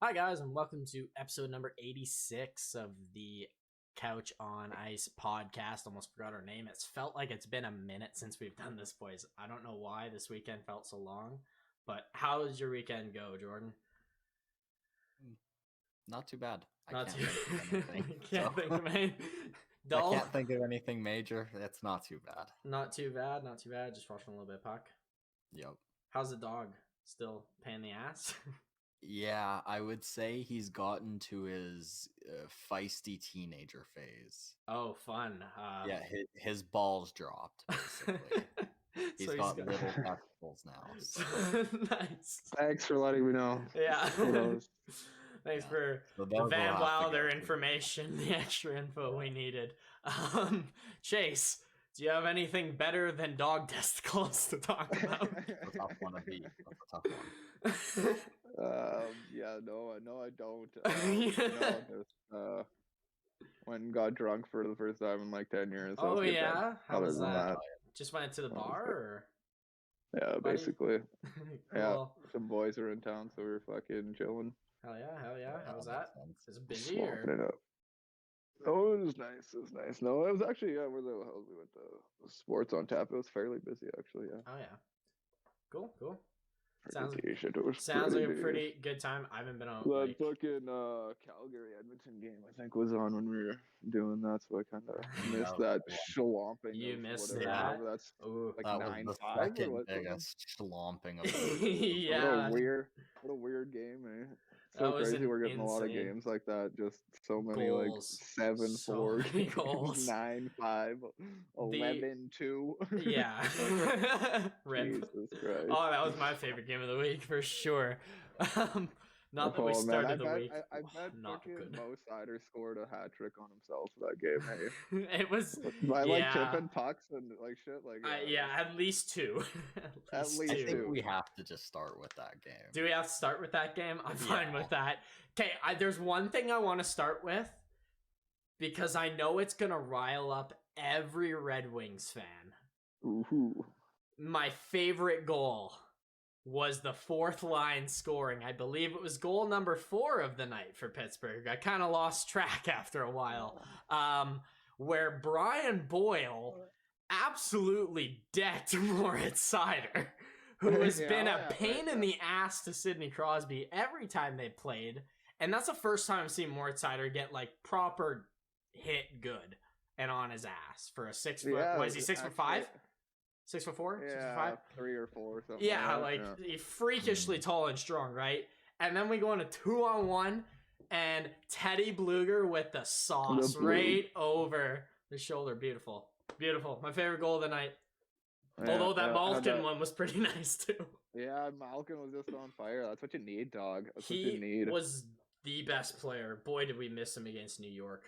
Hi, guys, and welcome to episode number 86 of the Couch on Ice podcast. Almost forgot our name. It's felt like it's been a minute since we've done this, boys. I don't know why this weekend felt so long, but how does your weekend go, Jordan? Not too bad. Not I too. can't think of anything. Dull. I can't think of anything major. It's not too bad. Not too bad. Not too bad. Just watching a little bit of puck. Yep. How's the dog? Still pain in the ass? Yeah, I would say he's gotten to his feisty teenager phase. Oh, fun. Yeah, his balls dropped, basically. He's got little testicles now. So. Nice. Thanks for letting me know. Yeah. Thanks for the Van Wilder information, the extra info we needed. Chase, do you have anything better than dog testicles to talk about? That's a tough one to beat. That's a tough one. No, I don't. Went and got drunk for the first time in like 10 years. Oh, yeah? How was that? that? Just went to the bar, or? Yeah, basically. Cool. Yeah, some boys were in town, so we were fucking chilling. Hell yeah. How was that? Is it busy, Swapping or? it up. Oh, it was nice. No, it was actually, we went to sports on tap. It was fairly busy, actually, yeah. Oh, yeah. Cool. Sounds sounds like a pretty good time. I haven't been out. That fucking Calgary Edmonton game, I think, was on when we were doing that, so I kind of missed that schlomping. You missed that. That's like that 9-5 was the second biggest schlomping of the yeah. What a weird game, eh? So crazy. We're getting a lot of games like that. Just so many goals. Like 7-4, goals. 9-5, 11-2. Yeah. Jesus Christ. Oh, that was my favorite game of the week for sure. Not that we started the week. I bet Mo Sider scored a hat trick on himself for that game. Hey? It was by like tipping pucks and like shit. Like at least two. at least I think two. we have to just start with that game. Do we have to start with that game? I'm fine with that. Okay, there's one thing I want to start with because I know it's gonna rile up every Red Wings fan. Ooh. My favorite goal was the fourth line scoring. I believe it was goal number 4 of the night for Pittsburgh. I kind of lost track after a while. Where Brian Boyle absolutely decked Moritz Seider, who has been a pain in the ass to Sidney Crosby every time they played. And that's the first time I've seen Moritz Seider get like proper hit good and on his ass for a 6 foot. Yeah, what is he, 6'5"? 6'4"? 6'5"? 3 or 4 or something. Yeah, he's freakishly tall and strong, right? And then we go into 2-on-1, and Teddy Bluger with the sauce right over the shoulder. Beautiful. My favorite goal of the night. Yeah, although that Malkin one was pretty nice too. Yeah, Malkin was just on fire. That's what you need, dog. That's what you need. He was the best player. Boy, did we miss him against New York.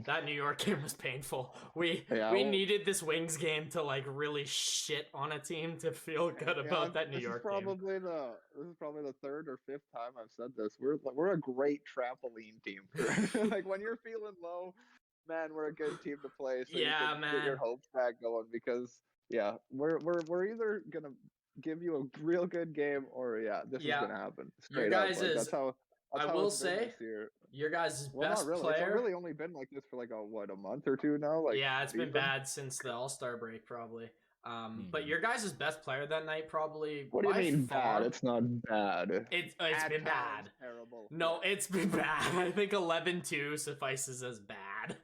That New York game was painful. We needed this Wings game to like really shit on a team to feel good about that New York game. This is probably the 3rd or 5th time I've said this. We're a great trampoline team. Like when you're feeling low, man, we're a good team to play. So you can get your hopes back going because we're either gonna give you a real good game or this is gonna happen. Straight up. Like, that's how I will say. Your guys' best player. It's really only been like this for like a month or two now. Like it's been bad since the All-Star break, probably. But your guys' best player that night, probably. What do you mean bad? It's not bad. It's been bad. Terrible. No, it's been bad. I think 11-2 suffices as bad.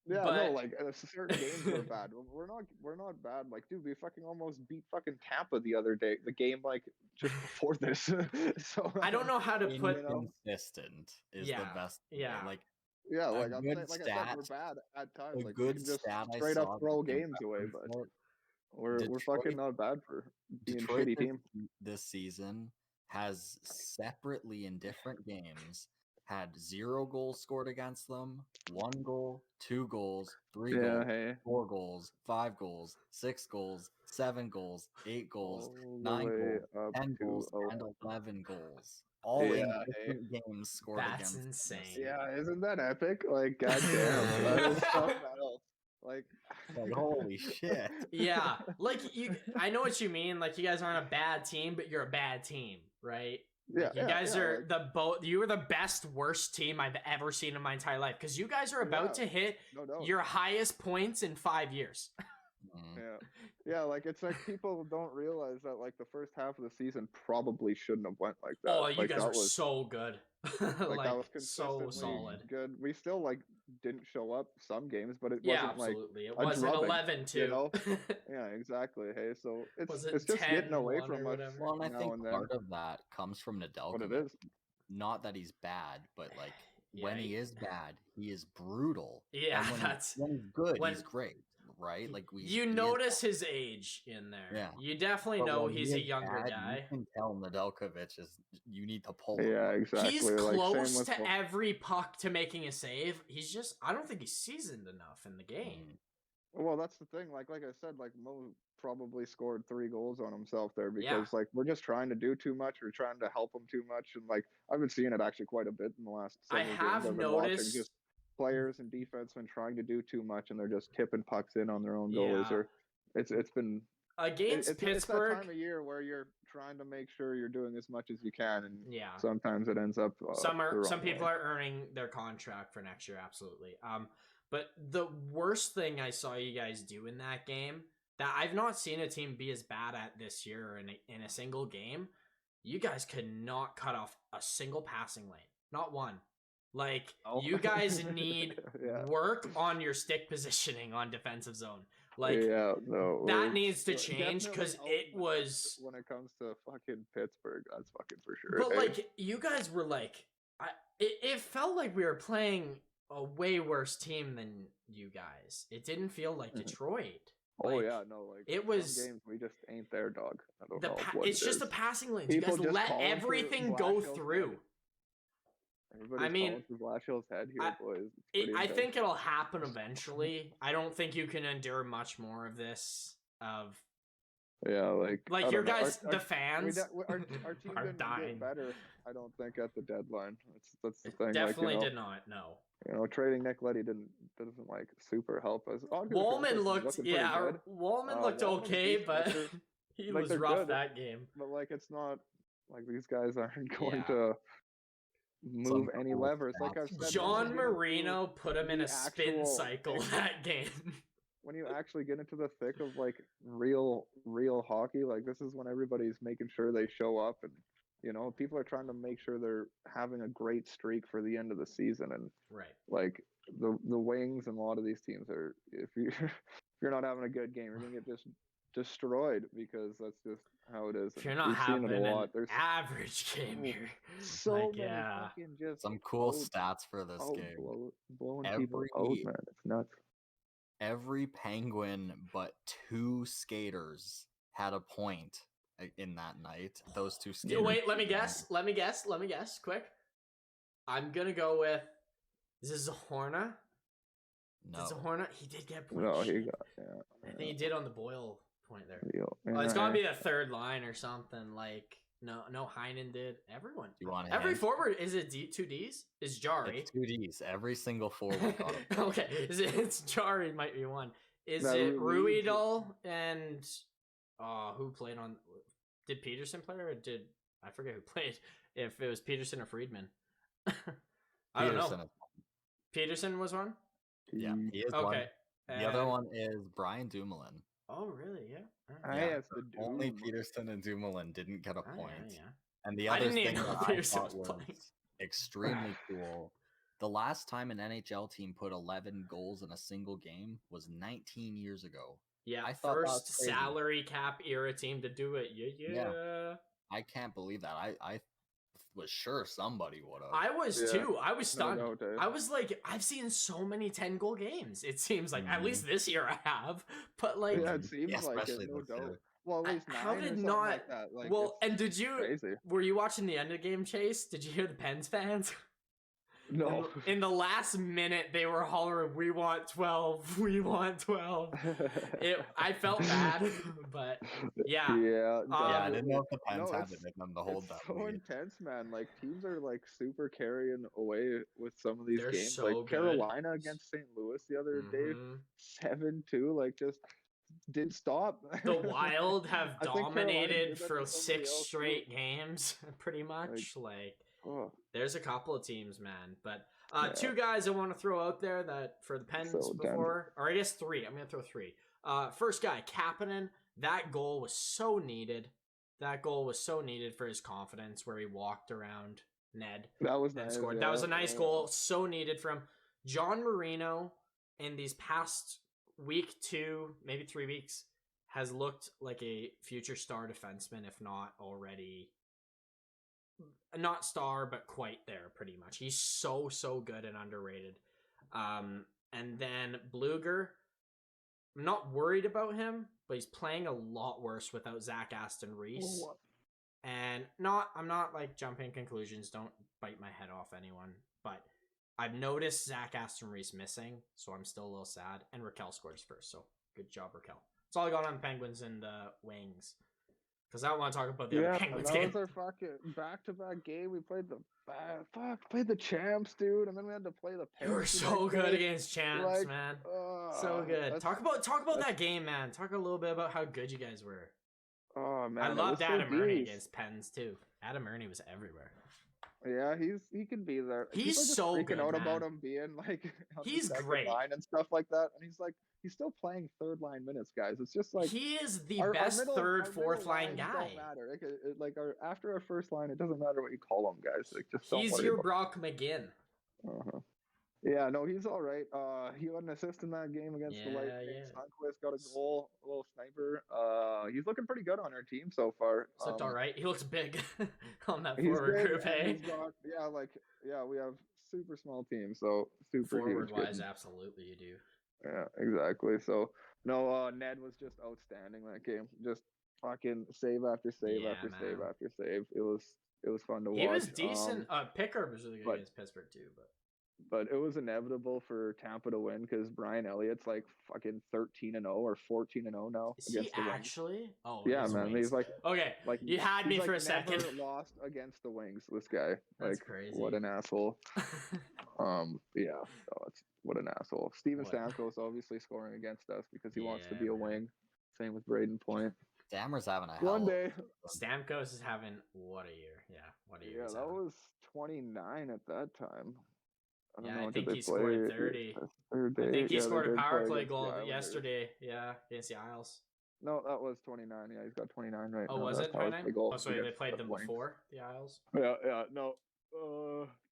Certain games are bad. We're not bad. Like, dude, we fucking almost beat fucking Tampa the other day. The game like just before this. So I don't know how to put consistent is the best. Yeah. Like I'm saying, like I said, we're bad at times. A like good we can just stat straight up throw games away, but we're fucking not bad for being a shitty team. This season has separately in different games had 0 goals scored against them, 1 goal, 2 goals, 3 goals, 4 goals, 5 goals, 6 goals, 7 goals, 8 goals, 9 goals, 10 goals, and 11 goals. All in different games scored against them. That's insane. Yeah, isn't that epic? Like, goddamn, that is something else. Like holy shit. Yeah, like I know what you mean. Like, you guys aren't a bad team, but you're a bad team, right? Like, you guys are you are the best worst team I've ever seen in my entire life, because you guys are about to hit your highest points in 5 years. Yeah, like it's like people don't realize that like the first half of the season probably shouldn't have went like that. Oh, you like, guys were so good. Like that was so solid. Good. We still like didn't show up some games, but it wasn't absolutely. Like it wasn't 11-2. You know? Yeah, exactly. Hey, so it's just getting away from us. Well, and I think part of that comes from Nedeljkovic. What it is. Not that he's bad, but like when he is bad, he is brutal. Yeah, when he's good, he's great. Right? Like you notice his age in there. Yeah, you definitely know he's a younger guy. You can tell Nedeljkovic is. You need to pull. Yeah, exactly. He's close to every puck to making a save. He's just. I don't think he's seasoned enough in the game. Well, that's the thing. Like I said, like Mo probably scored 3 goals on himself there because like we're just trying to do too much. We're trying to help him too much, and like I've been seeing it actually quite a bit in the last. I have noticed just players and defensemen trying to do too much, and they're just tipping pucks in on their own goalies. Or it's been against Pittsburgh. It's that time of year where you're trying to make sure you're doing as much as you can, and sometimes it ends up. Some people are earning their contract for next year, absolutely. But the worst thing I saw you guys do in that game that I've not seen a team be as bad at this year in a single game, you guys could not cut off a single passing lane, not one. Like, you guys need work on your stick positioning on defensive zone. Like, that needs to change, because it was... When it comes to fucking Pittsburgh, that's fucking for sure. But, like, you guys were, like... It felt like we were playing a way worse team than you guys. It didn't feel like Detroit. Like, it was... Some games we just ain't there, dog. It's just the passing lanes. You guys let everything go through. I mean, head here, boys. I think it'll happen eventually. I don't think you can endure much more of this. Like your guys, the fans, our team are didn't dying. Get better. I don't think at the deadline. That's the thing. Definitely did not. No. Trading Nick Leddy doesn't like super help us. Wallman looked Wallman looked okay, but he was rough good, that game. But like, it's not like these guys aren't going to move any levers. Like I've said, John Marino put him in a spin cycle that game. When you actually get into the thick of like real hockey, like this is when everybody's making sure they show up, and people are trying to make sure they're having a great streak for the end of the season. And like the Wings and a lot of these teams are, if you're not having a good game, you're gonna get just destroyed, because that's just how it is. If you're not having an average game here, so many fucking just some cool stats for this game. Blowing people out, man, it's nuts. Every Penguin but 2 skaters had a point in that night. Those 2 skaters. Wait, let me guess. Quick. I'm gonna go with. Is this Zahorna? No. Zahorna? He did get points. No, he got. I think he did on the Boyle point there. It's gotta be the third line or something. Like no, Heinen did. Everyone. Every forward, is it 2 Ds? Is Jari? It's 2 Ds. Every single forward got it. Okay, it's Jari might be one. Is it Ruidal and who played on? Did Peterson play, or did I forget who played? If it was Peterson or Friedman, I don't know. Peterson was one. Yeah, he is one. Okay. The other one is Brian Dumoulin. Oh, really? Yeah. Only Peterson and Dumoulin didn't get a point. Yeah. And the other thing that I thought was extremely cool, the last time an NHL team put 11 goals in a single game was 19 years ago. Yeah, I thought first salary cap era team to do it. Yeah. I can't believe that. I was sure somebody would have. I was too. I was stunned. I was like, I've seen so many 10-goal games. It seems like at least this year I have. But like, it seems like it. No doubt. Well, at least 9 how did not? Like that. Like, well, and did you? Crazy. Were you watching the end of the game, Chase? Did you hear the Pens fans? No. In the last minute, they were hollering, "We want 12! We want 12!" I felt bad, but yeah. I didn't know if the Pens had it in them to hold that. So intense, man. Like teams are like super carrying away with some of these games. So like good. Carolina against St. Louis the other day, 7-2. Like just didn't stop. The Wild have dominated for 6 straight games, pretty much. There's a couple of teams, man. But 2 guys I want to throw out there that for the Pens before, or I guess 3. I'm gonna throw 3. First guy, Kapanen. That goal was so needed. That goal was so needed for his confidence, where he walked around Ned. That was nice. Scored. Yeah, that was a nice goal. So needed from John Marino. In these past week, 2, maybe 3 weeks, has looked like a future star defenseman, if not already. Not star, but quite there, pretty much. He's so good and underrated. And then Bluger. I'm not worried about him, but he's playing a lot worse without Zach Aston Reese. And I'm not like jumping conclusions. Don't bite my head off anyone. But I've noticed Zach Aston Reese missing, so I'm still a little sad. And Raquel scored his first, so good job, Raquel. That's all I got on Penguins and Wings. Because I don't want to talk about the other Penguins game. That was our fucking back-to-back game. We played the champs, dude, and then we had to play the Penguins. You were so good against champs, man. So good. Talk about that game, man. Talk a little bit about how good you guys were. Oh man, I loved Adam Ernie against Pens too. Adam Ernie was everywhere. Yeah, he can be there. He's so freaking good, out man. About him being like he's great line and stuff like that, and he's still playing 3rd line minutes, guys. It's just like he is the best third, 4th line guy. Don't matter. After our first line, it doesn't matter what you call them, guys. Like just don't. He's your Brock McGinn. Yeah, no, he's all right. He got an assist in that game against the Lightning. Sundqvist got a goal, a little sniper. He's looking pretty good on our team so far. He's looked all right. He looks big on that forward group, hey? We have super small team, so super forward huge. Wise, absolutely you do. Yeah, exactly. So no, Ned was just outstanding that game. Just fucking save after save after save after save. It was fun to watch. He was decent. Pickup was really good against Pittsburgh too, but it was inevitable for Tampa to win because Brian Elliott's like fucking 13-0 or 14-0 now. Is he actually? Oh yeah, man. Wings. He's like you had me for a second. Never lost against the Wings. This guy. That's crazy. What an asshole. What an asshole. Steven Stamkos obviously scoring against us because he wants to be a wing. Same with Braden Point. Stammer's having a one day. Stamkos is having what a year. Yeah, what a year. Yeah, that was 29 at that time. I think he scored 30. I think he scored a power play goal yesterday. Yeah, against the Isles. No, that was 29. Yeah, he's got 29 right now. Oh, was it 29? Oh, sorry, they played them before the Isles. Yeah, no.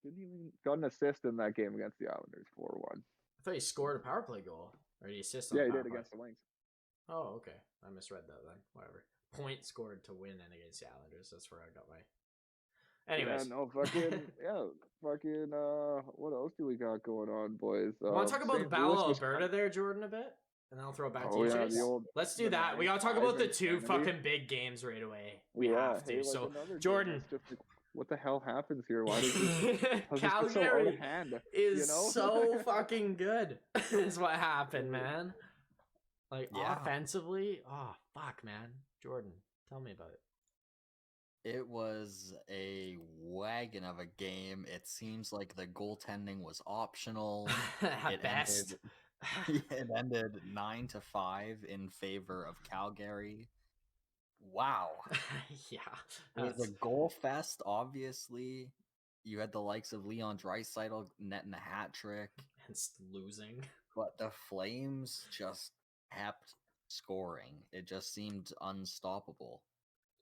Didn't even got an assist in that game against the Islanders, 4-1. I thought he scored a power play goal. Or did he assist? Yeah, he did against the Wings. Oh, okay. I misread that then. Whatever. Point scored to win and against the Islanders. That's where I got my. Anyways. Yeah, no, fucking, what else do we got going on, boys? Want to talk about the Battle of Alberta there, Jordan, a bit? And then I'll throw it back to you, Chase. Let's do that. We got to talk about the 2 fucking big games right away. We have to. So, Jordan. What the hell happens here? Why does this Calgary so hand, is so fucking good is what happened, man. Offensively, oh, fuck, man. Jordan, tell me about it. It was a wagon of a game. It seems like the goaltending was optional. At best. It ended 9-5 in favor of Calgary. Wow. Yeah. It was a goal fest, obviously. You had the likes of Leon Draisaitl netting a hat trick. And losing. But the Flames just kept scoring. It just seemed unstoppable.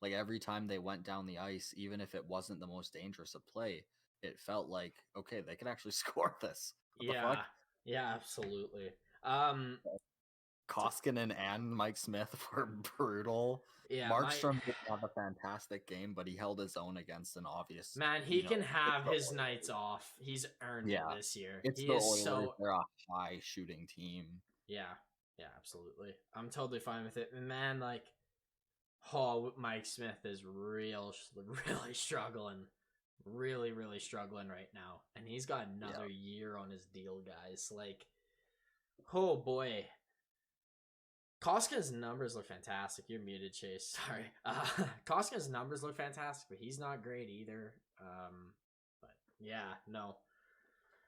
Like every time they went down the ice, even if it wasn't the most dangerous of play, it felt like, okay, they could actually score this. What the fuck? Yeah, absolutely. Koskinen and Mike Smith were brutal. Yeah, Markstrom did have a fantastic game, but he held his own against an obvious. Man, he can have his nights off. He's earned it this year. It's the Oilers. They're a high shooting team. Yeah, absolutely. I'm totally fine with it. Man, Mike Smith is really struggling. Really struggling right now. And he's got another year on his deal, guys. Oh boy. Koskinen's numbers look fantastic. You're muted, Chase. Sorry. Koskinen's numbers look fantastic, but he's not great either. But yeah, no.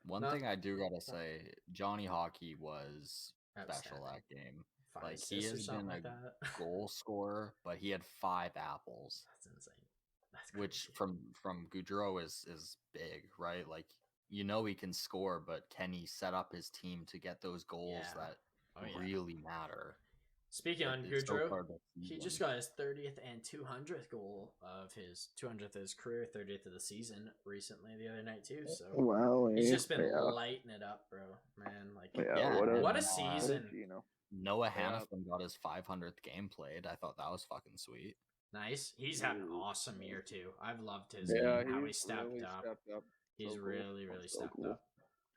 One thing I do gotta say, Johnny Hockey was special that game. 5 Like he has been like a that. goal scorer, but he had 5 apples. That's insane. That's crazy. Which from Goudreau is big, right? Like he can score, but can he set up his team to get those goals that really matter? Speaking on Goudreau, he just got his 30th and 200th goal of his 200th of his career, 30th of the season recently the other night too. So he's just been lighting it up, bro. Man, like what a season. Noah Hannafin got his 500th game played. I thought that was fucking sweet. Nice. He's had an awesome year too. I've loved his game, how he stepped up. He's really stepped up.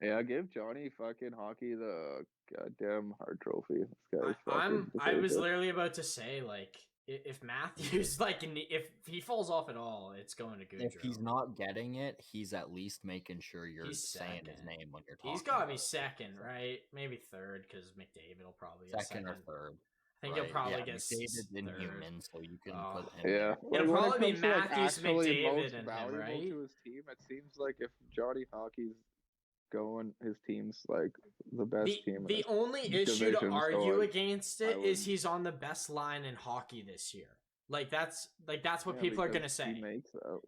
Yeah, give Johnny fucking Hockey the goddamn Hart Trophy. This guy's I was literally about to say, like, if Matthews, like, if he falls off at all, it's going to Goudreau. If he's not getting it, he's at least making sure you're saying his name when you're talking. He's got to be second, right? Maybe third, because McDavid will probably get second or third. I think he'll probably get McDavid's inhuman, so you can put him. Yeah, it'll probably be Matthews, McDavid, most and valuable him, right? to his team. It seems like if Johnny Hockey's going, his team's like the best team. The only issue to argue against it is he's on the best line in hockey this year. Like that's what people are gonna say.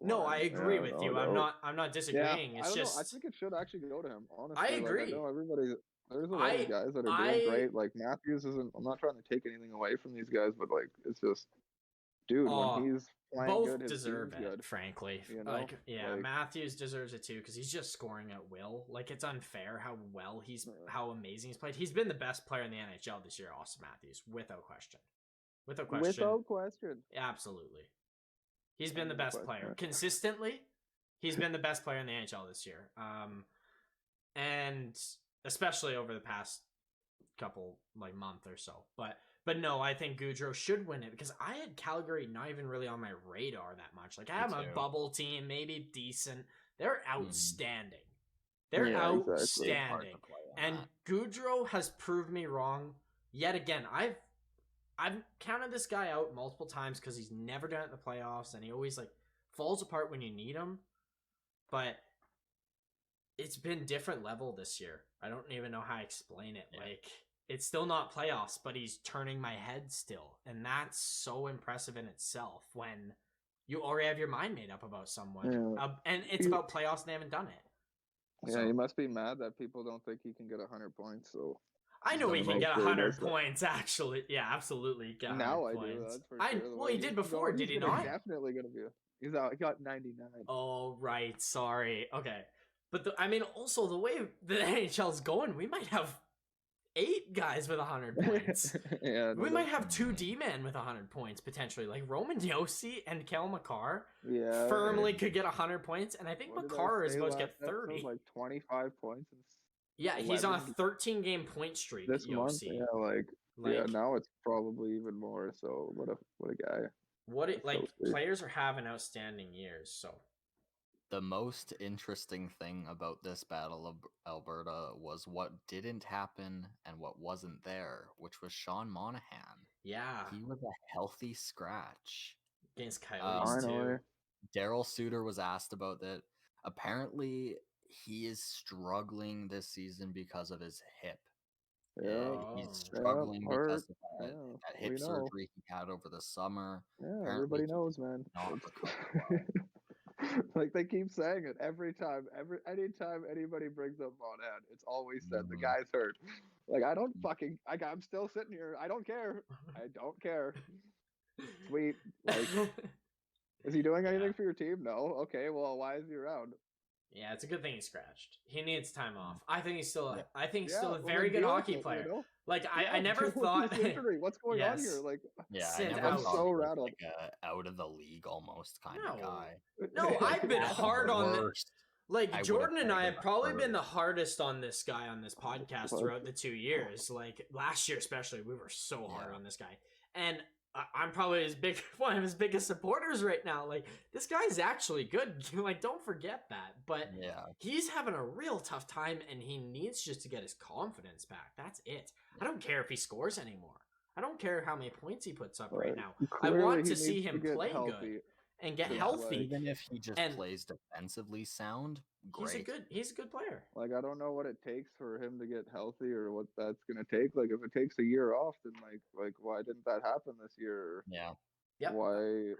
No, I agree with you. I'm not disagreeing. It's just I think it should actually go to him. Honestly, I agree. Like, I know everybody. There's a lot of guys that are doing great. Like Matthews isn't. I'm not trying to take anything away from these guys, but like it's just, dude, when he's playing both good, his deserve it. Good. Frankly, you know? like Matthews deserves it too because he's just scoring at will. Like it's unfair how amazing he's played. He's been the best player in the NHL this year, Austin Matthews, without question. Without question. Absolutely. He's been the best player. Consistently, he's been the best player in the NHL this year. And especially over the past couple month or so. But no, I think Goudreau should win it because I had Calgary not even really on my radar that much. Like I have a bubble team, maybe decent. They're outstanding. They're outstanding. And Goudreau has proved me wrong yet again. I've counted this guy out multiple times because he's never done it in the playoffs and he always falls apart when you need him. But it's been different level this year. I don't even know how to explain it. Yeah. Like it's still not playoffs, but he's turning my head still. And that's so impressive in itself when you already have your mind made up about someone. Yeah. And it's about playoffs and they haven't done it. Yeah, so, he must be mad that people don't think he can get 100 points. So I know he can get 100 points, actually. Yeah, absolutely. Now I do. That's for sure. Well, he did before, did he not? Definitely going to be. He got 99. Oh, right. Sorry. Okay. But also the way the NHL is going, we might have 8 guys with 100 points. We might have 2 D-men with 100 points potentially. Like Roman Josi and Kel McCarr firmly could get 100 points, and I think McCarr is supposed to get 30. Like 25 points. Yeah, he's on a 13-game point streak this month. Yeah, now it's probably even more. So what a guy. Players are having outstanding years. So the most interesting thing about this Battle of Alberta was what didn't happen and what wasn't there, which was Sean Monahan. Yeah, he was a healthy scratch against Coyotes too. Daryl Suter was asked about that. Apparently, he is struggling this season because of his hip. Yeah, he's struggling because of that hip surgery he had over the summer. Yeah, everybody knows, man. Like they keep saying it anytime anybody brings up Monahan, it's always said the guy's hurt. Like I'm still sitting here. I don't care. Sweet. Like, is he doing anything for your team? No. Okay. Well, why is he around? Yeah, it's a good thing he scratched. He needs time off. I think he's still a very good hockey player. You know? Like I never thought what's going on here? Like I never thought so rattled. Like out of the league almost kind of guy. No, I've been hard on this. Like Jordan and I have probably been the hardest on this guy on this podcast throughout the 2 years. Like last year especially, we were so hard on this guy. And I'm probably one of his biggest supporters right now. Like this guy's actually good. Like don't forget that. But he's having a real tough time, and he needs just to get his confidence back. That's it. I don't care if he scores anymore. I don't care how many points he puts up right now. Clearly, I want to see him play good. and get healthy. Even if he just plays defensively sound, great. He's a good player. Like, I don't know what it takes for him to get healthy or what that's gonna take. Like, if it takes a year off, then like why didn't that happen this year? Yeah. Yep. Why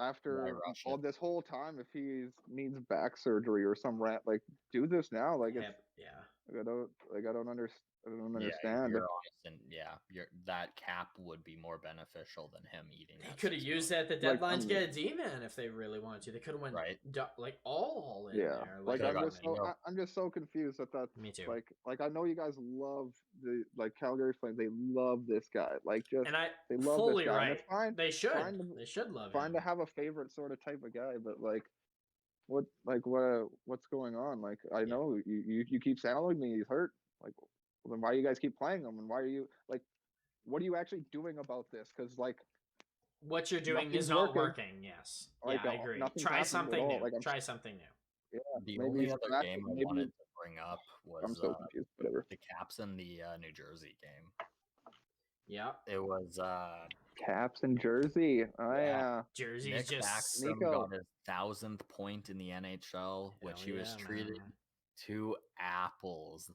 after all this whole time, if he needs back surgery or some like do this now? Like it's I don't understand. Yeah, you're honest, and that cap would be more beneficial than him eating. They could have used that at the deadline to get a D-man if they really wanted to. They could have went like all in there. Like I'm just so confused that that's me too. Like I know you guys love the Calgary Flames. They love this guy. Like they love fully this guy. Right. It's fine. They should love him. Fine to have a favorite sort of type of guy, but like. What's going on? Like I know you keep telling me he's hurt. Like, well, then why do you guys keep playing him? And why are you like? What are you actually doing about this? Because like, what you're doing is not working. Yes, I agree. Try something new. Like, try something new. Yeah, the only other game I wanted to bring up was I'm so confused. Whatever. The Caps and the New Jersey game. Yeah, it was Caps and Jersey. Oh yeah. Jersey's Nick just Backstrom got his 1,000th point in the NHL, which he was treated to apples.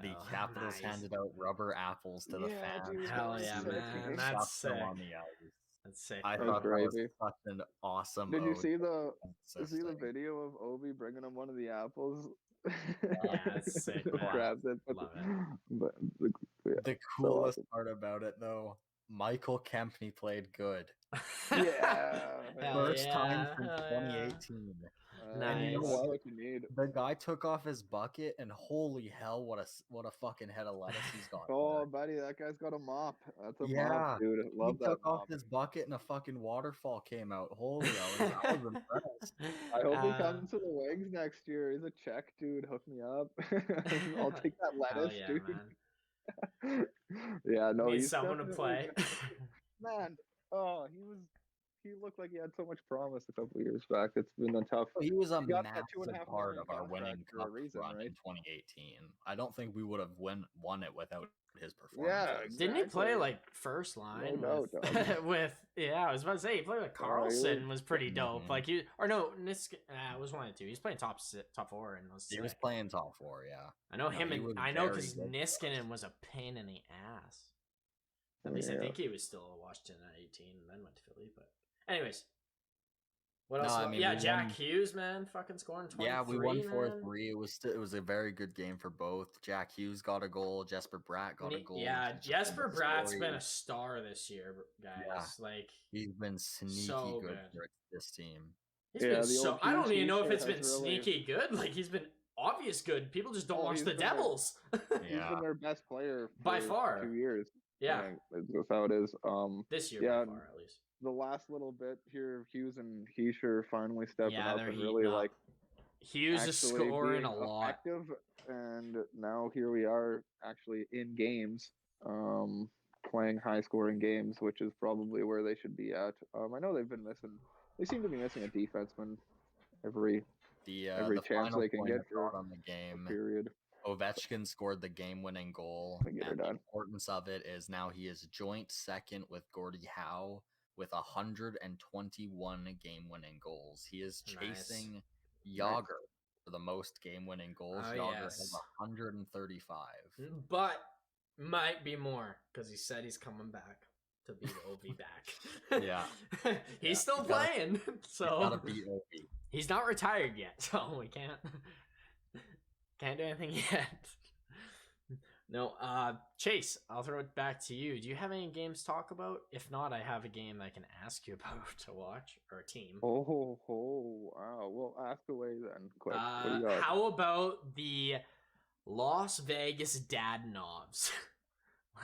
The Capitals handed out rubber apples to the fans. Dude, hell yeah, man! That's sick. On the ice. That's sick. I thought that was such an awesome. Did you see the video of Obi bringing him one of the apples? Yeah, that's sick. Grabs it. Love it. The coolest part about it, though, Michael Kempney played good. Yeah. First time since 2018. Nice. And you know what you need? The guy took off his bucket, and holy hell, what a fucking head of lettuce he's got. Oh, buddy, that guy's got a mop. That's a mop, dude. Love he took off his bucket, and a fucking waterfall came out. Holy hell, I was impressed. I hope he comes to the Wings next year. He's a Czech dude. Hook me up. I'll take that lettuce, dude. Man. Yeah, no, he's someone to play. Man, he looked like he had so much promise a couple of years back. It's been a tough. He was a massive part of our winning cup run in 2018. I don't think we would have won it without his performance. Yeah, exactly. Didn't he play like first line with I was about to say he played with Carlson was pretty dope. Mm-hmm. Like Niskanen was 1 and 2. He's playing top 4 and he was playing top 4. Yeah, I know him and I know because Niskanen was a pain in the ass. At least I think he was still a Washington at 18 and then went to Philly. But anyways, what else? Jack Hughes, man, fucking scoring 23. Yeah, we won 4-3. It was a very good game for both. Jack Hughes got a goal. Jesper Bratt got a goal. Yeah, Jesper Bratt's been a star this year, guys. Yeah, like he's been sneaky good for this team. He's been so. I don't even know if it's been sneaky good. Like he's been obvious good. People just don't watch the Devils. He's been their best player by far. 2 years. Yeah, that's how it is. This year, by far, at least. The last little bit here, Hughes and Heischer finally stepping up and really like Hughes is scoring a lot. And now here we are actually in games, playing high scoring games, which is probably where they should be at. I know they seem to be missing a defenseman every chance they can get on the game. Period. Ovechkin scored the game-winning goal, and the importance of it is now he is joint second with Gordie Howe with 121 game-winning goals. He is chasing Jágr for the most game-winning goals. Jágr has 135. But might be more, because he said he's coming back to beat Ovi back. Yeah. He's still playing, so... He's gotta beat Ovi. He's not retired yet, so we can't do anything yet. No, Chase, I'll throw it back to you. Do you have any games to talk about? If not, I have a game I can ask you about to watch, or a team. Oh, wow. Well, ask away then. Quick. What do you got? How about the Las Vegas Dadnovs?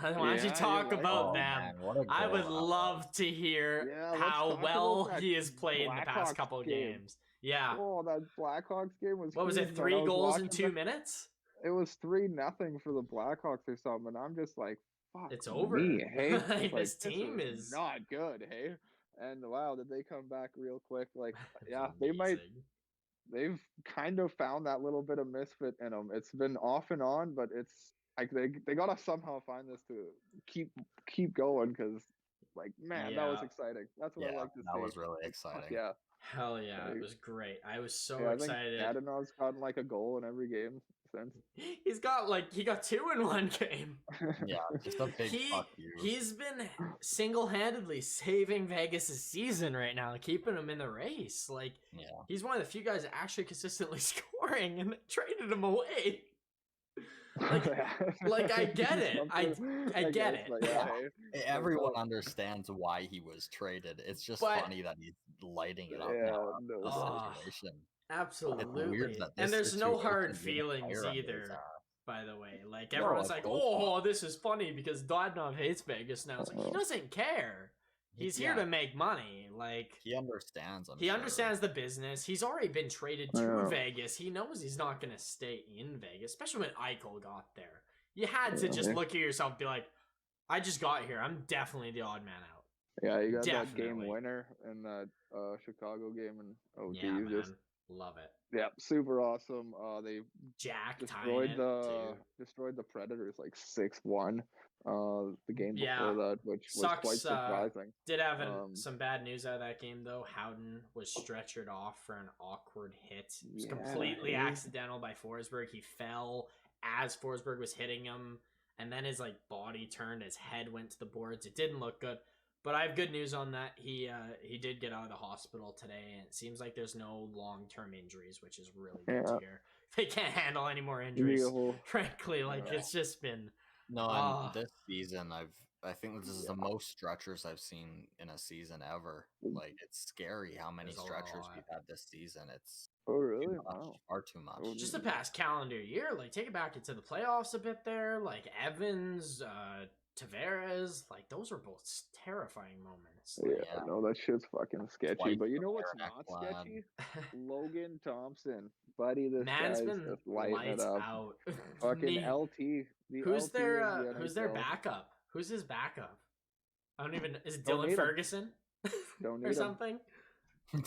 Why don't you talk about them? I would love to hear how well he has played in the past couple of games. Yeah. Oh, that Blackhawks game was. What was it? 3 goals in 2 minutes? It was 3-0 for the Blackhawks or something. And I'm just like, fuck. It's over. Hey, this team is not good. Hey, and wow, did they come back real quick? Like, yeah, amazing. They've kind of found that little bit of misfit in them. It's been off and on, but it's like they gotta somehow find this to keep going because, like, man, that was exciting. That's what I like to see. That was really exciting. Yeah. Hell yeah, it was great. I was so excited. I think Dadonov's gotten like a goal in every game since. He got 2 in one game. Yeah, just a big fuck you. He's been single-handedly saving Vegas' season right now, keeping him in the race. Like, he's one of the few guys actually consistently scoring, and they traded him away. Like I get it. I get it. Everyone understands why he was traded. It's just funny that he's lighting it up now. Situation. Absolutely. And there's no hard feelings either, by the way. Like, everyone's like, oh, this is funny because Dadonov hates Vegas now. It's like, he doesn't care. He's here to make money. Like, he understands. He understands the business. He's already been traded to Vegas. He knows he's not going to stay in Vegas, especially when Eichel got there. You had to just look at yourself and be like, I just got here. I'm definitely the odd man out. Yeah, you got that game winner in that Chicago game, and man. Love it. Yeah, super awesome. They destroyed the Predators like 6-1. The game before that, which was quite surprising. Did have some bad news out of that game though. Howden was stretchered off for an awkward hit. It was completely accidental by Forsberg. He fell as Forsberg was hitting him, and then his body turned, his head went to the boards. It didn't look good. But I have good news on that. He did get out of the hospital today, and it seems like there's no long-term injuries, which is really good to hear. They can't handle any more injuries, frankly. It's just been... No, this season, I think this is the most stretchers I've seen in a season ever. Like, it's scary how many stretchers we've had this season. It's really? Far too much. Just the past calendar year. Take it back into the playoffs a bit there. Evans, Tavares, those were both terrifying moments. No, that shit's fucking sketchy. But you know what's not sketchy? Logan Thompson, buddy. This man's guy's been just lighting it up. Out. Fucking LT. Who's their backup? Who's his backup? I don't even. Is it Dylan Ferguson? Don't need or something.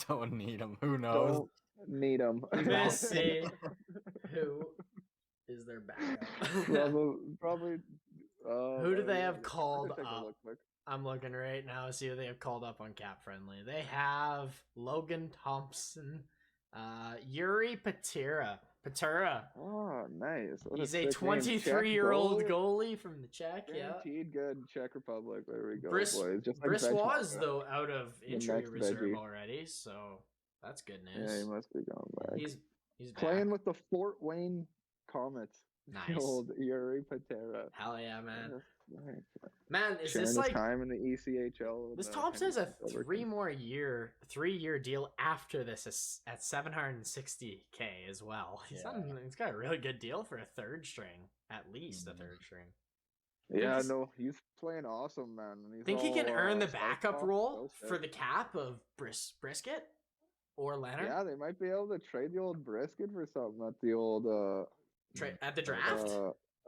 Don't need him. Who knows? Don't need him. Let's see. Who is their backup? Probably. Who do they have called up? I'm looking right now to see who they have called up on Cap Friendly. They have Logan Thompson, Yuri Patera. Oh, nice. He's a 23-year-old goalie from the Czech. Guaranteed good Czech Republic. There we go. Brisbois, though, out of injury reserve already, so that's good news. Yeah, he must be going back. He's playing with the Fort Wayne Comets. Nice. Old Yuri Patera. Hell yeah, man. Nice. Man, is sharing this his time in the ECHL? This Thompson has a 3-year deal after this at $760K as well. He's got a really good deal for a third string, at least a third string. Yeah, he's playing awesome, man. Think he can earn the backup role for the Cap of Brisket or Leonard? Yeah, they might be able to trade the old Brisket for something at the old at the draft.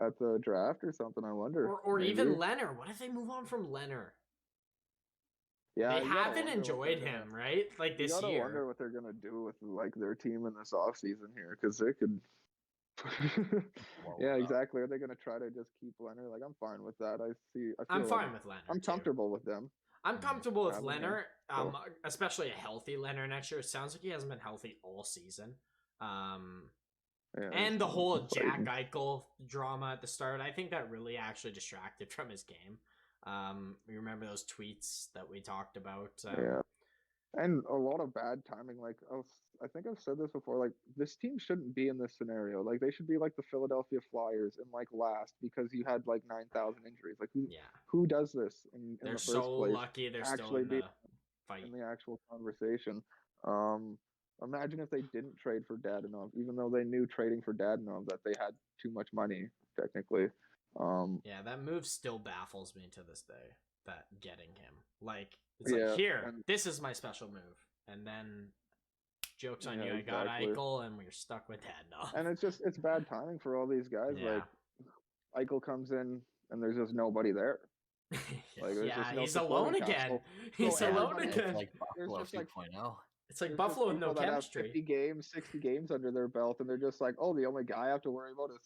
At the draft or something, I wonder. Or even Leonard. What if they move on from Leonard? Yeah, they haven't enjoyed him, right? This year. I wonder what they're gonna do with their team in this off season here, because they could. Yeah, exactly. Are they gonna try to just keep Leonard? I'm fine with that. I'm fine with Leonard. I'm comfortable with them. I'm comfortable with Leonard, especially a healthy Leonard next year. It sounds like he hasn't been healthy all season. And the whole Jack Eichel drama at the start, I think that really actually distracted from his game. You remember those tweets that we talked about? And a lot of bad timing. I think I've said this before. This team shouldn't be in this scenario. They should be like the Philadelphia Flyers and last, because you had 9,000 injuries. Who does this in the first place? They're so lucky they're still in the fight. In the actual conversation. Imagine if they didn't trade for Dadonov, even though they knew trading for Dadonov that they had too much money, technically. That move still baffles me to this day, that getting him. Here, this is my special move. And then, joke's on you, I got Eichel, and we're stuck with Dadonov. And it's bad timing for all these guys. Eichel comes in, and there's just nobody there. He's alone again. He's alone again. It's Buffalo 2.0. It's Buffalo with no chemistry. 50 games, 60 games under their belt, and they're just the only guy I have to worry about is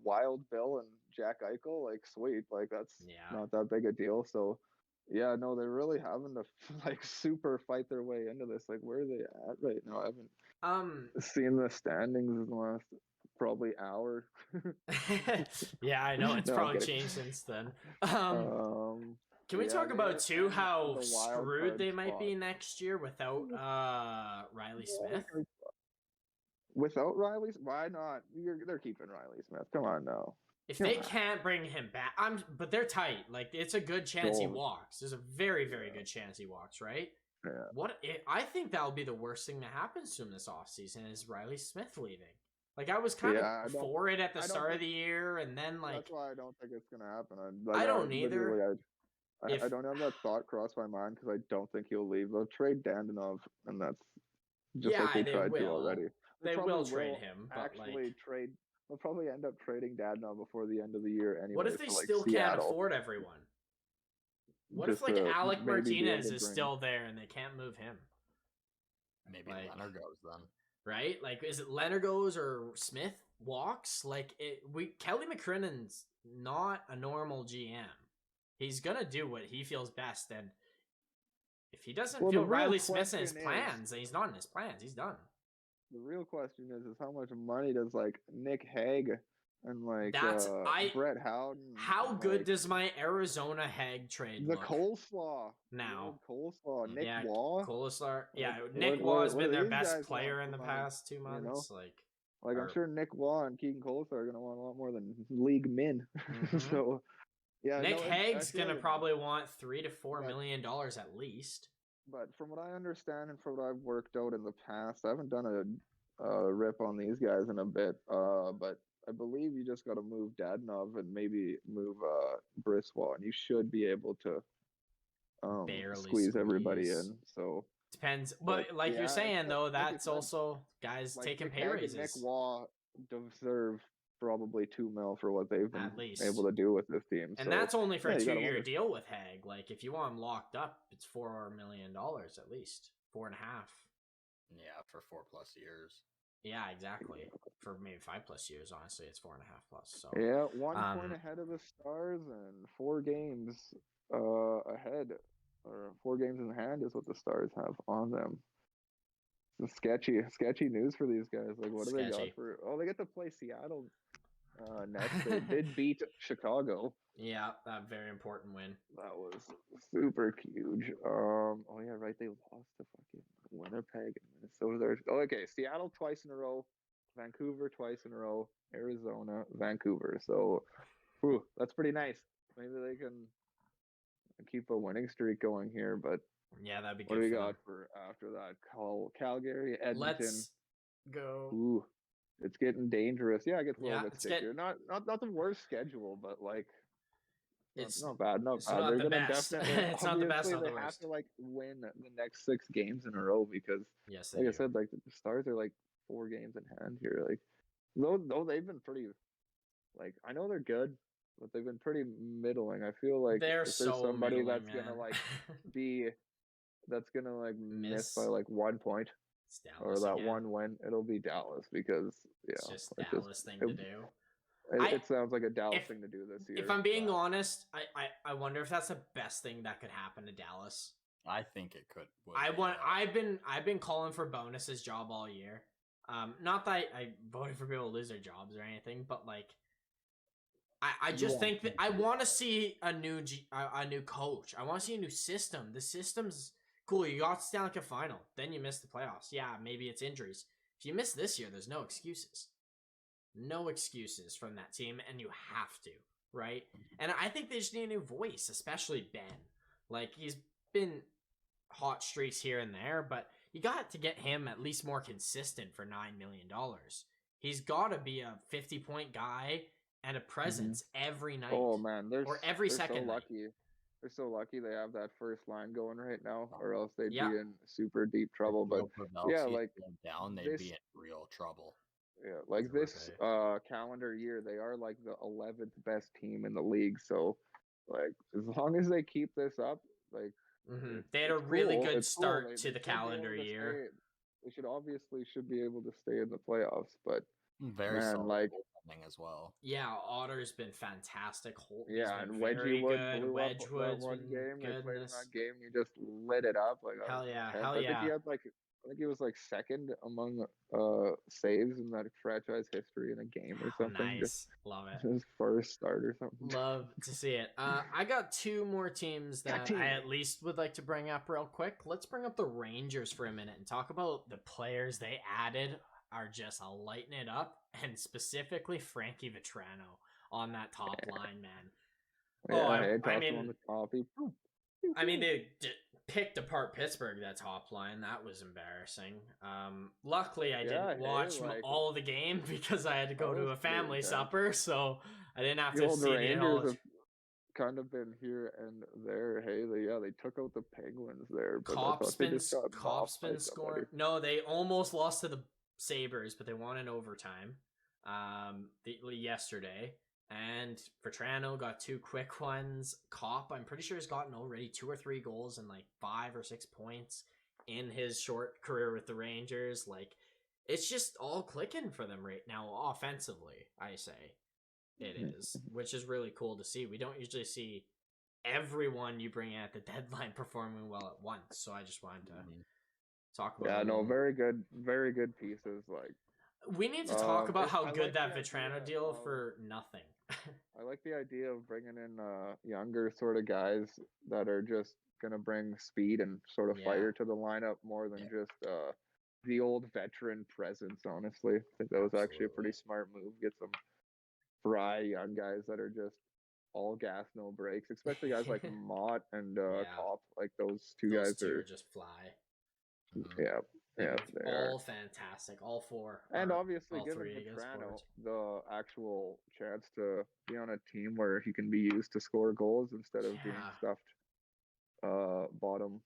Wild Bill and Jack Eichel. Sweet. That's not that big a deal. So Yeah, no, they're really having to like super fight their way into this. Like, where are they at right now? I haven't seen the standings in the last probably hour. Yeah, I know it's No, I'm probably kidding. changed since then. Can we Yeah, talk about too how the wild screwed card they might spot. be next year without Riley Smith? Without Riley, why not? They're keeping Riley Smith. Come on now. If they can't bring him back, but they're tight. Like it's a good chance he walks. There's a very, very good chance he walks, right? Yeah. I think that'll be the worst thing that happens to him this offseason is Riley Smith leaving. Like I was kind of for it at the start of the year, and then like that's why I don't think it's gonna happen. I don't either. I don't have that thought cross my mind because I don't think he'll leave. They'll trade Dandanov, and that's just like they tried to already. They will trade him, but actually trade. They'll probably end up trading Dadonov before the end of the year anyway. What if they still can't afford everyone? What if like Alec Martinez is still there and they can't move him? Maybe Leonard goes then. Right? Like, is it Leonard goes or Smith walks? Like, Kelly McCrinnon's not a normal GM. He's gonna do what he feels best, and if he doesn't feel Riley Smith's in his plans, then he's not in his plans. He's done. The real question is how much money does like Nick Hague and like Brett Howden? How good does my Arizona Hague trade look? The coleslaw Now. Coleslaw, Nick Waugh. Coleslaw. Yeah, Nick Waugh has been their best player in the past 2 months. You know? Like I'm sure Nick Waugh and Keegan Coleslaw are gonna want a lot more than league min. So yeah, Nick Hague's gonna probably want $3 to $4 million at least. But from what I understand and from what I've worked out in the past, I haven't done a rip on these guys in a bit. But I believe you just got to move Dadonov and maybe move Briswell, and you should be able to squeeze everybody in. So depends, but like you're saying though, that's also guys like taking pay raises. Nick Waugh deserve probably $2 million for what they've been able to do with this team, and that's only for a 2-year deal with Hague. Like if you want him locked up, it's $4 million at least, 4.5. Yeah, for 4+ years. Yeah, exactly. For maybe 5+ years, honestly, it's 4.5+. So yeah, 1 point ahead of the Stars and 4 games ahead, or 4 games in hand is what the Stars have on them. It's sketchy news for these guys. Like, what do they got for? Oh, they get to play Seattle next. They did beat Chicago. Yeah, that very important win. That was super huge. Oh yeah, right. They lost to fucking Winnipeg and Minnesota. Okay, Seattle twice in a row, Vancouver twice in a row, Arizona, Vancouver. So, that's pretty nice. Maybe they can keep a winning streak going here. But yeah, that'd be good. What do we got for after that? Calgary, Edmonton. Let's go. Ooh, it's getting dangerous. Yeah, it gets a little bit stickier. Not the worst schedule, but like. It's not bad. It's not They're the gonna best. Definitely, it's not the best. They have to like win the next 6 games in a row because, I said, like the Stars are like 4 games in hand here. Like, though they've been pretty, like I know they're good, but they've been pretty middling. I feel like there's somebody that's gonna like miss by like 1 point or that again. 1 win, it'll be Dallas because it's just Dallas thing to do. It sounds like a Dallas thing to do this year. If I'm being honest, I wonder if that's the best thing that could happen to Dallas. I think it could. I've been calling for Bonus's job all year. Not that I voted for people to lose their jobs or anything, but like, I just think that I want to see a new coach. I want to see a new system. The system's cool. You got to Stanley Cup final, then you miss the playoffs. Yeah, maybe it's injuries. If you miss this year, there's no excuses. No excuses from that team, and you have to, right? And I think they just need a new voice, especially Ben. Like, he's been hot streaks here and there, but you got to get him at least more consistent for $9 million. He's got to be a 50-point guy and a presence every night. Oh, man. Every second so lucky. night. They're so lucky they have that first line going right now, or else they'd be in super deep trouble. But yeah, like down, they'd be in real trouble. Yeah, like this calendar year, they are like the 11th best team in the league. So, like, as long as they keep this up, like, they had a really good start to the calendar year. They should be able to stay in the playoffs, but Very solid like as well. Yeah, Otter's been fantastic. Holtby's and been very Wedgwood good. blew up that Wedgwood's one been game. They played in goodness. that game. He just lit it up like Hell yeah, intense. hell I think he yeah. had like I think he was like second among saves in that franchise history in a game or something. Nice, just love it. His first start or something. Love to see it. I got two more teams that I at least would like to bring up real quick. Let's bring up the Rangers for a minute and talk about the players they added are just lighting it up, and specifically Frankie Vetrano on that top line, man. Yeah, I mean, on the top. I mean, they picked apart Pittsburgh, that top line. That was embarrassing. Luckily, I didn't watch all of the game because I had to go to a family supper, so I didn't have to see the whole. Have kind of been here and there. Hey, they took out the Penguins there, but Cop's been scoring. No, they almost lost to the Sabres, but they won in overtime. Yesterday. And Vetrano got 2 quick ones. Cop, I'm pretty sure, has gotten already 2 or 3 goals and like 5 or 6 points in his short career with the Rangers. Like, it's just all clicking for them right now offensively, I say. It is, which is really cool to see. We don't usually see everyone you bring in at the deadline performing well at once. So I just wanted to talk about that. Yeah, no, very good pieces. Like, we need to talk about how good that Vetrano deal for nothing. I like the idea of bringing in younger sort of guys that are just going to bring speed and sort of fire to the lineup more than just the old veteran presence, honestly. I think that was actually a pretty smart move. Get some dry young guys that are just all gas, no brakes, especially guys like Mott and Cop. Like those two guys are just fly. Yeah, all fantastic, all 4, and obviously giving Vetrano the actual chance to be on a team where he can be used to score goals instead of being stuffed bottom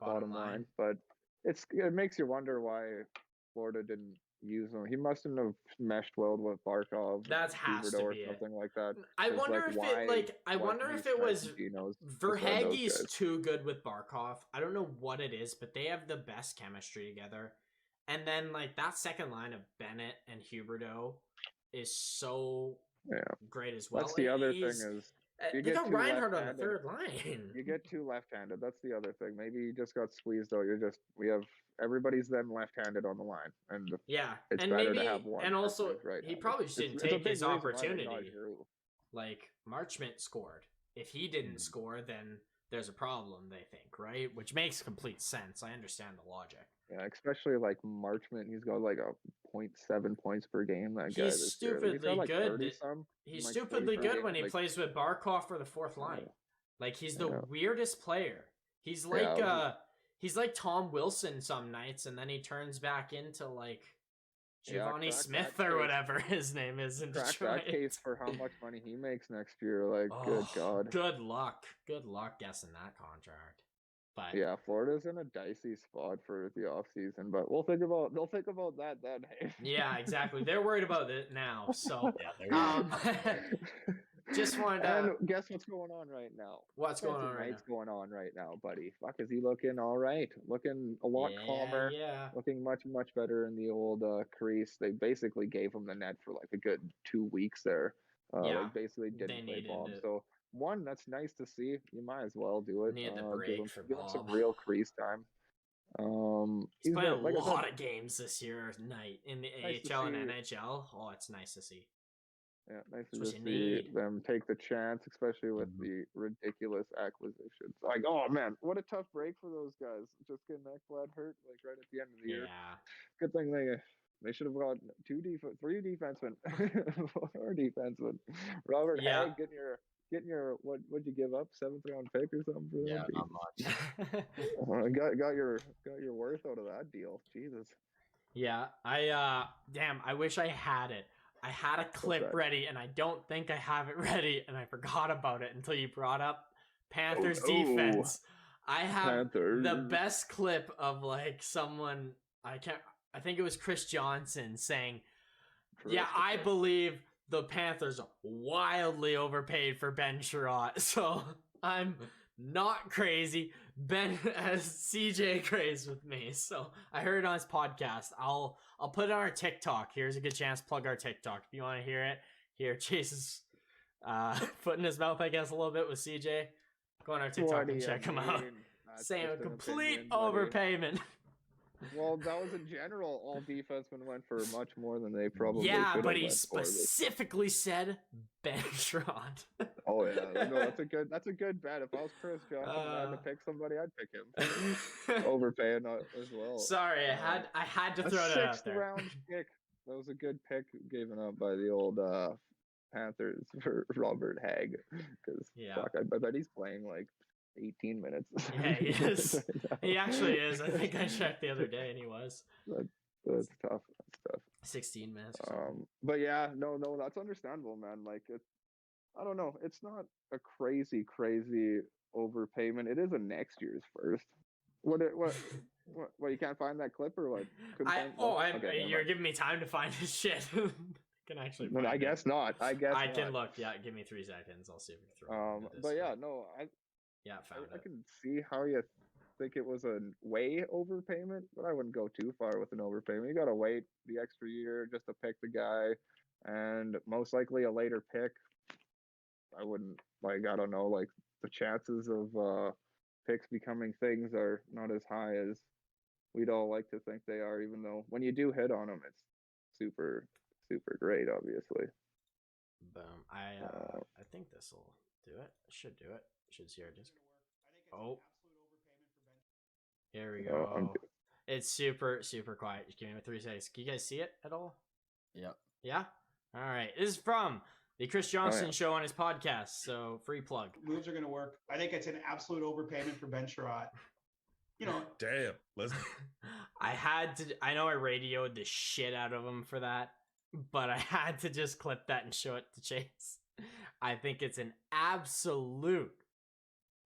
line. But it makes you wonder why Florida didn't use him. He mustn't have meshed well with Barkov. That has to be something like that. I wonder if it was Verhaeghe's too good with Barkov. I don't know what it is, but they have the best chemistry together. And then like that second line of Bennett and Huberdeau is so great as well. That's the other thing is you got Reinhardt on the third line. You get 2 left-handed. That's the other thing. Maybe you just got squeezed out. We have everybody's then left-handed on the line, and it's and better maybe, to have one. And also, he probably just didn't take his opportunity. Like Marchment scored. If he didn't score, then there's a problem. They think, right? Which makes complete sense. I understand the logic. Yeah, especially like Marchment, he's got like a 0.7 points per game. That guy he's stupidly good. He's like stupidly good when he plays with Barkov for the 4th line. Like he's the weirdest player. He's like he's like Tom Wilson some nights, and then he turns back into like Giovanni Smith or whatever his name is in Detroit. That case for how much money he makes next year. Like, good God. Good luck guessing that contract. But yeah, Florida's in a dicey spot for the offseason, but they'll think about that then. Hey. Yeah, exactly. They're worried about it now. So just wanted to... And guess what's going on right now? What's going on right now? Going on right now, buddy. Fuck, is he looking all right? Looking a lot calmer. Yeah. Looking much, much better in the old crease. They basically gave him the net for like a good 2 weeks there. Like basically didn't play Bob. So one, that's nice to see. You might as well do it. Need the break for Bob. Give him some real crease time. He's played a lot of games this year night in the AHL and NHL. Oh, it's nice to see. Yeah, nice to see them take the chance, especially with the ridiculous acquisitions. Like, oh man, what a tough break for those guys. Just getting Ekblad hurt, like right at the end of the year. Yeah. Good thing they should have got 3 defensemen, 4 defensemen. Robert Haig getting your what'd you give up? 7th round pick or something for that? Not much. got your worth out of that deal. Jesus. Yeah, I wish I had it. I had a clip ready, and I don't think I have it ready, and I forgot about it until you brought up Panthers defense. I have the best clip of like someone I think it was Chris Johnson saying, I believe the Panthers wildly overpaid for Ben Sherratt. So I'm not crazy. Ben has CJ craze with me, so I heard it on his podcast. I'll put it on our TikTok. Here's a good chance to plug our TikTok if you want to hear it. Here, Chase is foot in his mouth, I guess, a little bit with CJ. Go on our TikTok and check him out. Saying a complete overpayment. Well, that was in general. All defensemen went for much more than they probably Yeah, but he specifically said Ben Sherrod. Oh yeah, no, that's a good bet. If I was Chris Johnson and I had to pick somebody, I'd pick him. Overpaying as well. Sorry, I had to throw that out there. 6th round pick. That was a good pick given up by the old Panthers for Robert Hagg. Because fuck, I bet he's playing like 18 minutes. Yeah, he is. He actually is. I think I checked the other day and he was. That's tough. 16 minutes. But yeah, no, that's understandable, man. Like I don't know. It's not a crazy overpayment. It is a next year's first. What? You can't find that clip or what? You're giving me time to find his shit. Can actually. No, I guess not. I can look. Yeah, give me 3 seconds. I'll see if we can throw. But yeah, no, I can see how you think it was a way overpayment, but I wouldn't go too far with an overpayment. You gotta wait the extra year just to pick the guy, and most likely a later pick. I wouldn't I don't know, like the chances of picks becoming things are not as high as we'd all like to think they are. Even though when you do hit on them, it's super great, obviously. Boom. I think this will do it. I should do it. Should see our disc. Oh, here we go. It's super quiet. Just give me 3 seconds. Can you guys see it at all? Yep. Yeah. All right. This is from the Chris Johnson Show on his podcast. So free plug. Moves are gonna work. I think it's an absolute overpayment for Ben Sherrod. Damn. Listen. I know I radioed the shit out of him for that, but I had to just clip that and show it to Chase. I think it's an absolute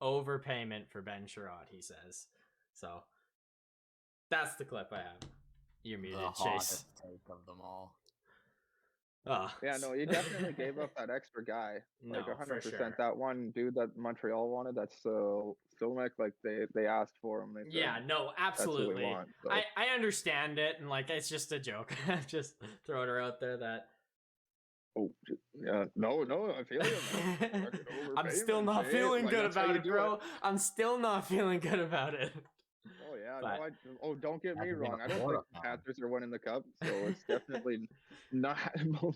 overpayment for Ben Sherrod, he says. So that's the clip I have. You're muted, Chase. Of them all. Oh. Yeah, no, you definitely gave up that extra guy. Like 100%. Sure. That one dude that Montreal wanted, that's Stomach, like they asked for him. Yeah, no, absolutely. Want, so. I understand it, and like it's just a joke. Just throwing her out there that. Oh, yeah, no, I feel it. I'm still not feeling good about it, bro. I'm still not feeling good about it. Oh yeah, no, don't get me wrong. I don't think the Panthers are winning the cup, so it's definitely not.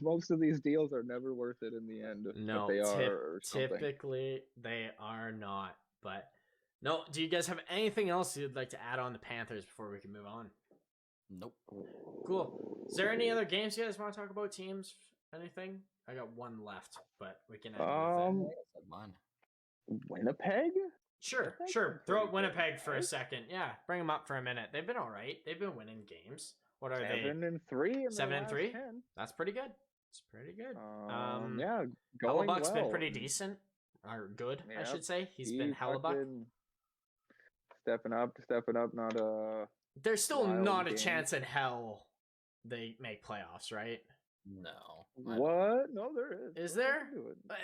Most of these deals are never worth it in the end. No, they are. Typically they are not. But no, do you guys have anything else you'd like to add on the Panthers before we can move on? Nope. Cool. Is there any other games you guys want to talk about? Teams? Anything? I got one left, but we can. Winnipeg. Sure. Throw out Winnipeg for a second. Yeah, bring them up for a minute. They've been all right. They've been winning games. What are they? 7-3. 7-3. That's pretty good. It's pretty good. Yeah, Hellebuck's been pretty decent or good, I should say. He's been Hellebuck. Stepping up. Not There's still not a chance in hell they make playoffs, right? No. What? No, there is. Is there?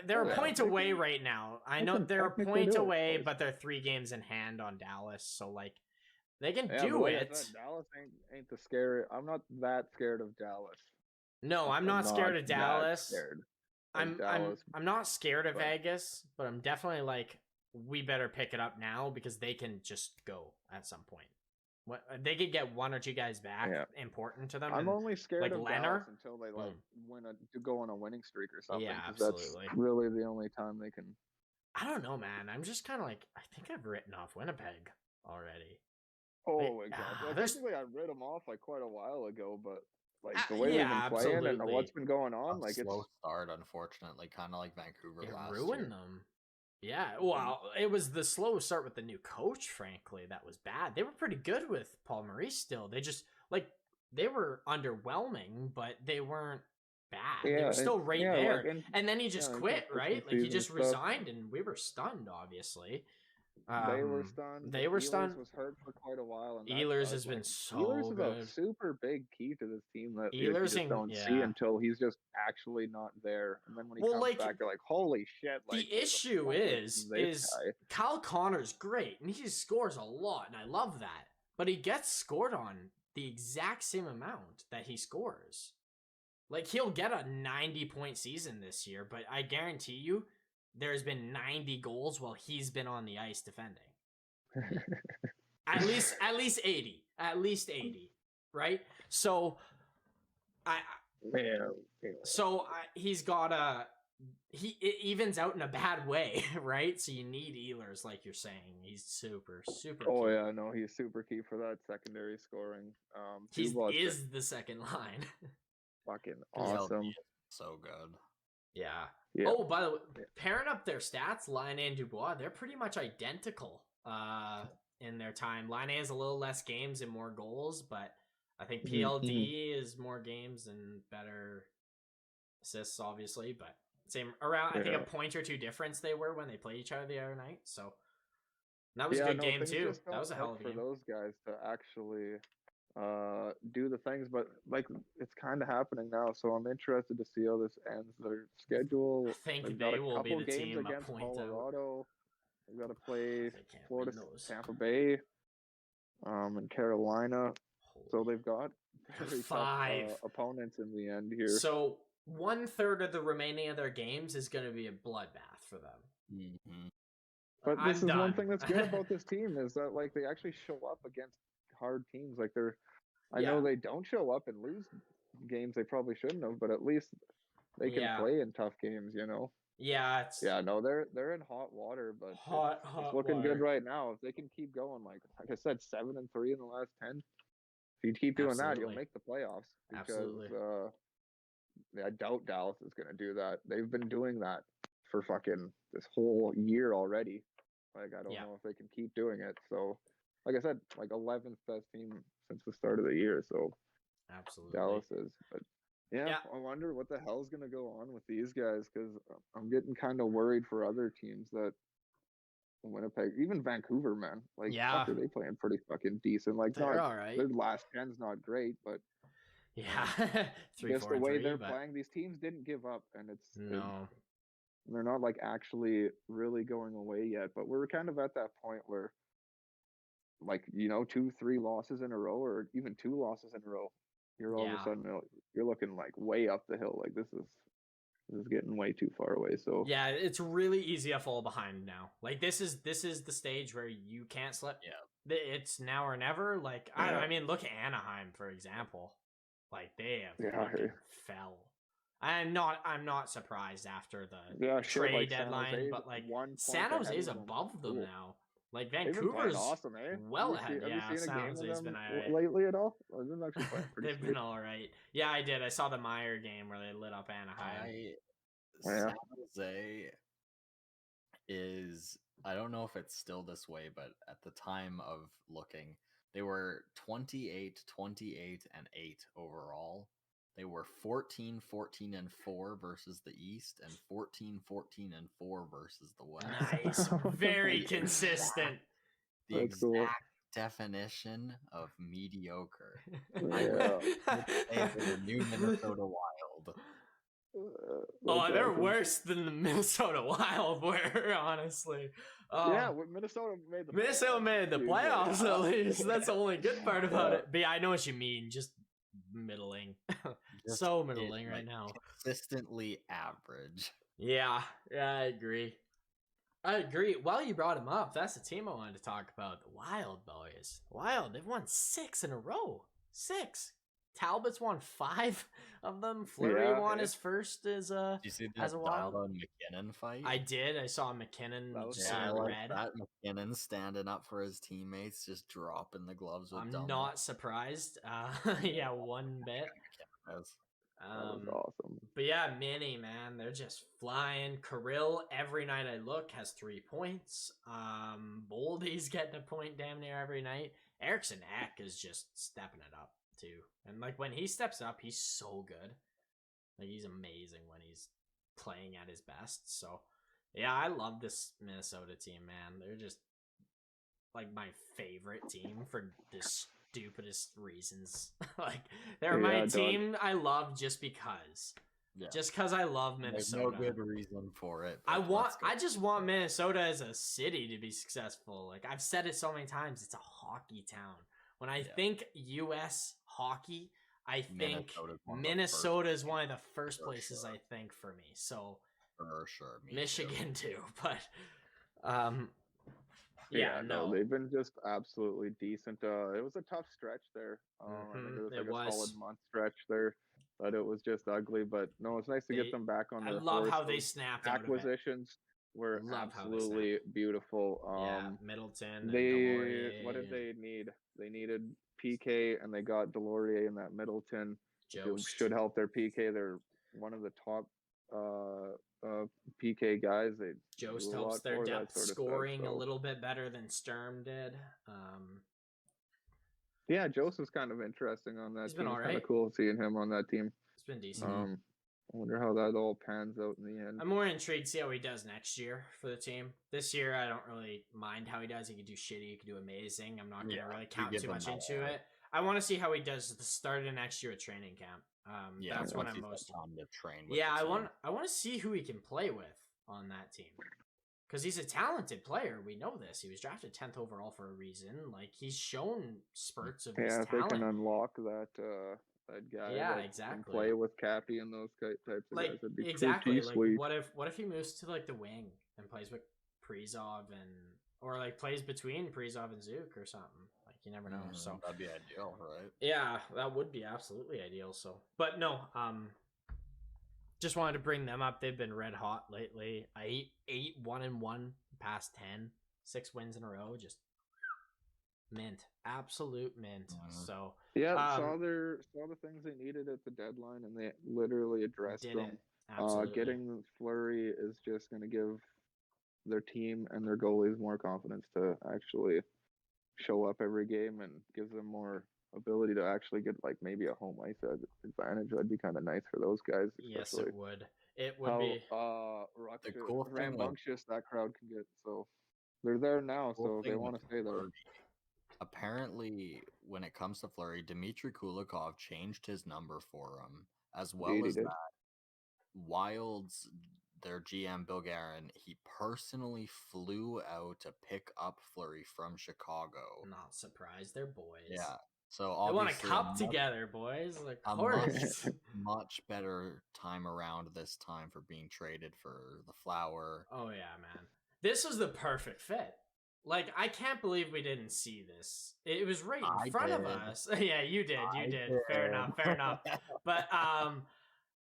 They're a point away right now. I know they're a point away, but they're 3 games in hand on Dallas. So, like, they can do it. Dallas ain't the scary. I'm not that scared of Dallas. No, I'm not scared of Dallas. I'm not scared of Vegas, but I'm definitely like, we better pick it up now because they can just go at some point. They could get 1 or 2 guys back, important to them. I'm only scared of Dallas until they go on a winning streak or something. Yeah, absolutely. That's really the only time they can. I don't know, man. I'm just kind of like, I think I've written off Winnipeg already. Oh my god! Well, technically, I read them off like quite a while ago, but like the way they've been playing and what's been going on, like slow start, unfortunately, kind of like Vancouver last year. Ruined them. Yeah, well, it was the slow start with the new coach, frankly, that was bad. They were pretty good with Paul Maurice still. They just, like, they were underwhelming, but they weren't bad. Yeah, they were still right there. Like, and then he just quit, right? Like, he just resigned, and we were stunned, obviously. They were stunned. They were stunned. Ehlers was hurt for quite a while, and Ehlers has been so Ehlers is good. a super big key to this team that Ehlers you just don't see until he's just actually not there. And then when he comes back, you're like, holy shit! Like, the issue is Kyle Connor's great, and he scores a lot, and I love that. But he gets scored on the exact same amount that he scores. Like, he'll get a 90-point season this year, but I guarantee you, there's been 90 goals while he's been on the ice defending. at least 80. At least 80, right? So he's got it evens out in a bad way, right? So you need Ehlers, like you're saying. He's super key. Yeah, no, he's super key for that secondary scoring. He is the second line. Fucking awesome. So good. Yeah. Oh, by the way, pairing up their stats, Laine and Dubois, they're pretty much identical in their time. Laine has a little less games and more goals, but I think PLD is more games and better assists, obviously, but same around, I think a point or two difference they were when they played each other the other night, so that was a good game too. That was a hell of a game. For those guys to actually do the things, but like it's kind of happening now, so I'm interested to see how this ends. Their schedule, I think they will be the team against Colorado. They've got to play Florida, Tampa Bay, and Carolina. So they've got very 5 tough, opponents in the end here. So 1/3 of the remaining of their games is going to be a bloodbath for them. Mm-hmm. But this is one thing that's good about this team is that like they actually show up against hard teams. Like I know they don't show up and lose games they probably shouldn't have, but at least they can play in tough games, you know. Yeah, they're in hot water, but it's looking good right now. If they can keep going, like I said, 7-3 in the last 10. If you keep doing that, you'll make the playoffs. Because I doubt Dallas is going to do that. They've been doing that for fucking this whole year already. Like I don't know if they can keep doing it. So, like I said, like 11th best team since the start of the year. So, absolutely, Dallas is. But yeah, I wonder what the hell's going to go on with these guys because I'm getting kind of worried for other teams that Winnipeg, even Vancouver, man. Like, fuck, are they playing pretty fucking decent? Like, they're all right. Their last 10's not great, but just the way they're playing, these teams didn't give up, and they're not like actually really going away yet. But we're kind of at that point where, like, 2-3 losses in a row, or even 2 losses in a row, you're all of a sudden you're looking like way up the hill. Like this is getting way too far away. So yeah, it's really easy to fall behind now. Like this is the stage where you can't slip. Yeah, it's now or never. Like I mean, look at Anaheim for example. Like they have fell. I'm not surprised after the trade deadline, but like San Jose's above them now. Like Vancouver's awesome, eh? Well ahead. Yeah, San Jose's been lately at all. They've actually playing pretty They've been all right. Yeah, I did. I saw the Meyer game where they lit up Anaheim. San Jose is, I don't know if it's still this way, but at the time of looking, they were 28, 28, and 8 overall. They were 14, 14, and 4 versus the East, and 14, 14, and 4 versus the West. Nice. Very consistent. The exact definition of mediocre. The new Minnesota Wild. They're worse than the Minnesota Wild were, honestly. Minnesota made the playoffs at least. That's the only good part about it. But yeah, I know what you mean. Just middling. So middling right now. Consistently average. Yeah, I agree. Well, you brought him up. That's the team I wanted to talk about. The Wild boys. Wild, they've won 6 in a row. 6. Talbot's won 5 of them. Fleury won his first as a Did you see as a Wild. McKinnon fight? I did. I saw McKinnon red. That McKinnon standing up for his teammates, just dropping the gloves with I'm not surprised. One bit. That was awesome. But yeah, Minnie, man, they're just flying. Kirill, every night I look, has 3 points. Boldy's getting a point damn near every night. Eriksson Ek is just stepping it up too. And like when he steps up, he's so good. Like he's amazing when he's playing at his best. So yeah, I love this Minnesota team, man. like my favorite team for the stupidest reasons. Like they're my team I love just because. Yeah. Just because I love Minnesota. There's no good reason for it. I just want Minnesota as a city to be successful. Like I've said it so many times, it's a hockey town. When I think U.S. hockey, I think Minnesota is one of the first places I think for me. So for sure, Michigan too. But no, they've been just absolutely decent. It was a tough stretch there. I think it was like a solid month stretch there, but it was just ugly. But no, it's nice to get them back on their horse. I love how they snapped out of it. Acquisitions were absolutely beautiful. Middleton. What did they need? They needed PK, and they got Delorier in that Middleton. It should help their PK. They're one of the top PK guys. Jost helps their depth scoring a little bit better than Sturm did. Yeah, Jost is kind of interesting on that team. It's kind of cool seeing him on that team. It's been decent. I wonder how that all pans out in the end. I'm more intrigued to see how he does next year for the team. This year, I don't really mind how he does. He could do shitty. He could do amazing. I'm not going to really count too much into it. I want to see how he does at the start of next year at training camp. That's what I'm most on to train with. Yeah, I want to see who he can play with on that team. Because he's a talented player. We know this. He was drafted 10th overall for a reason. Like, he's shown spurts of his talent. Yeah, if they can unlock that guy that can play with Cappy and those types of guys, that'd be pretty sweet. What if he moves to, like, the wing and plays with Prizov or, like, plays between Prizov and Zook or something? Like, you never know. So that'd be ideal, right? Yeah, that would be absolutely ideal. So, but no, just wanted to bring them up. They've been red hot lately. I 8-1-1 past 10, 6 wins in a row. Just mint, absolute mint. So saw the things they needed at the deadline, and they literally addressed them. Getting Fleury is just going to give their team and their goalies more confidence to actually show up every game, and gives them more ability to actually get like maybe a home ice advantage. That'd be kind of nice for those guys. Yes, it would. It would be. The cool rambunctious that crowd can get. So they're there now, so they want to stay there. Apparently, when it comes to Fleury, Dmitry Kulikov changed his number for him, as well as that. Wilds, their GM Bill Guerin, he personally flew out to pick up Fleury from Chicago. I'm not surprised, they're boys. Yeah. So they want to cup together, boys. Like, of course. Much better time around this time for being traded for the Flower. Oh yeah, man. This was the perfect fit. Like, I can't believe we didn't see this. It was right in front of us. Yeah, you did. Fair enough. But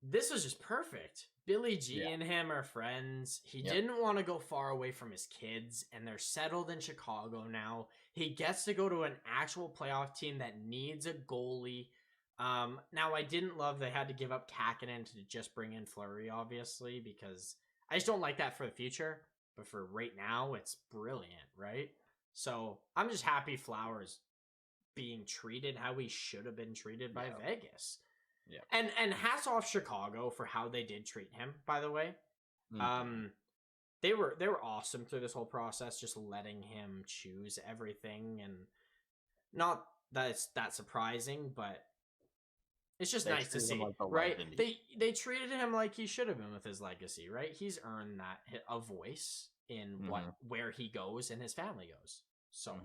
this was just perfect. Billy G and him are friends. He didn't want to go far away from his kids, and they're settled in Chicago now. He gets to go to an actual playoff team that needs a goalie. Now, I didn't love they had to give up Kakinen to just bring in Fleury, obviously, because I just don't like that for the future. But for right now, it's brilliant, right? So I'm just happy Flowers being treated how he should have been treated by Vegas. Yeah. And hats off Chicago for how they did treat him, by the way. Mm-hmm. They were awesome through this whole process, just letting him choose everything, and not that it's that surprising, but it's just nice to see, like right? They treated him like he should have been with his legacy, right? He's earned that a voice in where he goes and his family goes. So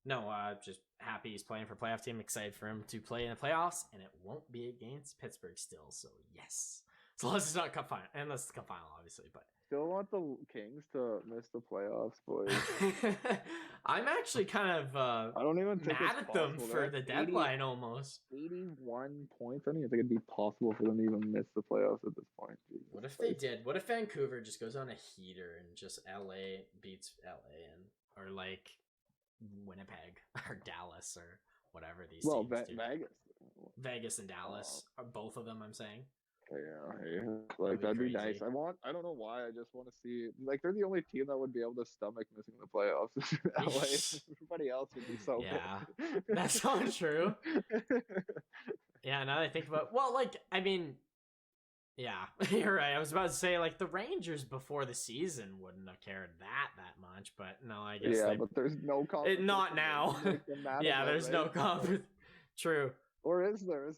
no, just happy he's playing for playoff team. Excited for him to play in the playoffs, and it won't be against Pittsburgh still. So yes, so unless it's not cup final, unless it's cup final, obviously. But still want the Kings to miss the playoffs, boys. I'm actually kind of I don't even think mad at them for the deadline. Almost 81 points. I don't even think it'd be possible for them to even miss the playoffs at this point. Jesus what if they did? What if Vancouver just goes on a heater and just LA beats LA or like Winnipeg or Dallas or whatever these teams do. Vegas and Dallas are both of them, I'm saying. Yeah, like that'd be nice. I don't know why. I just want to see, like, they're the only team that would be able to stomach missing the playoffs. LA, everybody else would be so good. That's not true. Yeah, now that I think about, well, like, I mean, Yeah, you're right. I was about to say, like, the Rangers before the season wouldn't have cared that much, but no, I guess but there's no competition. not now. Yeah, there's no competition. True. Or is there?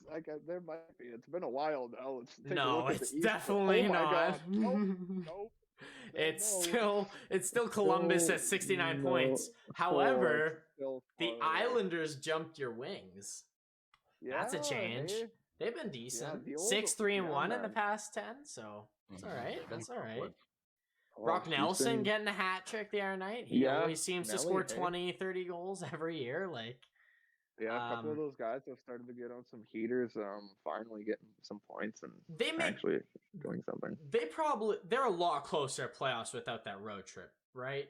There might be. It's been a while now. Let's take a No, look at it's the East. definitely Oh my not. God. Nope. It's still Columbus at 69 points. However, the Islanders jumped your wings. That's a change. They've been decent. 6-3-1 in the past 10, so it's all right. That's all right. Brock Nelson getting a hat trick the other night. He always seems to score 20, 30 goals every year. Like, yeah, a couple of those guys have started to get on some heaters. Finally getting some points and actually doing something. They're a lot closer to playoffs without that road trip, right?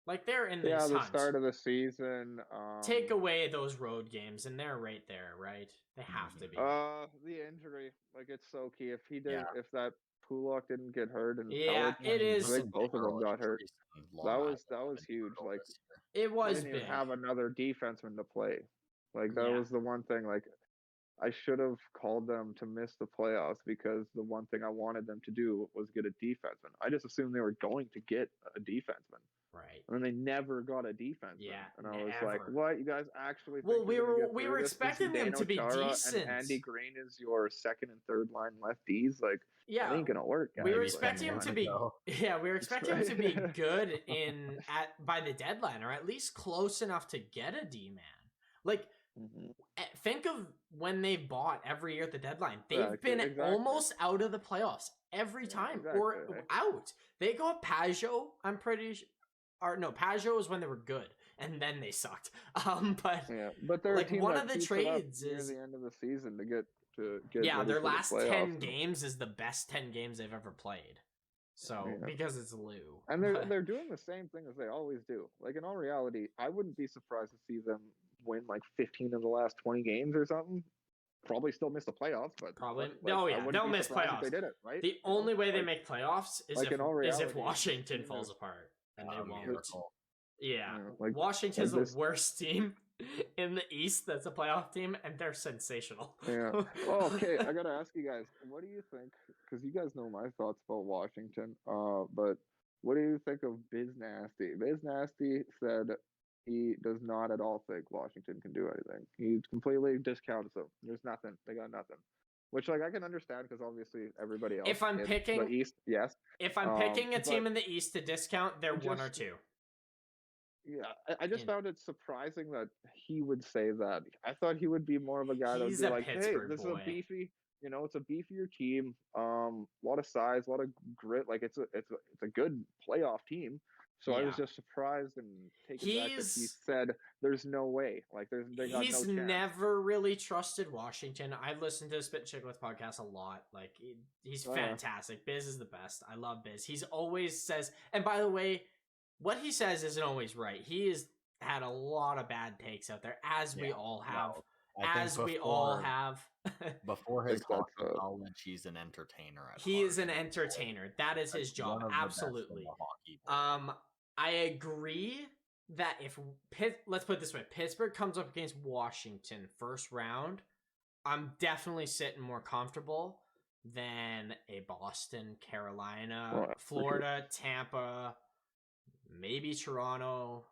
Like, they're in this the hunt. start of the season. Take away those road games, and they're right there, right? They have to be. The injury, like, it's so key. If if that Pulak didn't get hurt, and it is. I think both of them got hurt. That was huge. Like, it was didn't big. even have another defenseman to play. Like, that was the one thing. Like, I should have called them to miss the playoffs because the one thing I wanted them to do was get a defenseman. I just assumed they were going to get a defenseman. Right. And then they never got a defenseman. Yeah. And I was like, what? You guys actually Well, we were expecting them to be decent. And Andy Green is your second and third line lefties. Like, that ain't gonna work, guys. We were expecting him to be we were expecting him to be good by the deadline, or at least close enough to get a D man. Like, think of when they bought every year at the deadline. They've been almost out of the playoffs every time, or out. They got Pajot, I'm pretty sure. Or no, Pajot was when they were good, and then they sucked. But they're like, one of the trades is near the end of the season to get their last 10 games is the best 10 games they've ever played. So because it's Lou, and they're doing the same thing as they always do. Like, in all reality, I wouldn't be surprised to see them win like 15 of the last 20 games or something. Probably still miss the playoffs, but they'll miss playoffs. They did it, right? The only way they make playoffs is if Washington falls apart, and they won't. Yeah, like, Washington's the worst team in the East that's a playoff team, and they're sensational. Okay, I gotta ask you guys, what do you think? Because you guys know my thoughts about Washington. But what do you think of Biz Nasty? Biz Nasty said he does not at all think Washington can do anything. He completely discounts them. There's nothing. They got nothing. Which, like, I can understand, because obviously everybody else. If I'm picking the East, yes. If I'm picking a team in the East to discount, they're one or two. Yeah, I just found it surprising that he would say that. I thought he would be more of a guy that would be like, "Hey, this is a beefy, it's a beefier team. A lot of size, a lot of grit. Like, it's a good playoff team." So I was just surprised and taken back that he said, "There's no way." Like, they got no chance. He's never really trusted Washington. I listened to the Spit and Chicklets podcast a lot. Like, he's fantastic. Biz is the best. I love Biz. He's always says, and by the way, what he says isn't always right. He has had a lot of bad takes out there, as we all have. Before his hockey knowledge, he's an entertainer. He is an entertainer. That is his job. Absolutely. I agree that let's put it this way, Pittsburgh comes up against Washington first round, I'm definitely sitting more comfortable than a Boston, Carolina, Florida, Tampa, maybe Toronto.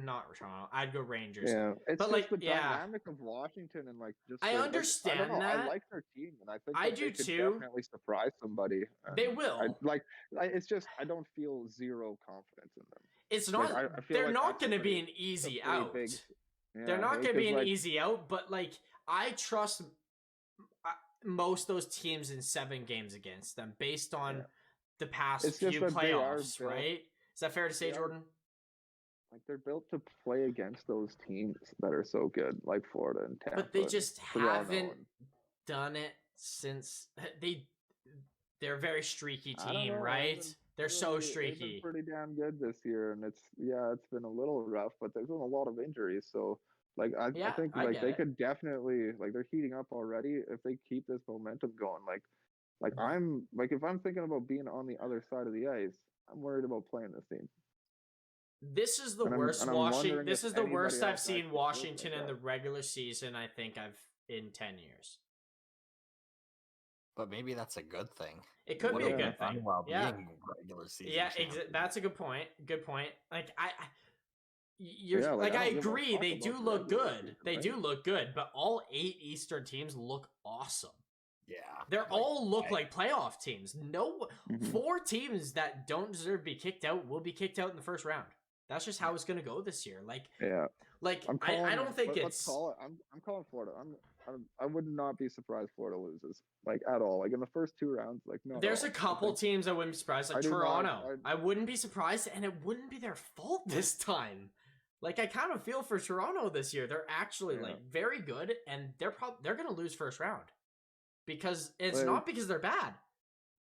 Not Toronto. I'd go Rangers. Yeah, it's just the dynamic of Washington, and like, just I understand that. I like their team, and I think I do could too. Definitely surprise somebody. They will. It's just I don't feel zero confidence in them. It's not. Like, they're not going to be an easy out. They're not going to be an easy out. But like, I trust most of those teams in 7 games against them based on the past few playoffs. Right? Is that fair to say, Jordan? Like, they're built to play against those teams that are so good, like Florida and Tampa. But they just haven't done it since they're a very streaky team, right? They're so streaky. They've been pretty damn good this year, and it's been a little rough, but there's been a lot of injuries. So, like, I think they could definitely, like, they're heating up already if they keep this momentum going. Like I'm like, if I'm thinking about being on the other side of the ice, I'm worried about playing this team. This is the worst Washington. This is the worst I've seen Washington in the regular season. I think in 10 years. But maybe that's a good thing. It could be a good thing. While being regular season. Yeah, that's a good point. Good point. Like I agree. They do look good. Season, they do look good. But all 8 Eastern teams look awesome. Yeah, they're all look like playoff teams. No, 4 teams that don't deserve to be kicked out will be kicked out in the first round. That's just how it's going to go this year. Like, I don't think it's. Let's call it. I'm calling Florida. I would not be surprised Florida loses, like, at all. Like in the first 2 rounds, like no. There's a couple teams I wouldn't be surprised, like Toronto. I wouldn't be surprised, and it wouldn't be their fault this time. Like, I kind of feel for Toronto this year. They're actually like very good, and they're gonna lose first round because it's not because they're bad.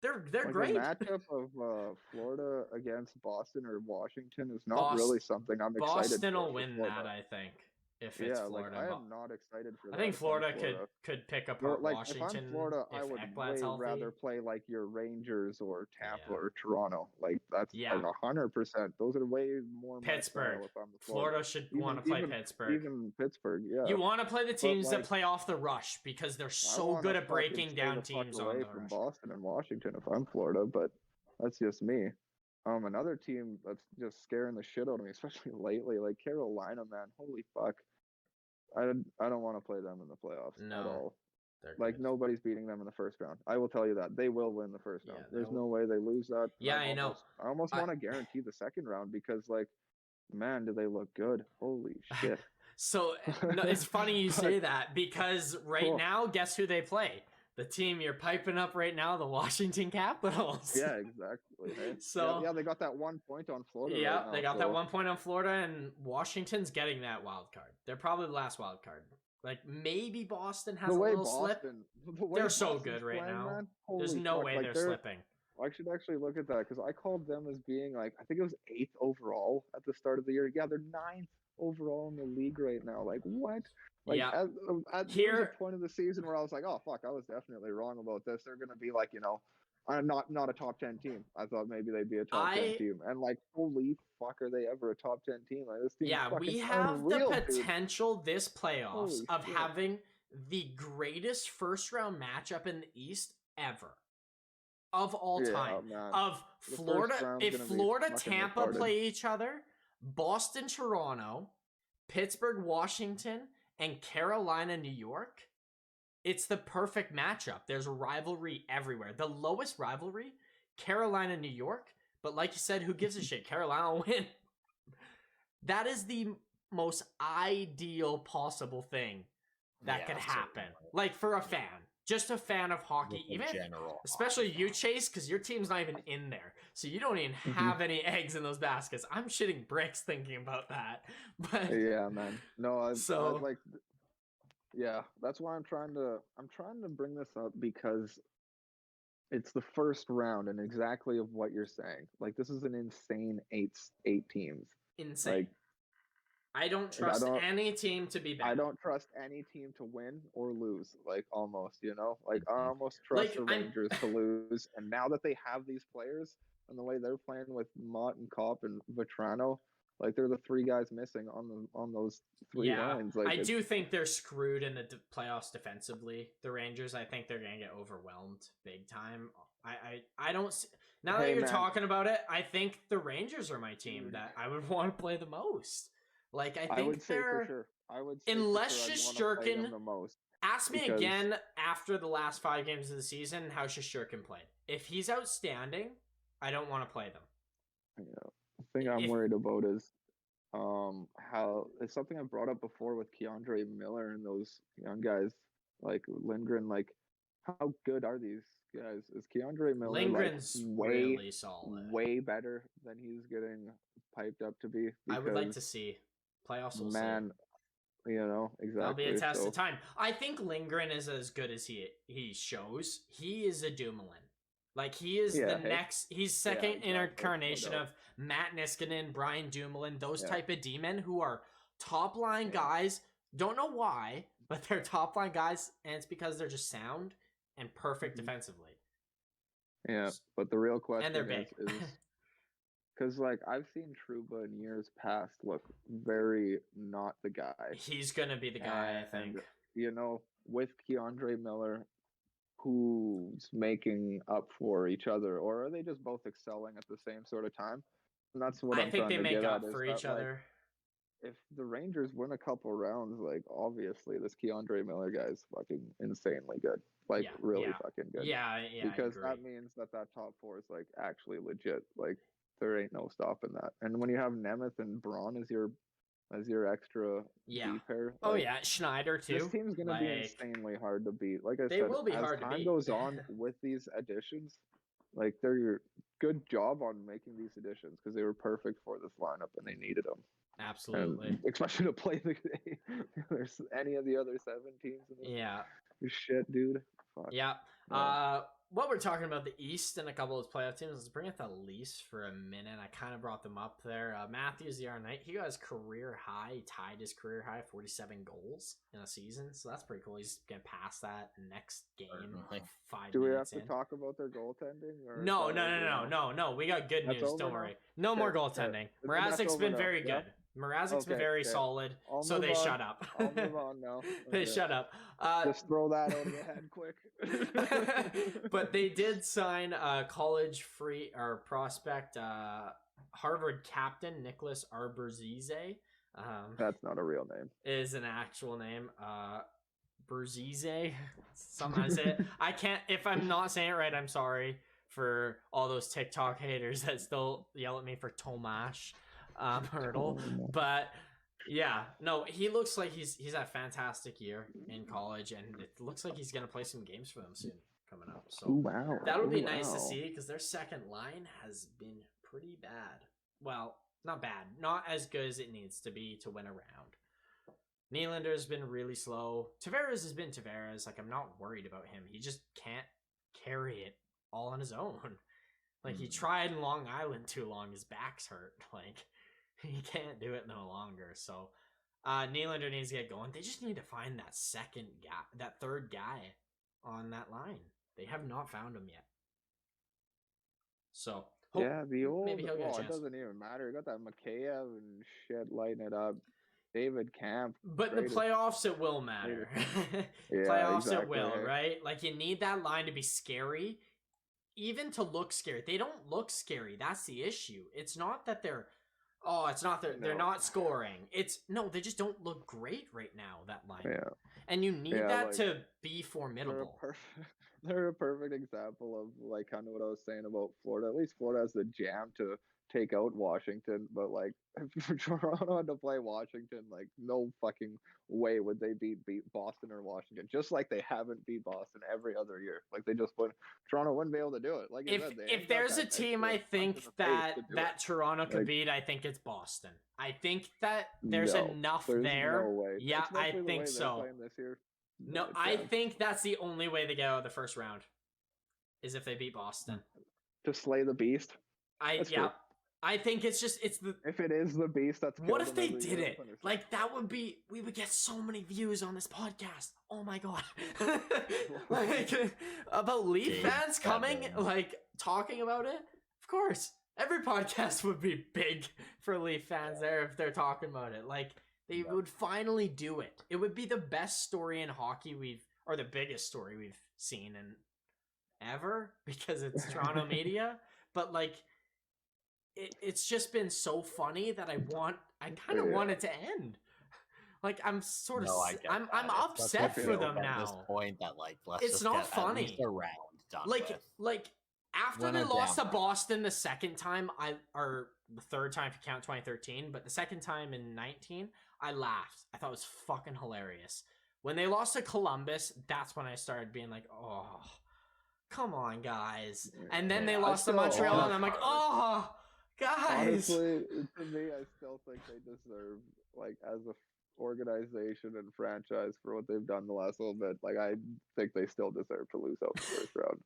They're like great. The matchup of Florida against Boston or Washington is not really something I'm excited for. Boston will win that, I think. If it's Florida, I am not excited for that. I think Florida could pick apart Washington. If I'm Florida, I would rather play like your Rangers or Tampa or Toronto. Like that's like 100%. Those are way more. Pittsburgh. If I'm Florida should want to play Pittsburgh. Even Pittsburgh, yeah. You want to play the teams that play off the rush because they're so good at breaking down teams on the from rush. Boston and Washington. If I'm Florida, but that's just me. Another team that's just scaring the shit out of me, especially lately, like Carolina, man. Holy fuck. I don't want to play them in the playoffs at all. Like, nobody's beating them in the first round. I will tell you that. They will win the first round. There's no way they lose that. Yeah, I know. I almost want to guarantee the second round because, like, man, do they look good. Holy shit. So, it's funny you say that because now, guess who they play? The team you're piping up right now, the Washington Capitals. Yeah, exactly. Hey? So they got that 1 point on Florida. Yeah, right now, they got that 1 point on Florida, and Washington's getting that wild card. They're probably the last wild card. Like maybe Boston has a little slip. They're so good right now. There's no way they're slipping. I should actually look at that because I called them as being like, I think it was 8th overall at the start of the year. Yeah, they're 9th overall in the league right now. Like what? Like at here, the point of the season where I was like, oh fuck, I was definitely wrong about this. They're gonna be like, not a top 10 team. I thought maybe they'd be a top 10 team, and like, holy fuck, are they ever a top 10 team? Like this team. We have the potential this playoffs of having the greatest first round matchup in the East ever. Of all time. Man. Of Florida, if Florida, Tampa play each other, Boston, Toronto, Pittsburgh, Washington, and Carolina, New York, it's the perfect matchup. There's rivalry everywhere. The lowest rivalry, Carolina, New York, but like you said, who gives a shit? Carolina will win. That is the most ideal possible thing that could happen. Like for a fan. Just a fan of hockey, even especially you, Chase, because your team's not even in there, so you don't even have any eggs in those baskets. I'm shitting bricks thinking about that. But yeah, man, no, that's why I'm trying to bring this up because it's the first round and exactly of what you're saying. Like this is an insane eight teams. Insane. Like, I don't trust any team to be bad. I don't trust any team to win or lose. Like almost, like I almost trust the Rangers to lose. And now that they have these players and the way they're playing with Mott and Kopp and Vetrano, like they're the 3 guys missing on those 3 lines. Like I do think they're screwed in the playoffs defensively. The Rangers, I think they're gonna get overwhelmed big time. I don't. Now that you're talking about it, I think the Rangers are my team that I would want to play the most. Like I would say for sure. I would say unless Shesterkin the most. Ask me again after the last 5 games of the season how Shesterkin played. If he's outstanding, I don't want to play them. Yeah. The thing I'm worried about is how it's something I brought up before with Keandre Miller and those young guys like Lindgren. Like, how good are these guys? Is Keandre Miller Lindgren's really solid, way better than he's getting piped up to be? I would like to see. Playoffs will see. Exactly. That'll be a test of time. I think Lindgren is as good as he shows. He is a Dumoulin. Like he is he's second incarnation of Matt Niskanen, Brian Dumoulin, those type of D-men who are top line guys. Don't know why, but they're top line guys, and it's because they're just sound and perfect defensively. Yeah, but the real question and they're big. is because, like, I've seen Trouba in years past look very not the guy. He's going to be the guy, I think. With Keandre Miller, who's making up for each other, or are they just both excelling at the same sort of time? And that's what I'm think trying they to make get up at, for is each that, like, other. if the Rangers win a couple rounds, like, obviously this Keandre Miller guy is fucking insanely good. Like, really fucking good. Yeah, because that means that top four is, like, actually legit. Like, there ain't no stopping that. And when you have Nemeth and Braun as your extra D pair. Oh yeah, Schneider too. This team's gonna be insanely hard to beat. Like I said, will be hard to beat. as time goes on with these additions, like, they're good job on making these additions, because they were perfect for this lineup and they needed them. Absolutely. And especially to play there's any of the other 7 teams in this shit, dude. Fuck. Yeah. What we're talking about the East and a couple of those playoff teams, let's bring up the Leafs for a minute. I kind of brought them up there. Matthews the other night, he got his career high. He tied his career high, 47 goals in a season. So that's pretty cool. He's going to pass that next game. 5 Do we have minutes to talk about their goaltending? Or no. We got good news. Don't worry. No more goaltending. Mrazek's been very good. Mrazek's been very solid, so they shut up. I'll move on now. They shut up. Just throw that out of your head quick. But they did sign a college free or prospect Harvard captain Nicholas Arborzize. That's not a real name. Is an actual name. Berzize. Sometimes I can't. If I'm not saying it right, I'm sorry for all those TikTok haters that still yell at me for Tomash. Hurdle, but yeah, no, he looks like he's had a fantastic year in college, and it looks like he's gonna play some games for them soon coming up. So that'll be nice to see, because their second line has been pretty bad. Well, not bad, not as good as it needs to be to win a round. Nylander's been really slow. Tavares has been Tavares. Like, I'm not worried about him. He just can't carry it all on his own. Like, he tried in Long Island too long. His back's hurt. Like, he can't do it no longer. So Nylander needs to get going. They just need to find that second guy, that third guy on that line. They have not found him yet. So the old maybe he'll get a chance. It doesn't even matter. You got that Mikheyev and shit lighting it up. David Camp. But the playoffs, it will matter. Playoffs, it will, right? Like, you need that line to be scary, even to look scary. They don't look scary. That's the issue. It's not that they're they're not scoring. They just don't look great right now, that line. Yeah. And you need that, like, to be formidable. They're a perfect example of, like, kind of what I was saying about Florida. At least Florida has the jam to take out Washington, but, like, if Toronto had to play Washington, like, no fucking way would they beat Boston or Washington. Just like they haven't beat Boston every other year. Like, they just Toronto wouldn't be able to do it. Like, if there's a team I think that Toronto could beat, I think it's Boston. I think that there's enough there. No way. Yeah, especially I think so. This year. No, I think that's the only way they get out of the first round, is if they beat Boston. To slay the beast. I think it's the. If it is the beast, that's. What if they did it? Like, that would be. We would get so many views on this podcast. Oh my god! Like, about Leaf fans coming, like, talking about it. Of course, every podcast would be big for Leaf fans there if they're talking about it. Like, they would finally do it. It would be the best story in hockey or the biggest story we've seen in ever, because it's Toronto media. But, like, it's just been so funny that I kind of want it to end. Like, I'm sort of, I'm upset for them now. At this point, that, like, it's not funny. At least a round done like after they lost to Boston the second time, or the third time if you count 2013, but the second time in 19, I laughed. I thought it was fucking hilarious. When they lost to Columbus, that's when I started being like, oh, come on, guys. And then they lost to Montreal, and I'm like, oh, guys. Honestly, to me, I still think they deserve, like, as a organization and franchise, for what they've done the last little bit. Like, I think they still deserve to lose out the first round.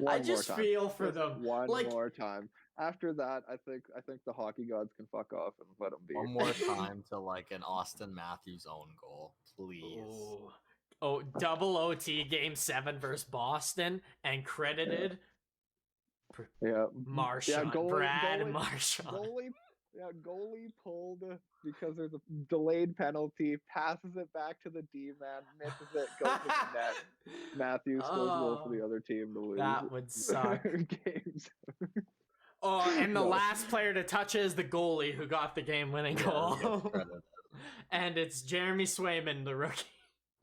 I just feel for them. One more time. After that, I think the hockey gods can fuck off and let them be. One more time to, like, an Austin Matthews own goal, please. Oh, double OT Game 7 versus Boston, and credited. Yeah, Marchand, Brad Marchand. Yeah, goalie pulled because there's a delayed penalty, passes it back to the D-man, misses it, goes in the net. Matthews scores a goal for the other team to lose. That would suck. Games. Oh, and the last player to touch it is the goalie who got the game-winning goal. And it's Jeremy Swayman, the rookie.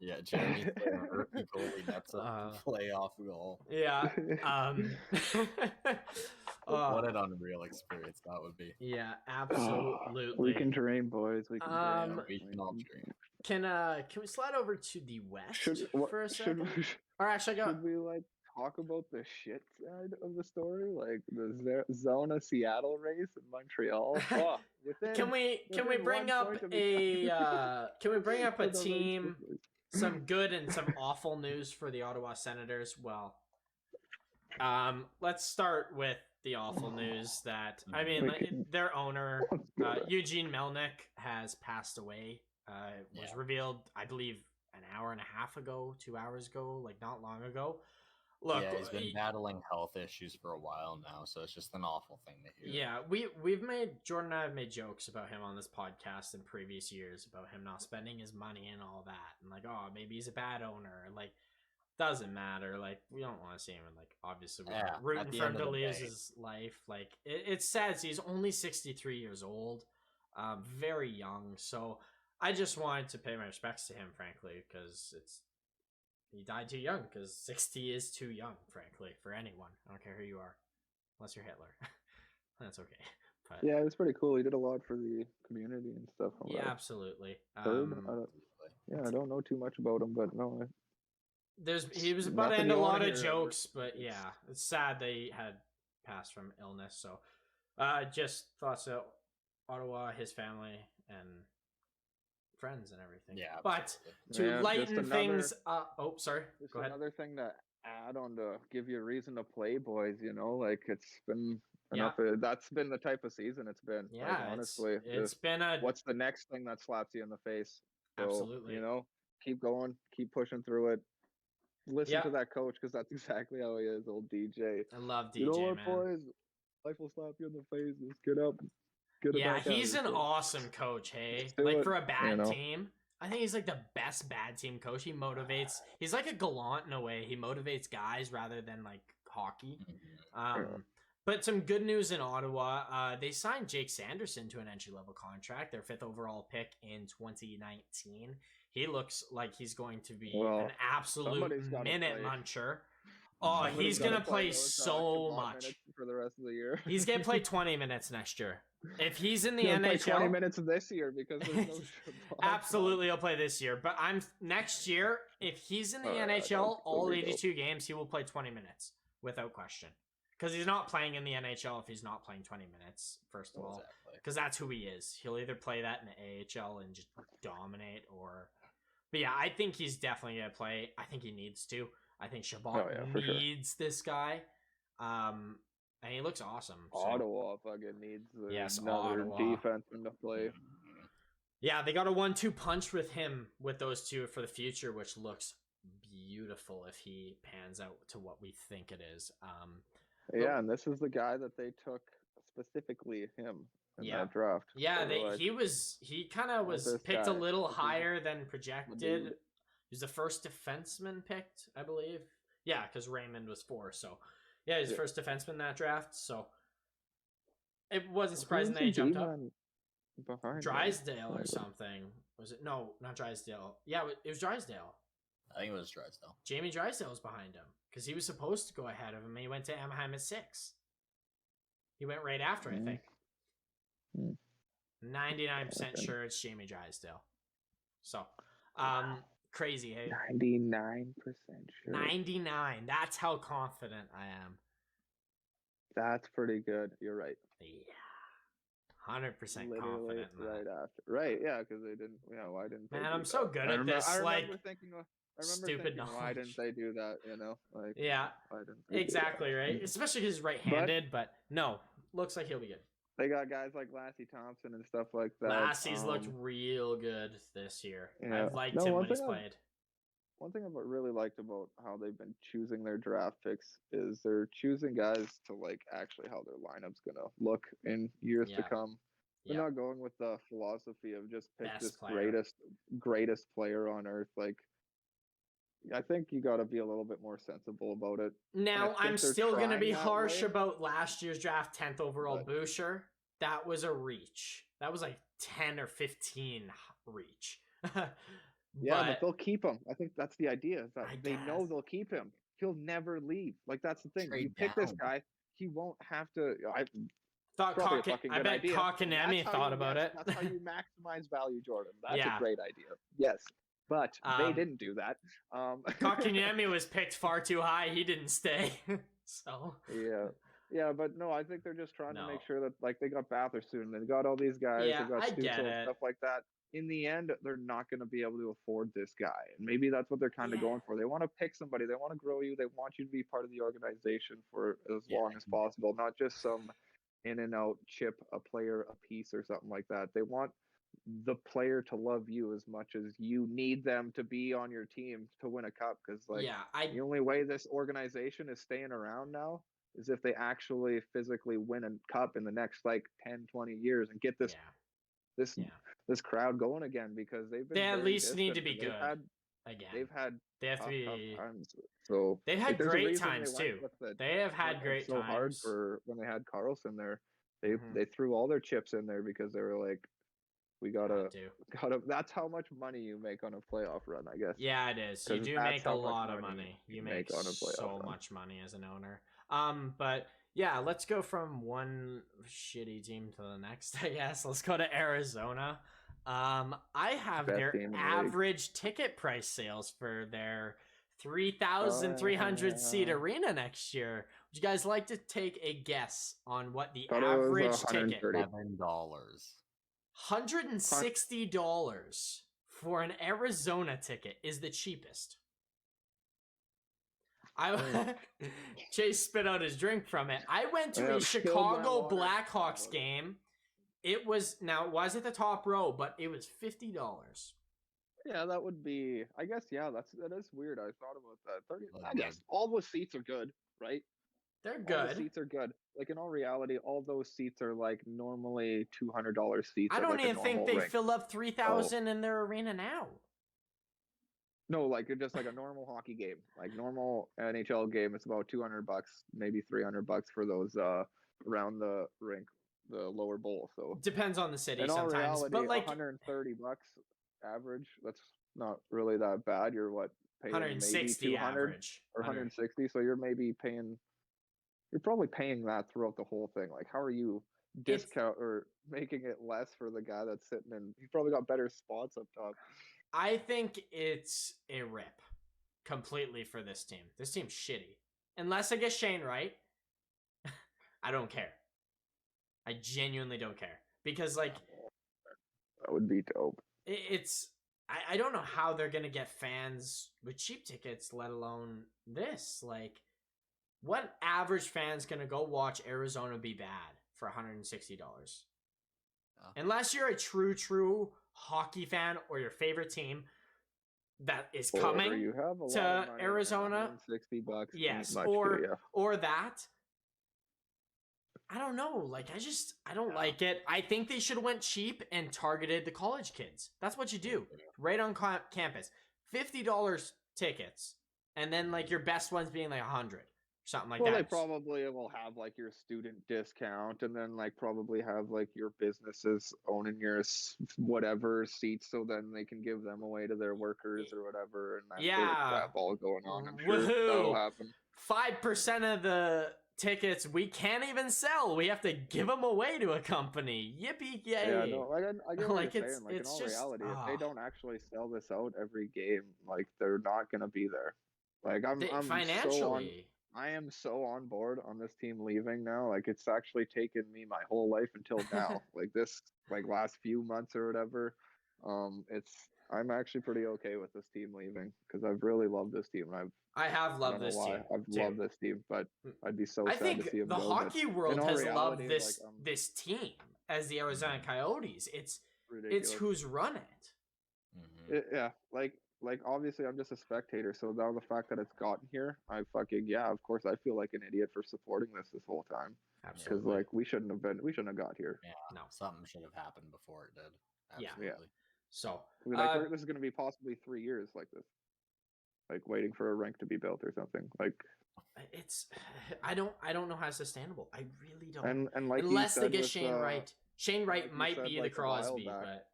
Yeah, Jeremy Swayman, rookie goalie. That's a playoff goal. Yeah. What an unreal experience that would be. Yeah, absolutely. We can dream, boys. We can dream. We can all dream. Can we slide over to the West for a second? Or actually, should we talk about the shit side of the story, like the Zona Seattle race in Montreal? Oh, can we bring up a team? Some good and some awful news for the Ottawa Senators. Well, let's start with the awful news that their owner Eugene Melnyk has passed away. It was revealed, I believe, an hour and a half ago, 2 hours ago, like not long ago. Look, he's been battling health issues for a while now, so it's just an awful thing to hear. Yeah, Jordan and I have made jokes about him on this podcast in previous years about him not spending his money and all that, and like, oh, maybe he's a bad owner. Like, doesn't matter. Like, we don't want to see him, and like, obviously, we're rooting for him to lose his life. Like, it's sad. He's only 63 years old, very young. So I just wanted to pay my respects to him, frankly, because he died too young, because 60 is too young, frankly, for anyone. I don't care who you are, unless you're Hitler. That's okay. But yeah, it was pretty cool. He did a lot for the community and stuff. Yeah, absolutely. I don't know too much about him, but no. He was about to end a lot of jokes, but yeah, it's sad they had passed from illness. So, just thoughts of Ottawa, his family, and friends and everything. Yeah, but to lighten things up. Oh, sorry. Go ahead. Another thing to add on to give you a reason to play, boys. You know, like it's been enough. That's been the type of season it's been. Yeah, like, honestly, it's been a. What's the next thing that slaps you in the face? So, absolutely. You know, keep going, keep pushing through it. Listen to that coach, because that's exactly how he is, old DJ. I love DJ, you know what, man. boys? Life will slap you in the face. Just get up. Yeah, he's an awesome coach, hey? Like, for a bad team, I think he's like the best bad team coach. He motivates. He's like a Gallant in a way. He motivates guys rather than like hockey. But some good news in Ottawa. They signed Jake Sanderson to an entry-level contract, their 5th overall pick in 2019. He looks like he's going to be an absolute minute muncher. Oh, he's going to play so much for the rest of the year. He's going to play 20 minutes next year. If he's in the NHL, play 20 minutes this year because there's no absolutely, he'll play this year. But next year, if he's in the NHL, all 82 games, he will play 20 minutes without question. Because he's not playing in the NHL if he's not playing 20 minutes, first of all. Because that's who he is. He'll either play that in the AHL and just dominate, or... But yeah, I think he's definitely going to play. I think he needs to. I think Chabot needs this guy. And he looks awesome. So. Ottawa fucking needs another defenseman to play. Yeah, they got a 1-2 punch with him, with those two for the future, which looks beautiful if he pans out to what we think it is. And this is the guy that they took specifically, him. In that draft. Yeah, he kind of was picked a little higher than projected. He was the first defenseman picked, I believe. Yeah, because Raymond was 4. So, yeah, he's the first defenseman in that draft. So, it wasn't surprising that he jumped up. Drysdale or something. Was it? No, not Drysdale. Yeah, it was Drysdale. I think it was Drysdale. Jamie Drysdale was behind him because he was supposed to go ahead of him, and he went to Anaheim at 6. He went right after, I think. 99% sure it's Jamie Drysdale. So, crazy, hey? 99% sure. 99. That's how confident I am. That's pretty good. You're right. Yeah. 100% confident. Right after. Right, yeah, because they didn't. Yeah, why didn't they? Man, I'm so good at this. I remember thinking, stupid knowledge. Why didn't they do that? You know, like yeah, exactly right. Especially because he's right-handed, but no, looks like he'll be good. They got guys like Lassie Thompson and stuff like that. Lassie's looked real good this year. I've liked him when he's played. One thing I've really liked about how they've been choosing their draft picks is they're choosing guys to like actually how their lineup's gonna look in years to come. They're not going with the philosophy of just pick Best this player. greatest player on earth. Like, I think you got to be a little bit more sensible about it. Now, I'm still going to be harsh way, about last year's draft, 10th overall Boucher. That was a reach. That was like 10 or 15 reach. But they'll keep him. I think that's the idea. Is that they know they'll keep him. He'll never leave. Like, that's the thing. You pick this guy, he won't have to. I bet Kotkaniemi thought about it. That's how you maximize value, Jordan. That's a great idea. Yes. But they didn't do that. Kotkaniemi was picked far too high. He didn't stay. So yeah, but no, I think they're just trying to make sure that, like, they got Batherson, they got all these guys, they got Stützle and stuff like that. In the end, they're not going to be able to afford this guy, and maybe that's what they're kind of going for. They want to pick somebody, they want to grow you, they want you to be part of the organization for as long as possible, not just some in and out chip a player a piece or something like that. They want the player to love you as much as you need them to be on your team to win a cup, because the only way this organization is staying around now is if they actually physically win a cup in the next like 10-20 years and get this crowd going again, because they at least need to be good they've had tough times. So they've had great times too. They have had great times. Hard for when they had Carlson there. They threw all their chips in there because they were like, we gotta. That's how much money you make on a playoff run, I guess. Yeah, it is. You do make a lot of money. You make so much money as an owner. But yeah, let's go from one shitty team to the next, I guess. Let's go to Arizona. I have their average ticket price sales for their 3,300 seat arena next year. Would you guys like to take a guess on what the average ticket? $7. $160 for an Arizona ticket is the cheapest. Chase spit out his drink from it. I went to a Chicago Blackhawks game. It was at the top row, but it was $50. Yeah, that would be. I guess that is weird. I thought about that. 30. I guess all those seats are good, right? They're good. All the seats are good. Like, in all reality, all those seats are like normally $200 seats. I don't even think they fill up 3,000 in their arena now. No, like, it's just like a normal hockey game, like normal NHL game. It's about $200, maybe $300 for those around the rink, the lower bowl. So depends on the city in sometimes. All reality, but like $130 average. That's not really that bad. You're paying 160 maybe 200 average or 160. So you're probably paying that throughout the whole thing. Like, how are you discount or making it less for the guy that's sitting in? He's probably got better spots up top. I think it's a rip completely for this team. This team's shitty. Unless I get Shane right, I don't care. I genuinely don't care. Because, like, that would be dope. I don't know how they're going to get fans with cheap tickets, let alone this. Like, what average fan's going to go watch Arizona be bad for $160? Unless you're a true hockey fan or your favorite team that is coming to Arizona, $60. Yes, or that. I don't know. Like, I don't like it. I think they should have went cheap and targeted the college kids. That's what you do right on campus. $50 tickets, and then like your best ones being like $100. Something like that. They probably will have like your student discount, and then like probably have like your businesses owning your whatever seats, so then they can give them away to their workers or whatever. And that all going on. I'm sure that'll happen. 5% of the tickets we can't even sell. We have to give them away to a company. Yippee yay! Yeah, no, I get what you're saying. Like, in all reality, if they don't actually sell this out every game, like, they're not gonna be there. Like, I'm financially. I am so on board on this team leaving now. Like, it's actually taken me my whole life until now. Like, this, like, last few months or whatever. I'm actually pretty okay with this team leaving, because I've really loved this team. And I have loved this team. I've loved this team, but I'd be so sad to see them go. I think the hockey world has loved this team as the Arizona Coyotes. It's who's run it. Yeah, like like obviously I'm just a spectator, so now the fact that it's gotten here, I fucking of course I feel like an idiot for supporting this whole time. Absolutely. Because like we shouldn't have got here. Yeah, no, something should have happened before it did. Absolutely. Yeah. So like this is going to be possibly 3 years like this, like waiting for a rink to be built or something. Like it's, I don't know how it's sustainable. I really don't. And like unless they get Shane Wright. Shane Wright might be the Crosby, but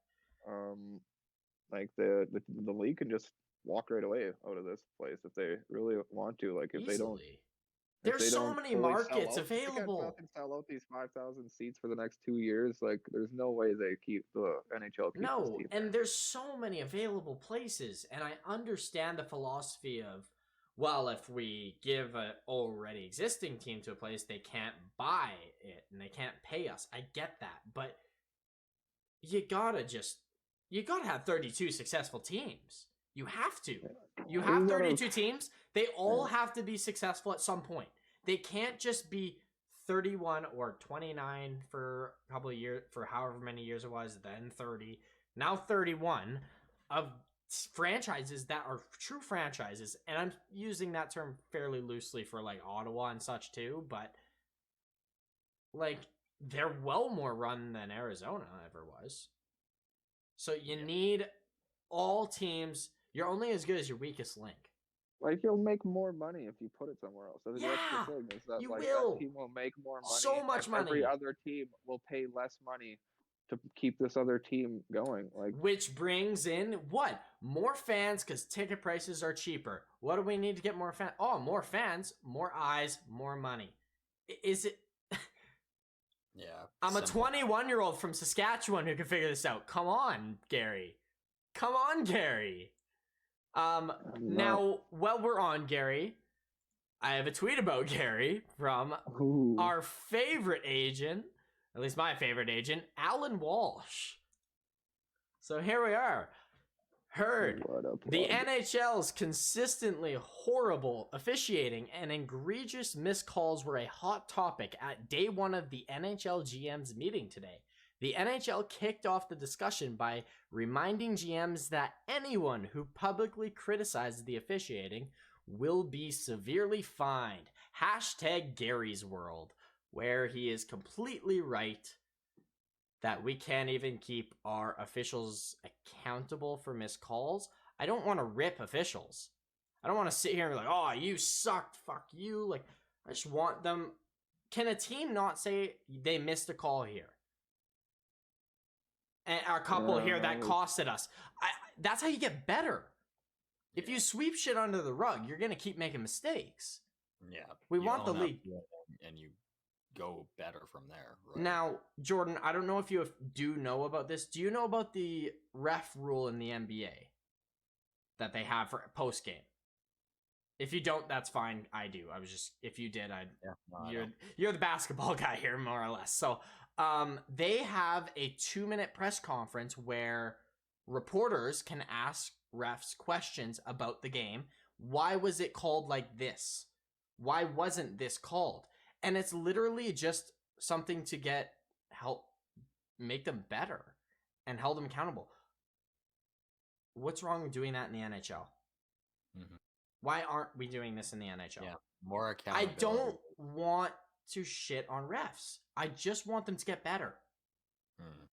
like the league can just walk right away out of this place if they really want to. Like if easily. they don't. There's so many markets available. They can sell out these 5,000 seats for the next 2 years. Like, there's no way they keep the NHL. No, and there's so many available places, and I understand the philosophy of, well, if we give an already existing team to a place, they can't buy it and they can't pay us. I get that, but you gotta have 32 successful teams. You have to. You have 32 teams. They all have to be successful at some point. They can't just be 31 or 29 for a couple of years, for however many years it was, then 30, now 31 of franchises that are true franchises. And I'm using that term fairly loosely for like Ottawa and such too, but like they're well more run than Arizona ever was. So you need all teams. You're only as good as your weakest link. Like, you'll make more money if you put it somewhere else. That's the thing, is that, you like, will. that team will make more money. So much money. Every other team will pay less money to keep this other team going. Like, which brings in what? More fans, because ticket prices are cheaper. What do we need to get more fans? Oh, more fans, more eyes, more money. Is it? Yeah. I'm a 21-year-old from Saskatchewan who can figure this out. Come on, Gary. Come on, Gary. Now, while we're on Gary, I have a tweet about Gary from our favorite agent, at least my favorite agent, Alan Walsh. So here we are. Heard the NHL's consistently horrible officiating and egregious missed calls were a hot topic at day one of the NHL GM's meeting today. The NHL kicked off the discussion by reminding GMs that anyone who publicly criticizes the officiating will be severely fined. Hashtag Gary's World, where he is completely right that we can't even keep our officials accountable for missed calls. I don't want to rip officials. I don't want to sit here and be like, oh, you sucked, fuck you. Like, I just want them. Can a team not say they missed a call here? And a couple here that costed us. That's how you get better. If you sweep shit under the rug, you're going to keep making mistakes. Yeah. We want the league. And you go better from there. Right? Now, Jordan, I don't know if you do know about this. Do you know about the ref rule in the NBA that they have for post game? If you don't, that's fine. I do. I was just, if you did, you're the basketball guy here, more or less. So, they have a 2-minute press conference where reporters can ask refs questions about the game. Why was it called like this? Why wasn't this called? And it's literally just something to help make them better and hold them accountable. What's wrong with doing that in the NHL? Mm-hmm. Why aren't we doing this in the NHL? Yeah, more accountability. I don't want to shit on refs. I just want them to get better.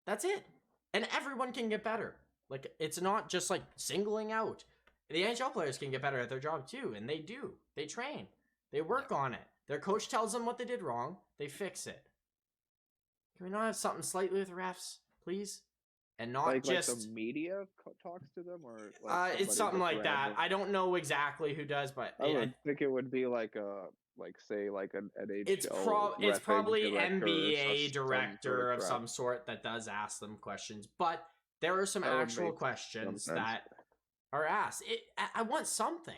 That's it. And everyone can get better. Like, it's not just like singling out. The NHL players can get better at their job too, and they do. They train. They work on it. Their coach tells them what they did wrong. They fix it. Can we not have something slightly with refs, please? And not just like the media talks to them, or it's something like that. I don't know exactly who does, but I would think it would be like an NHL. It's probably NBA director of some sort that does ask them questions, but there are some actual questions that are asked. I want something.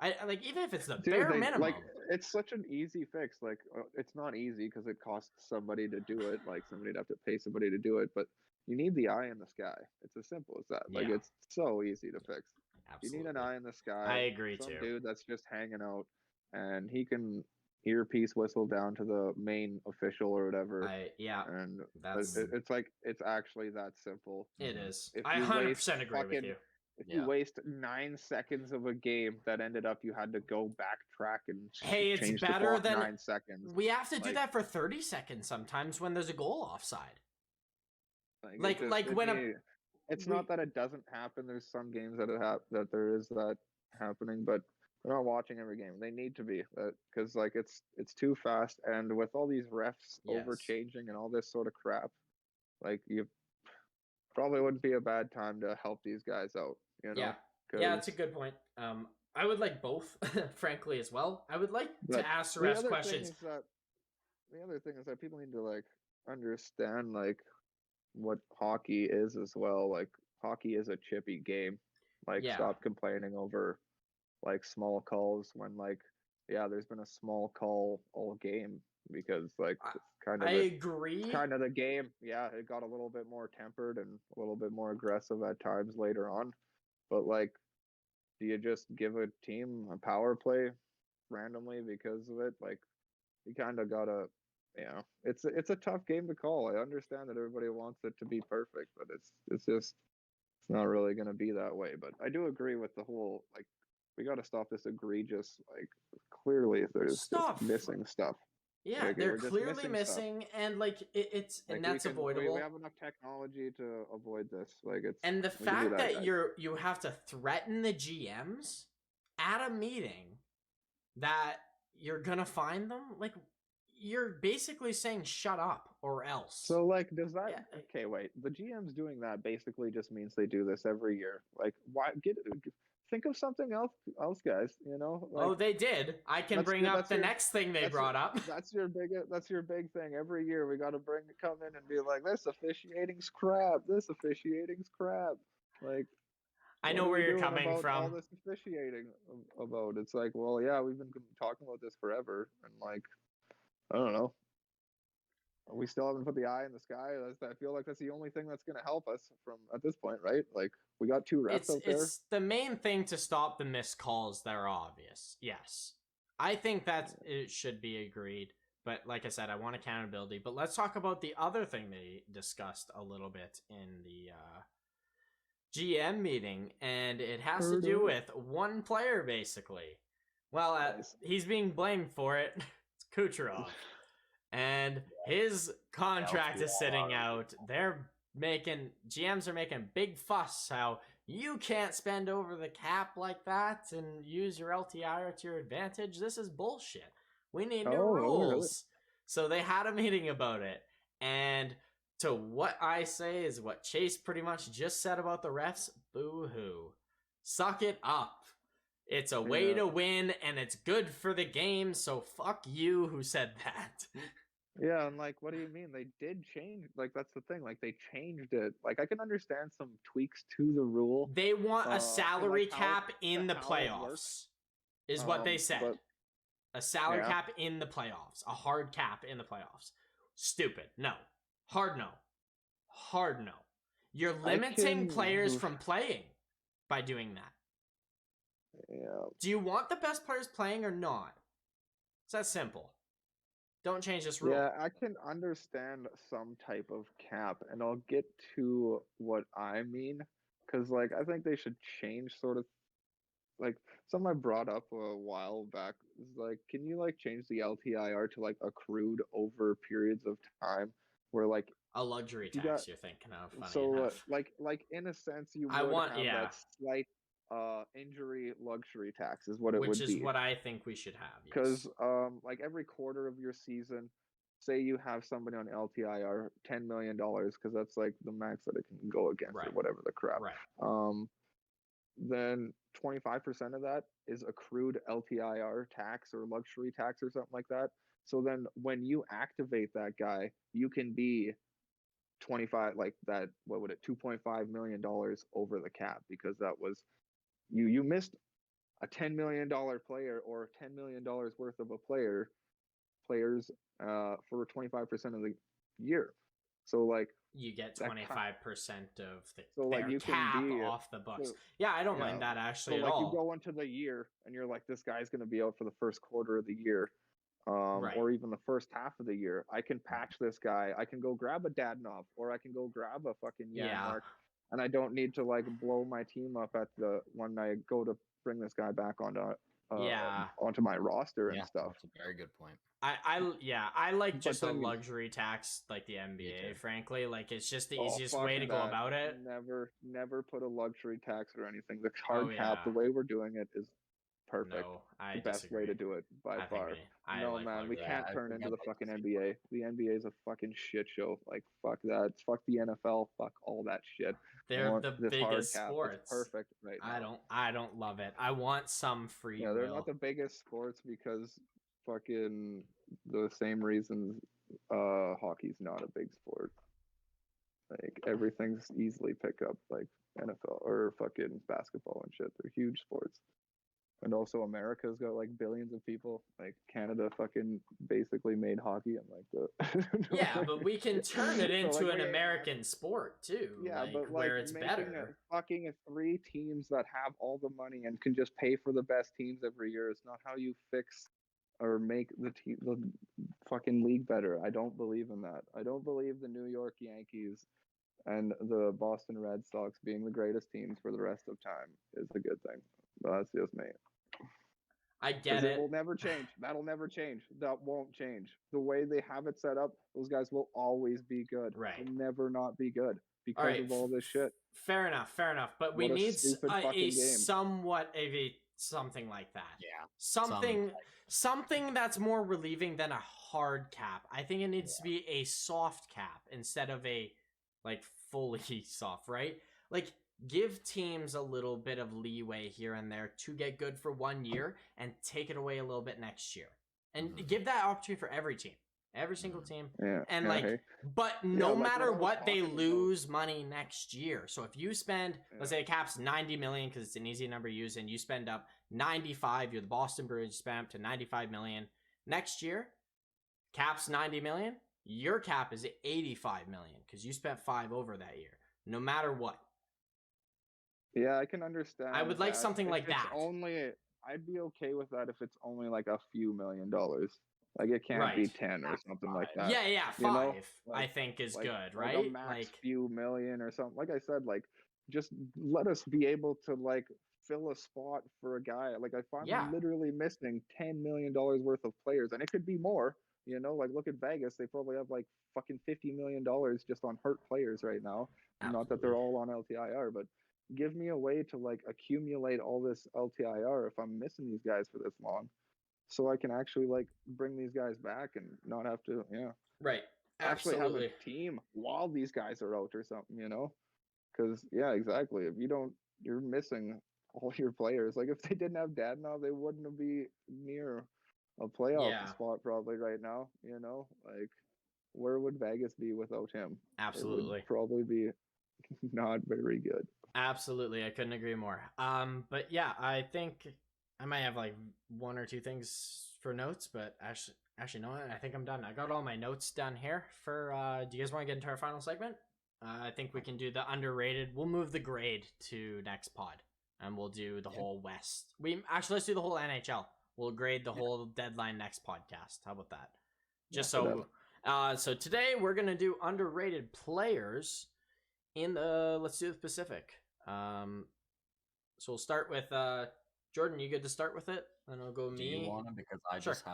I like, even if it's the bare minimum. Like, it's such an easy fix. Like, it's not easy because it costs somebody to do it. Like, somebody'd have to pay somebody to do it, but you need the eye in the sky. It's as simple as that. Like, it's so easy to fix. Absolutely. You need an eye in the sky. I agree too. Some dude that's just hanging out, and he can earpiece whistle down to the main official or whatever. And it's like, it's actually that simple. It is. I 100% agree with you. if you waste 9 seconds of a game that ended up you had to go backtrack and it's change better the clock than 9 seconds. We have to do that for 30 seconds sometimes when there's a goal offside. It's not that it doesn't happen. There's some games that that there is that happening, but we're not watching every game. They need to be, because like it's too fast, and with all these refs overchanging and all this sort of crap, like you probably wouldn't be a bad time to help these guys out. You know? Yeah, that's a good point. I would like both, frankly, as well. I would like to ask the refs questions. The other thing is that people need to like understand like what hockey is as well. Like hockey is a chippy game. Like stop complaining over like small calls when like there's been a small call all game, because like it's kind of agree. It's kind of the game. Yeah, it got a little bit more tempered and a little bit more aggressive at times later on. But like, do you just give a team a power play randomly because of it? Like, you kind of gotta, it's a tough game to call. I understand that everybody wants it to be perfect, but it's not really gonna be that way. But I do agree with the whole like, we got to stop this egregious, like clearly there's just missing stuff. Yeah, like, they're clearly missing and like it's like, and that's avoidable. We have enough technology to avoid this. Like it's and the fact that you have to threaten the GMs at a meeting that you're gonna find them, like you're basically saying shut up or else. So like, does that okay? Wait, the GMs doing that basically just means they do this every year. Like, why think of something else, guys. You know. Like, they did. I can bring up the next thing they brought up. That's your big thing. Every year we got to come in and be like, this officiating's crap. This officiating's crap. Like, I know where you're coming from. All this officiating about. It's like, well, yeah, we've been talking about this forever, and like, I don't know. We still haven't put the eye in the sky. I feel like that's the only thing that's going to help us from at this point, right? Like, we got 2 refs out there. It's the main thing to stop the missed calls that are obvious. Yes. I think that it should be agreed. But like I said, I want accountability. But let's talk about the other thing they discussed a little bit in the GM meeting. And it has to do with one player, basically. Well, he's being blamed for it. It's Kucherov. And his contract is sitting out. GMs are making big fuss how you can't spend over the cap like that and use your LTIR to your advantage. This is bullshit. We need new rules. Really? So they had a meeting about it. And to what I say is what Chase pretty much just said about the refs. Boo-hoo. Suck it up. It's a way to win, and it's good for the game, so fuck you who said that. Yeah, and like, what do you mean? They did change. Like, that's the thing. Like, they changed it. Like, I can understand some tweaks to the rule. They want a salary cap in the playoffs, is what they said. A salary cap in the playoffs. A hard cap in the playoffs. Stupid. No. Hard no. Hard no. You're limiting players from playing by doing that. Yeah. Do you want the best players playing or not? It's that simple. Don't change this rule. Yeah, I can understand some type of cap, and I'll get to what I mean, because like I think they should change sort of like something I brought up a while back is like, can you like change the LTIR to like accrued over periods of time, where like a luxury tax you're thinking of? Funny so enough. like in a sense you would have that slight injury luxury tax is what it would be. Which is what I think we should have. Because like every quarter of your season, say you have somebody on LTIR $10 million, because that's like the max that it can go against or whatever the crap. Right. Then 25% of that is accrued LTIR tax or luxury tax or something like that. So then when you activate that guy, you can be 25 like that. What would it? $2.5 million over the cap, because that was you missed a $10 million player or $10 million worth of players for 25% of the year. So like you get 25% of the cap off the books. So, yeah, I don't mind that actually at all. You go into the year and you're like, this guy's going to be out for the first quarter of the year, or even the first half of the year. I can patch this guy. I can go grab a Dadnov, or I can go grab a fucking Janmark. and I don't need to like blow my team up at the when I go to bring this guy back onto my roster and stuff. That's a very good point. I like just a luxury tax like the NBA, frankly. Like, it's just the easiest way to go about it. Never put a luxury tax or anything. The hard cap, the way we're doing it is perfect. No, I the best disagree. way to do it by far. No, like man, we can't turn into the fucking NBA. The NBA is a fucking shit show. Like, fuck that. Fuck the NFL. Fuck all that shit. They're the biggest sports. It's perfect right now. I don't love it. I want some free will. Yeah, they're not the biggest sports because fucking the same reasons hockey's not a big sport. Like, everything's easily pick up, like NFL or fucking basketball and shit. They're huge sports. And also America's got like billions of people. Like, Canada fucking basically made hockey and like the yeah, but we can turn it into an American sport too. Yeah, like, but like where it's better. Fucking 3 teams that have all the money and can just pay for the best teams every year. It's not how you fix or make the fucking league better. I don't believe in that. I don't believe the New York Yankees and the Boston Red Sox being the greatest teams for the rest of time is a good thing. But that's just me. I get it. It will never change. That'll never change. That won't change. The way they have it set up, those guys will always be good. Right. They'll never not be good because of all this shit. Fair enough. But we need somewhat of something like that. Yeah. Something that's more relieving than a hard cap. I think it needs to be a soft cap instead of a like fully soft, right? Like, give teams a little bit of leeway here and there to get good for 1 year and take it away a little bit next year. And give that opportunity for every team. Every single team. Yeah. And but no matter what, they lose money next year. So if you spend, let's say the cap's 90 million because it's an easy number to use, and you spend up 95, you're the Boston Bruins, you spend up to 95 million. Next year, cap's 90 million, your cap is 85 million because you spent 5 over that year. No matter what. Yeah, I can understand. I would like something like that. I'd be okay with that if it's only like a few $1 million. Like, it can't be 10 or something like that. Yeah, 5 I think is good, right? Like a max few million or something. Like I said, like, just let us be able to like fill a spot for a guy. Like, if I'm literally missing $10 million worth of players, and it could be more. Like, look at Vegas. They probably have like fucking $50 million just on hurt players right now. Absolutely. Not that they're all on LTIR, but give me a way to like accumulate all this LTIR if I'm missing these guys for this long, so I can actually like bring these guys back and not have to, right, actually have a team while these guys are out or something, because exactly. If you're missing all your players. Like, if they didn't have Dadonov, they wouldn't be near a playoff spot probably right now. Like, where would Vegas be without him? Absolutely, it would probably be not very good. Absolutely, I couldn't agree more. But yeah, I think I might have like 1 or 2 things for notes, but actually, no, I think I'm done. I got all my notes done here. Do you guys want to get into our final segment? I think we can do the underrated. We'll move the grade to next pod, and we'll do the whole West. Let's do the whole NHL. We'll grade the whole deadline next podcast. How about that? So today we're gonna do underrated players in let's do the Pacific. So we'll start with Jordan. You good to start with it? And I'll go me. Do you want to? Because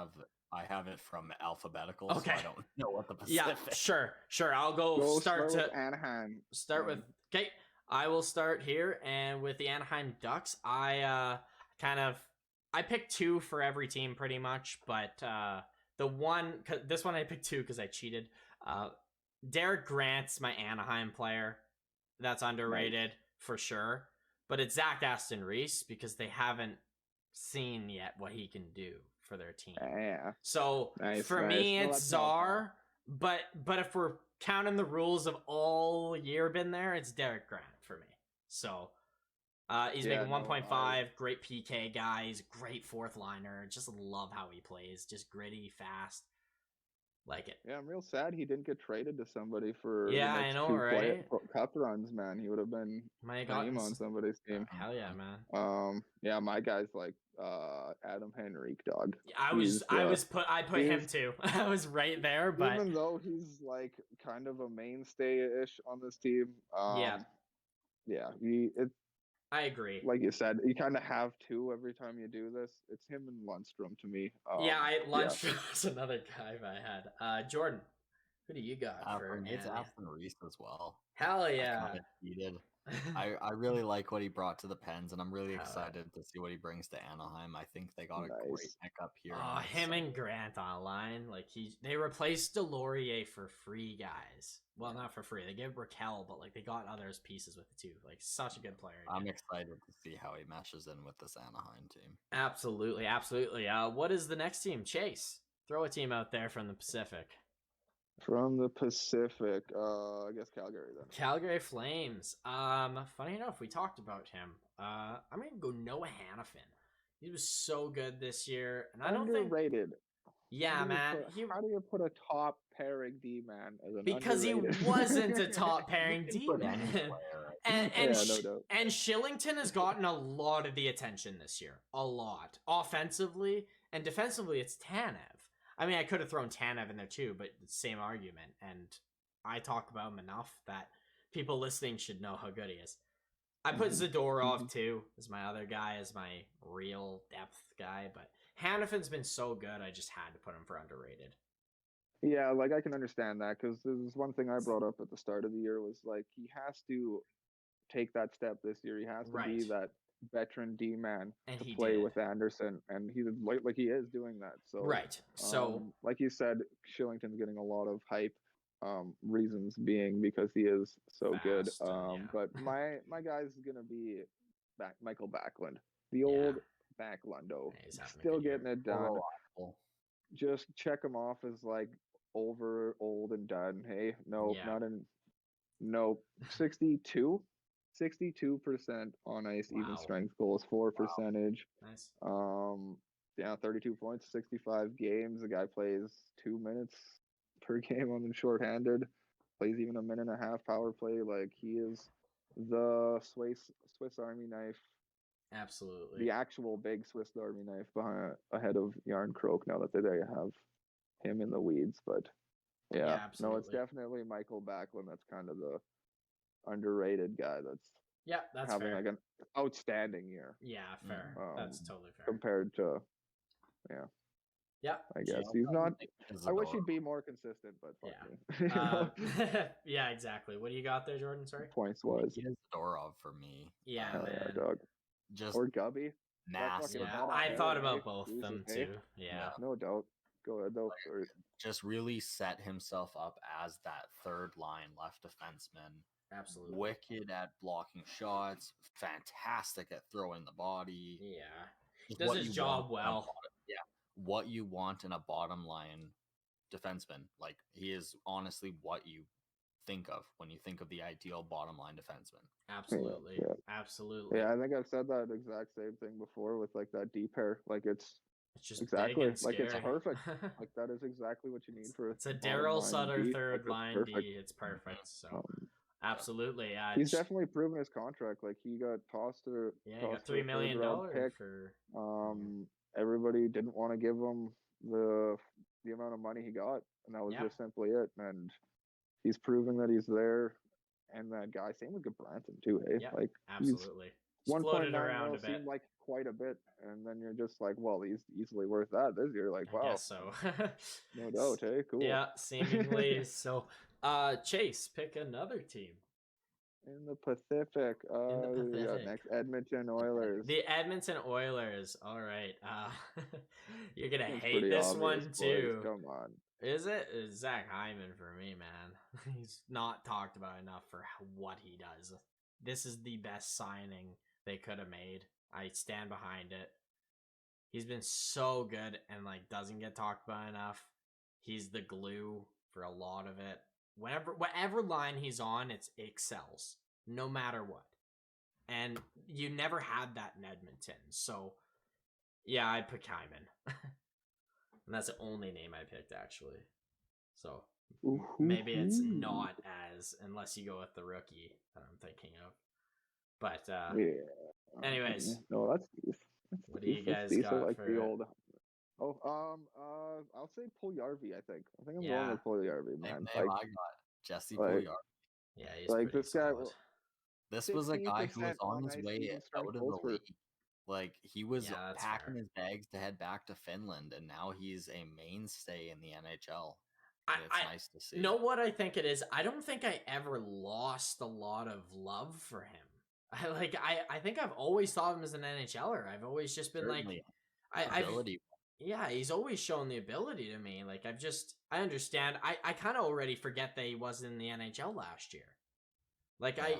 I have it from alphabetical, okay. So I don't know what the Pacific. Yeah, sure. I'll go start with Anaheim. Okay. I will start here, and with the Anaheim Ducks, I picked 2 for every team pretty much, but this one I picked 2 because I cheated. Derek Grant's my Anaheim player. That's underrated for sure. But it's Zach Aston Reese because they haven't seen yet what he can do for their team. Yeah. So for me, it's Czar. But if we're counting the rules of all year been there, it's Derek Grant for me. So he's making 1.5. Great PK guy. He's a great 4th liner. Just love how he plays. Just gritty, fast. Like it. Yeah, I'm real sad he didn't get traded to somebody for I know, right? Cup runs, man. He would have been on somebody's team. Hell yeah, man. Yeah, my guy's like Adam Henrique, dog. I put him too. I was right there, but even though he's like kind of a mainstay-ish on this team, yeah, I agree. Like you said, you kind of have to every time you do this. It's him and Lundstrom to me. Lundstrom was another guy I had. Jordan, who do you got for me? It's Aston Reese as well. Hell yeah! I kind of cheated. I really like what he brought to the Pens, and I'm really excited to see what he brings to Anaheim. I think they got a great pickup here. Oh, him and Grant on a line. Like they replaced Delorier for free guys. Well, not for free. They gave Raquel, but like they got others pieces with it too. Like such a good player. I'm excited to see how he meshes in with this Anaheim team. Absolutely. What is the next team? Chase. Throw a team out there from the Pacific. From the Pacific, I guess Calgary then. Calgary Flames. Funny enough, we talked about him. I'm gonna go Noah Hannafin. He was so good this year, and I don't think underrated. Yeah, man. How do you put a top pairing D man as an because underrated? He wasn't a top pairing D man. And no doubt. And Shillington has gotten a lot of the attention this year. A lot. Offensively and defensively, it's Tanev. I mean, I could have thrown Tanev in there too, but same argument. And I talk about him enough that people listening should know how good he is. I put Zadorov too as my other guy, as my real depth guy, but Hannafin's been so good, I just had to put him for underrated. Yeah, like I can understand that because there's one thing I brought up at the start of the year was like he has to take that step this year. He has to be that veteran D man to play with Anderson, and he's like he is doing that. So So like you said, Shillington's getting a lot of hype. Reasons being because he is so good. But my guy's gonna be Michael Backlund, the old Backlundo, still getting it done. Just check him off as like over, old, and done. Hey, not in. 62% on ice, even strength goals, 4 percentage. Nice. 32 points, 65 games. The guy plays 2 minutes per game on the shorthanded. Plays even a minute and a half power play. Like he is the Swiss Army knife. Absolutely. The actual big Swiss Army knife ahead of Yarn Croak. Now that they have him in the weeds, but. Yeah, no, it's definitely Michael Backlund. That's kind of the underrated guy. That's having like an outstanding year. Yeah, fair. That's totally fair. Compared to, I guess he's not. I wish he'd be more consistent, but fuck me. Yeah, exactly. What do you got there, Jordan? Sorry. Points was Zadorov for me. Yeah, man. Yeah, dog. Or Gubby. Massive. Yeah, I thought about both of them too. Yeah, no doubt. Go ahead, though. Just really set himself up as that third line left defenseman. Absolutely. Wicked at blocking shots. Fantastic at throwing the body. Yeah. Does his job well. What you want in a bottom line defenseman. Like, he is honestly what you think of when you think of the ideal bottom line defenseman. Absolutely. Absolutely. Yeah, I think I've said that exact same thing before with like that deep pair. Like it's just exactly like it's perfect. Like that is exactly what you need for. It's a Daryl Sutter third line D. It's perfect. So absolutely, yeah. He's definitely proven his contract. Like he got tossed to he got $3 million pick for. Everybody didn't want to give him the amount of money he got, and that was just simply it. And he's proving that he's there. And that guy, same with Branson too. Hey, like absolutely. 1.9 mil seemed like quite a bit, and then you're just like, well, he's easily worth that this year. Like, wow, I guess so. No doubt, hey, cool. Yeah, seemingly. So, Chase, pick another team in the Pacific. We got next Edmonton Oilers. The Edmonton Oilers. All right. You're gonna hate this one too. Come on. Is it? It's Zach Hyman for me, man. He's not talked about enough for what he does. This is the best signing they could have made. I stand behind it. He's been so good and like doesn't get talked about enough. He's the glue for a lot of it. Whatever line he's on, it excels no matter what. And you never had that in Edmonton. So yeah, I pick Hyman. And that's the only name I picked, actually. So maybe it's not as, unless you go with the rookie that I'm thinking of. But anyways, no, that's what do you guys got like for the old? I'll say Puljujarvi. I think I'm going with Puljujarvi, man. I got Jesse Puljujarvi. Yeah, he's like this guy. This was a guy who was 16% on his ice way even strength out of goals the for. league. Like, he was Yeah, that's packing fair. his bags to head back to Finland, and now he's a mainstay in the NHL. It's nice to see. Know what I think it is? I don't think I ever lost a lot of love for him. I think I've always thought of him as an NHLer. I've always just been Certainly. ability. Yeah, he's always shown the ability to me. Like, I understand. I kind of already forget that he was in the NHL last year. Like, yeah.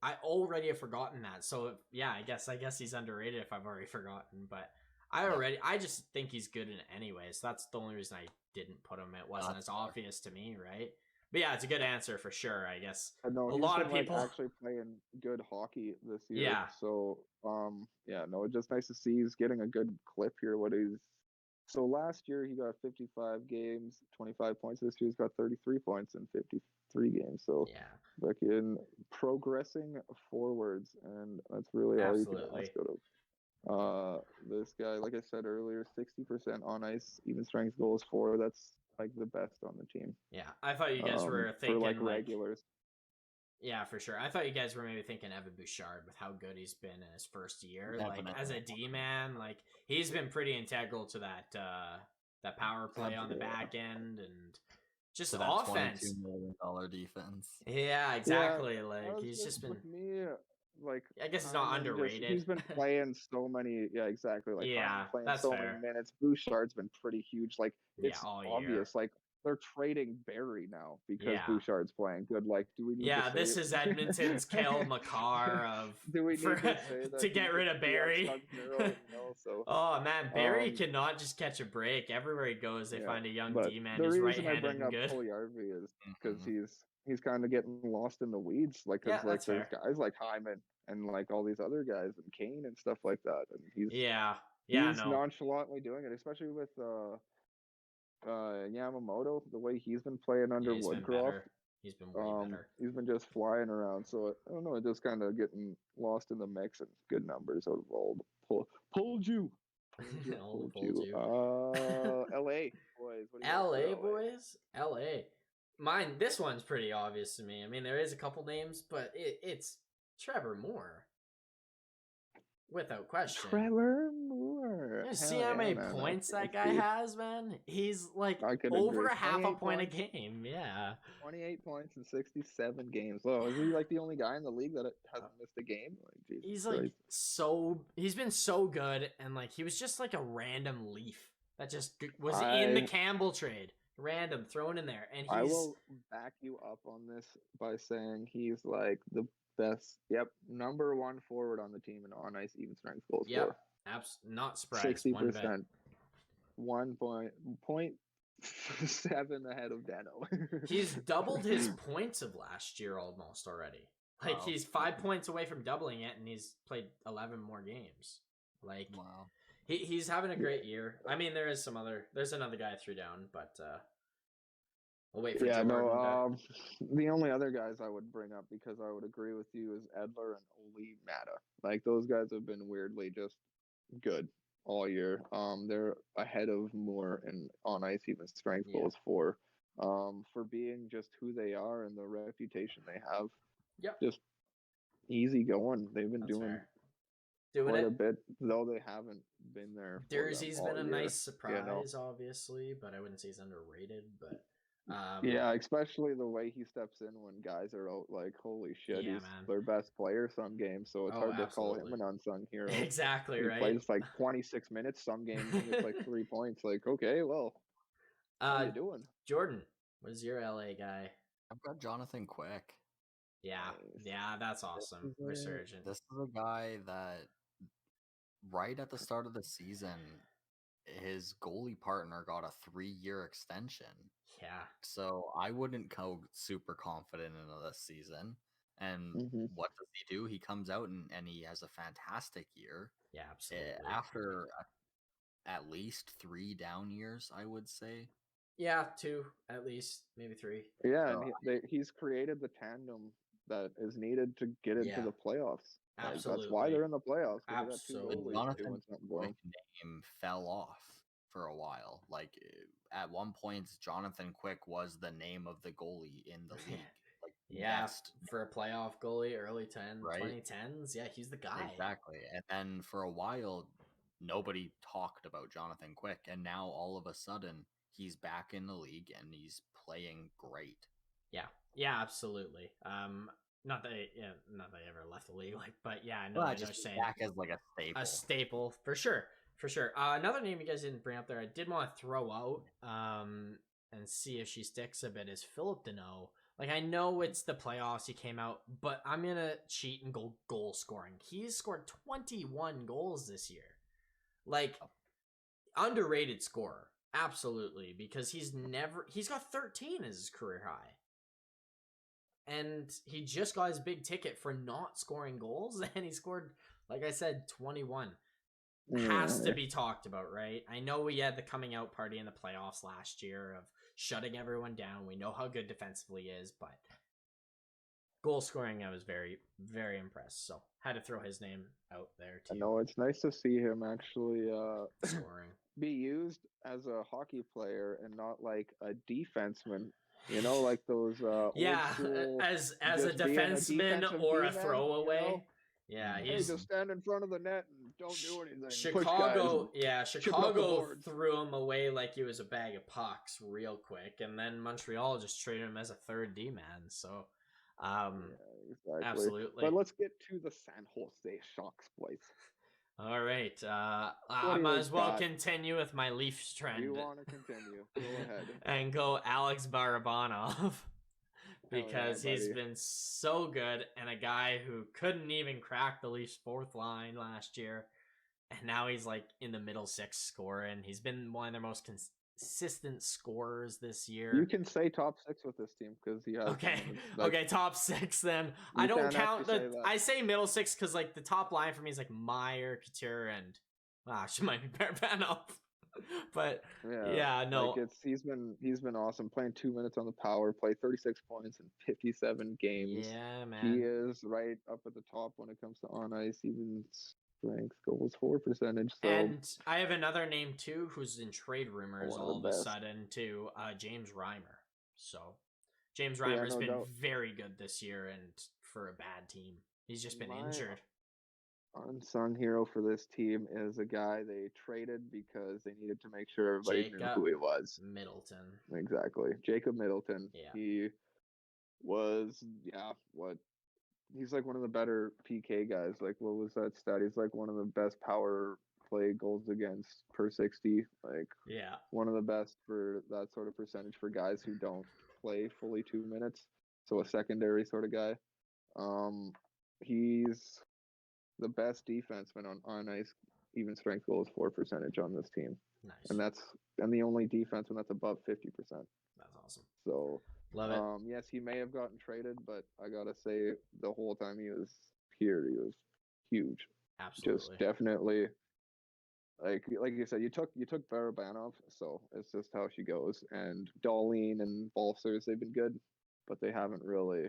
I already have forgotten that. So yeah, I guess he's underrated if I've already forgotten. But I just think he's good in it anyways. That's the only reason I didn't put him. It wasn't as obvious to me, right? But yeah, it's a good answer for sure, I guess. No, a lot of people actually playing good hockey this year. Yeah. So it's just nice to see he's getting a good clip here. So last year he got 55 games, 25 points. This year he's got 33 points in 53 games. So yeah, fucking progressing forwards, and that's really all you can ask out of this guy. Like I said earlier, 60% on ice, even strength goals for. That's like the best on the team. Yeah, I thought you guys were thinking for like regulars. Yeah, for sure. I thought you guys were maybe thinking Evan Bouchard with how good he's been in his first year. Definitely. Like, as a D-man, like, he's been pretty integral to that power play on the back end and just to offense. $22 million defense. Yeah, exactly. Like, he's just been... With me, like, I guess he's not underrated. He's been playing so many... Yeah, exactly. Like, yeah, playing that's so fair. many minutes. Bouchard's been pretty huge. Like, it's all obvious. Year. Like, they're trading Barry now because Bouchard's playing good. Like, do we need to say this is Edmonton's Kale McCarr of to get rid of Barry. Oh man, Barry cannot just catch a break. Everywhere he goes, they find a young D-man who's right-handed and good. The reason I bring up Puljujärvi is because he's kind of getting lost in the weeds. Like, cause, like there's guys like Hyman and like all these other guys and Kane and stuff like that, and he's nonchalantly doing it, especially with Yamamoto, the way he's been playing under Woodcroft. He's been way better. He's been just flying around. So I don't know, just kind of getting lost in the mix, and good numbers out of old pulled you. LA boys. LA boys. LA. Mine. This one's pretty obvious to me. I mean, there is a couple names, but it's Trevor Moore. Without question. Trevor Moore. You see how many points that guy has, man? He's like over half a point a game. Yeah. 28 points in 67 games. Oh, is he like the only guy in the league that hasn't missed a game? Like, Jesus he's Christ. like he's been so good, and like he was just like a random leaf that just was in the Campbell trade. Random thrown in there. And I will back you up on this by saying he's like the best, number one forward on the team in on ice even strength goals. Yep, not surprised. 60%, 1.7 ahead of Dano. He's doubled his points of last year almost already. Like he's 5 points away from doubling it, and he's played 11 more games. Like he's having a great year. I mean, there's another guy I threw down, but. We'll wait for Jordan. The only other guys I would bring up, because I would agree with you, is Edler and Oli Mata. Like, those guys have been weirdly just good all year. They're ahead of Moore and on ice even strength goals for being just who they are and the reputation they have. Yep. Just easy going. They've been doing quite a bit, though they haven't been there. Jersey's been a nice surprise, obviously, but I wouldn't say he's underrated. But especially the way he steps in when guys are out. Like, holy shit, he's their best player some games, so it's hard to call him an unsung hero. Exactly, right? He plays like 26 minutes some games, and it's like 3 points. Like, okay, well, how you doing? Jordan, what is your LA guy? I've got Jonathan Quick. Yeah, that's awesome. Resurgent. This is a guy that right at the start of the season, his goalie partner got a 3-year extension. Yeah. So I wouldn't go super confident into this season. And what does he do? He comes out and he has a fantastic year. Yeah, absolutely. After at least 3 down years, I would say. Yeah, 2 at least, maybe 3. Yeah, so and he's created the tandem that is needed to get into the playoffs. Absolutely. Like, that's why they're in the playoffs. Absolutely. Jonathan Quick's name fell off for a while. Like, at one point, Jonathan Quick was the name of the goalie in the league. Like, best for a playoff goalie, early 2010s. Yeah, he's the guy. Exactly. And then for a while, nobody talked about Jonathan Quick, and now all of a sudden he's back in the league and he's playing great. Yeah, absolutely. Not that he ever left the league, but yeah, I know. Well, I just saying back as like a staple. A staple for sure. Another name you guys didn't bring up there, I did want to throw out, and see if she sticks a bit, is Philip Deneau. Like, I know it's the playoffs, he came out, but I'm gonna cheat and go goal scoring. He's scored 21 goals this year. Like, underrated scorer, absolutely, because he's got 13 as his career high. And he just got his big ticket for not scoring goals, and he scored, like I said, 21. Has to be talked about, right? I know we had the coming out party in the playoffs last year of shutting everyone down. We know how good defensively he is, but goal scoring, I was very, very impressed. So had to throw his name out there too. I know, it's nice to see him actually scoring, be used as a hockey player and not like a defenseman. You know, like those yeah, old school, as a defenseman or a throwaway. You know? Yeah, he's just stand in front of the net and don't do anything. Chicago threw him away like he was a bag of pucks real quick, and then Montreal just traded him as a third D man. So, exactly. Absolutely. But let's get to the San Jose Sharks, boys. All right, I might as well continue with my Leafs trend. You want to continue? Go ahead. And go Alex Barabanov. Because he's been so good, and a guy who couldn't even crack the Leafs' fourth line last year, and now he's like in the middle six scoring. He's been one of their most consistent scorers this year. You can say top six with this team because he has. Okay, top six then. I don't count I say middle six because like the top line for me is like Meyer, Couture, and actually might be Barabanov. But no, like he's been awesome. Playing 2 minutes on the power play, 36 points in 57 games. Yeah, man, he is right up at the top when it comes to on ice, even strength, goals for percentage. So, and I have another name too, who's in trade rumors all of a sudden too, James Reimer. So James Reimer has been very good this year, and for a bad team, he's just been injured. Unsung hero for this team is a guy they traded because they needed to make sure everybody knew who he was. Middleton. Exactly. Jacob Middleton. Yeah. He was, he's like one of the better PK guys. Like, what was that stat? He's like one of the best power play goals against per 60. Like, one of the best for that sort of percentage for guys who don't play fully 2 minutes. So a secondary sort of guy. He's the best defenseman on ice, even strength goals for percentage on this team. Nice. And the only defenseman that's above 50%. That's awesome. So love it. Yes, he may have gotten traded, but I gotta say the whole time he was here, he was huge. Absolutely. Just definitely, like you said, you took Barabanov, so it's just how she goes. And Darlene and Balsers, they've been good, but they haven't really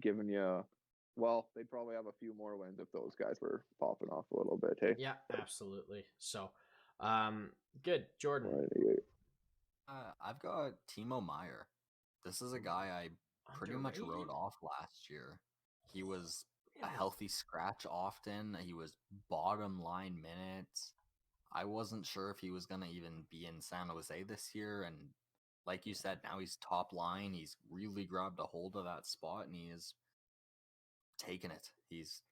given you. Well, they'd probably have a few more wins if those guys were popping off a little bit, hey? Yeah, absolutely. So, good. Jordan. I've got Timo Meyer. This is a guy I pretty much wrote off last year. He was a healthy scratch often. He was bottom line minutes. I wasn't sure if he was going to even be in San Jose this year, and like you said, now he's top line. He's really grabbed a hold of that spot, and he is taking it. He's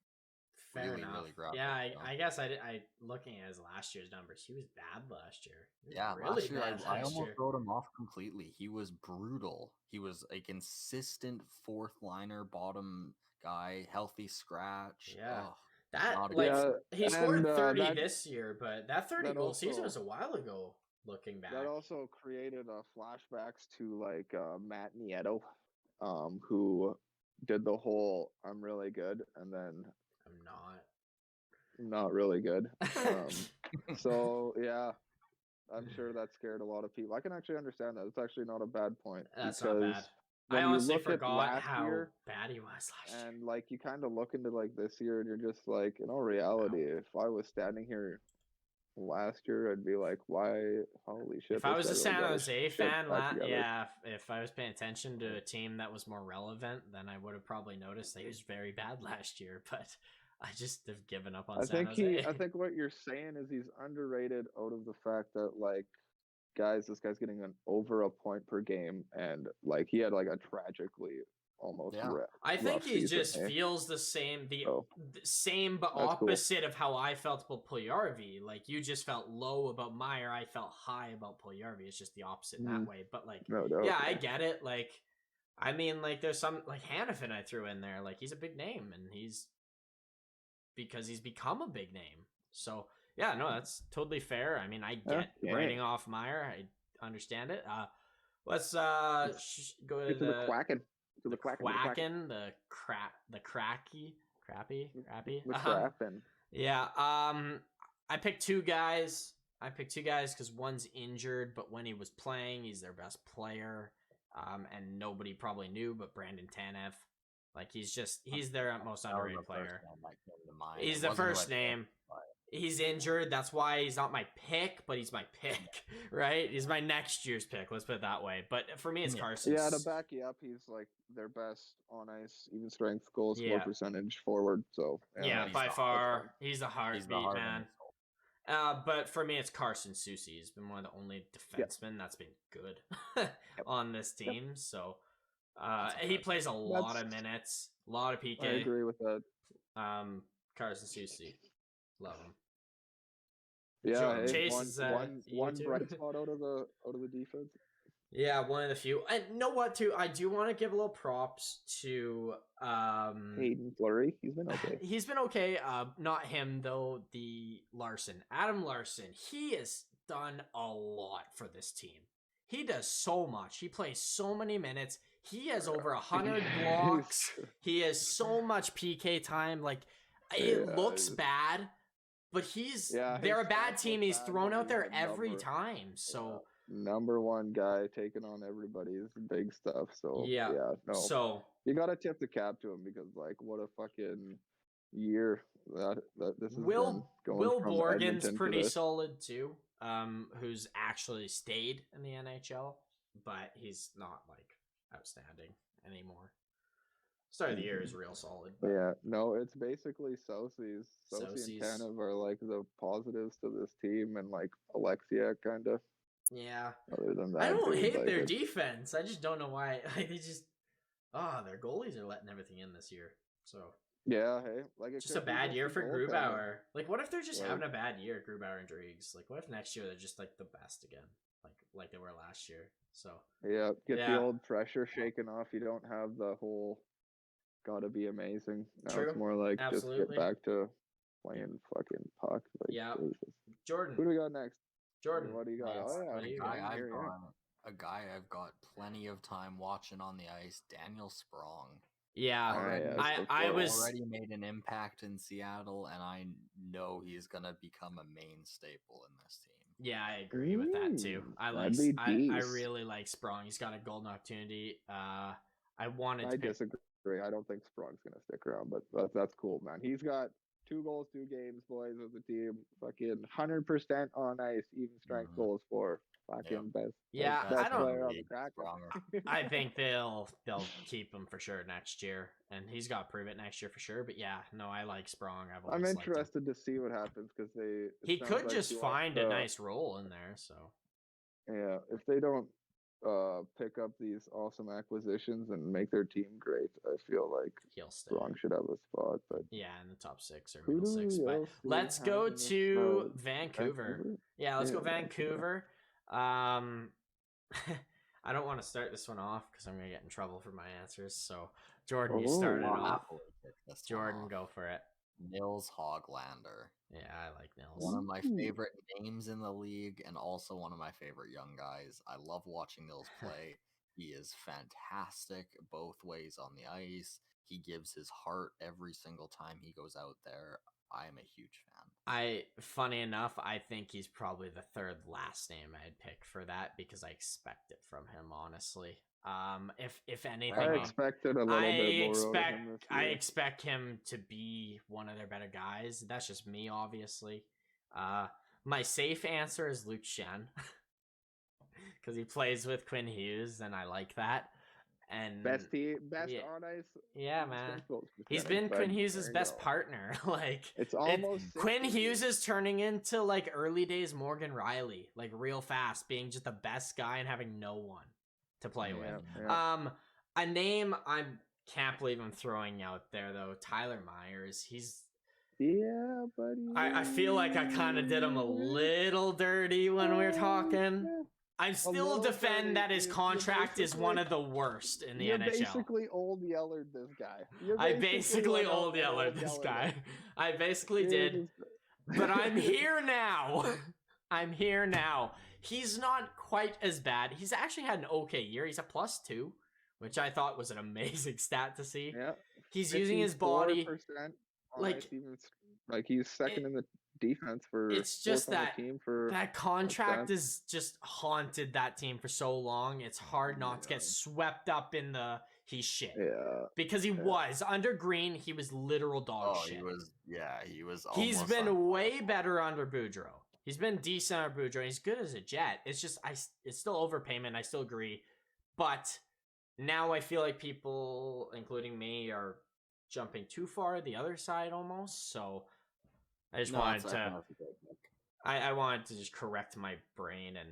really grabbed it. I guess I looking at his last year's numbers, he was bad last year. Last year I almost wrote him off completely. He was brutal. He was a consistent fourth liner, bottom guy, healthy scratch. He scored 30 this year, but that 30 goal season was a while ago. Looking back, that also created flashbacks to like Matt Nieto, who did the whole "I'm really good" and then I'm not really good. So yeah, I'm sure that scared a lot of people. I can actually understand that. It's actually not a bad point. That's not bad. I honestly forgot how bad he was last year. And like you kind of look into like this year, and you're just like, in all reality, if I was standing here last year, I'd be like, why? Holy shit! If I was a San really Jose fan, if I was paying attention to a team that was more relevant, then I would have probably noticed that he was very bad last year. But I just have given up on San Jose. I think what you're saying is he's underrated out of the fact that like, this guy's getting over a point per game, and like he had like a tragically almost. Yeah. I think he just feels the same, the same but opposite of how I felt about Puljujarvi. Like you just felt low about Meyer, I felt high about Puljujarvi. It's just the opposite in that way. But like, I get it. Like, I mean, like there's some like Hannafin I threw in there. Like he's a big name, and he's become a big name. So yeah, no, that's totally fair. I mean, I get writing off Meyer. I understand it. Let's go to the Quacken. The Quacken, the Crappy. Yeah. I picked two guys. Because one's injured, but when he was playing, he's their best player. And nobody probably knew, but Brandon Tanev. Like he's their most underrated player. He's the first name. He's injured. That's why he's not my pick, but he's my pick, right? He's my next year's pick. Let's put it that way. But for me, it's Carson. Yeah, to back you up, he's like their best on ice, even strength, goal score percentage forward. So by far, he's the heartbeat, man. But for me, it's Carson Soucy. He's been one of the only defensemen that's been good on this team. So he plays a lot of minutes, a lot of PK. I agree with that. Carson Soucy. Love him. Yeah, Chase one bright spot out of the defense. Yeah, one of the few. And you know what? Too, I do want to give a little props to Hayden Fleury. He's been okay. He's been okay. Not him though. The Adam Larson. He has done a lot for this team. He does so much. He plays so many minutes. He has over 100 blocks. He has so much PK time. Like it looks bad. But they're a bad team. He's thrown out there every time. So number one guy taking on everybody's big stuff. So So you gotta tip the cap to him because like what a fucking year that this is. Will Borgen's pretty solid too. Who's actually stayed in the NHL, but he's not like outstanding anymore. Start of the year is real solid. But... Yeah, no, it's basically Soucy's. Soucy and Tanev are like the positives to this team, and like Alexia kind of. Yeah. Other than that, I don't hate their defense. I just don't know why. Like they just, their goalies are letting everything in this year. So. Yeah, hey, like it's just a bad year for Grubauer. Like, what if they're just having a bad year, Grubauer and Driggs? Like, what if next year they're just like the best again, like they were last year? So. Yeah, the old pressure shaken off. You don't have the whole. Gotta be amazing. Now it's more like just get back to playing fucking puck. Like, Jesus. Jordan. Who do we got next? Jordan. What do you got? A guy I've got plenty of time watching on the ice, Daniel Sprong. Yeah, I was already made an impact in Seattle, and I know he's gonna become a main staple in this team. Yeah, I agree with that too. I really like Sprong. He's got a golden opportunity. I disagree. I don't think Sprong's gonna stick around, but that's cool, man. He's got 2 goals, 2 games, boys, with the team. Fucking 100% on ice, even strength goals for fucking best. Yeah, best player on the Kraken. I think they'll keep him for sure next year, and he's got to prove it next year for sure. But yeah, no, I like Sprong. I'm interested to see what happens because he could just find a nice role in there. So yeah, if they don't pick up these awesome acquisitions and make their team great, I feel like Sprong should have a spot. But yeah, in the top 6 or middle 6. But let's go to Vancouver. Yeah, let's go Vancouver. I don't want to start this one off because I'm gonna get in trouble for my answers. So Jordan, you started off. Jordan, go for it. Nils Hoglander. Yeah, I like Nils. One of my favorite names in the league, and also one of my favorite young guys. I love watching Nils play. He is fantastic both ways on the ice. He gives his heart every single time he goes out there. I am a huge fan. Funny enough, I think he's probably the 3rd last name I'd pick for that because I expect it from him, honestly. If anything, I expected a little bit more. I expect him to be one of their better guys. That's just me, obviously. My safe answer is Luke Shen. Because he plays with Quinn Hughes, and I like that. And best on ice. Yeah, man. He's been Quinn Hughes' best partner. Like it's almost Quinn Hughes is turning into like early days Morgan Riley, like real fast, being just the best guy and having no one to play with. Yeah. A name I can't believe I'm throwing out there though, Tyler Myers. Yeah, buddy. I feel like I kind of did him a little dirty when we were talking. I still defend that his contract is one of the worst in the NHL. You basically old yellered this guy. I basically old yellered this guy. I basically did. But I'm here now. I'm here now. He's not quite as bad. He's actually had an okay year. He's a +2, which I thought was an amazing stat to see. Yeah. He's using his body. Like he's second in the defense for. It's just that that contract is just haunted that team for so long. It's hard not to get swept up in the he's shit. Yeah. Because he was under Green, he was literal dog shit. He was. He's been way better under Boudreaux. He's been decent under Boudreaux. He's good as a Jet. It's just it's still overpayment. I still agree, but now I feel like people, including me, are jumping too far the other side almost. So I just wanted to. I wanted to just correct my brain and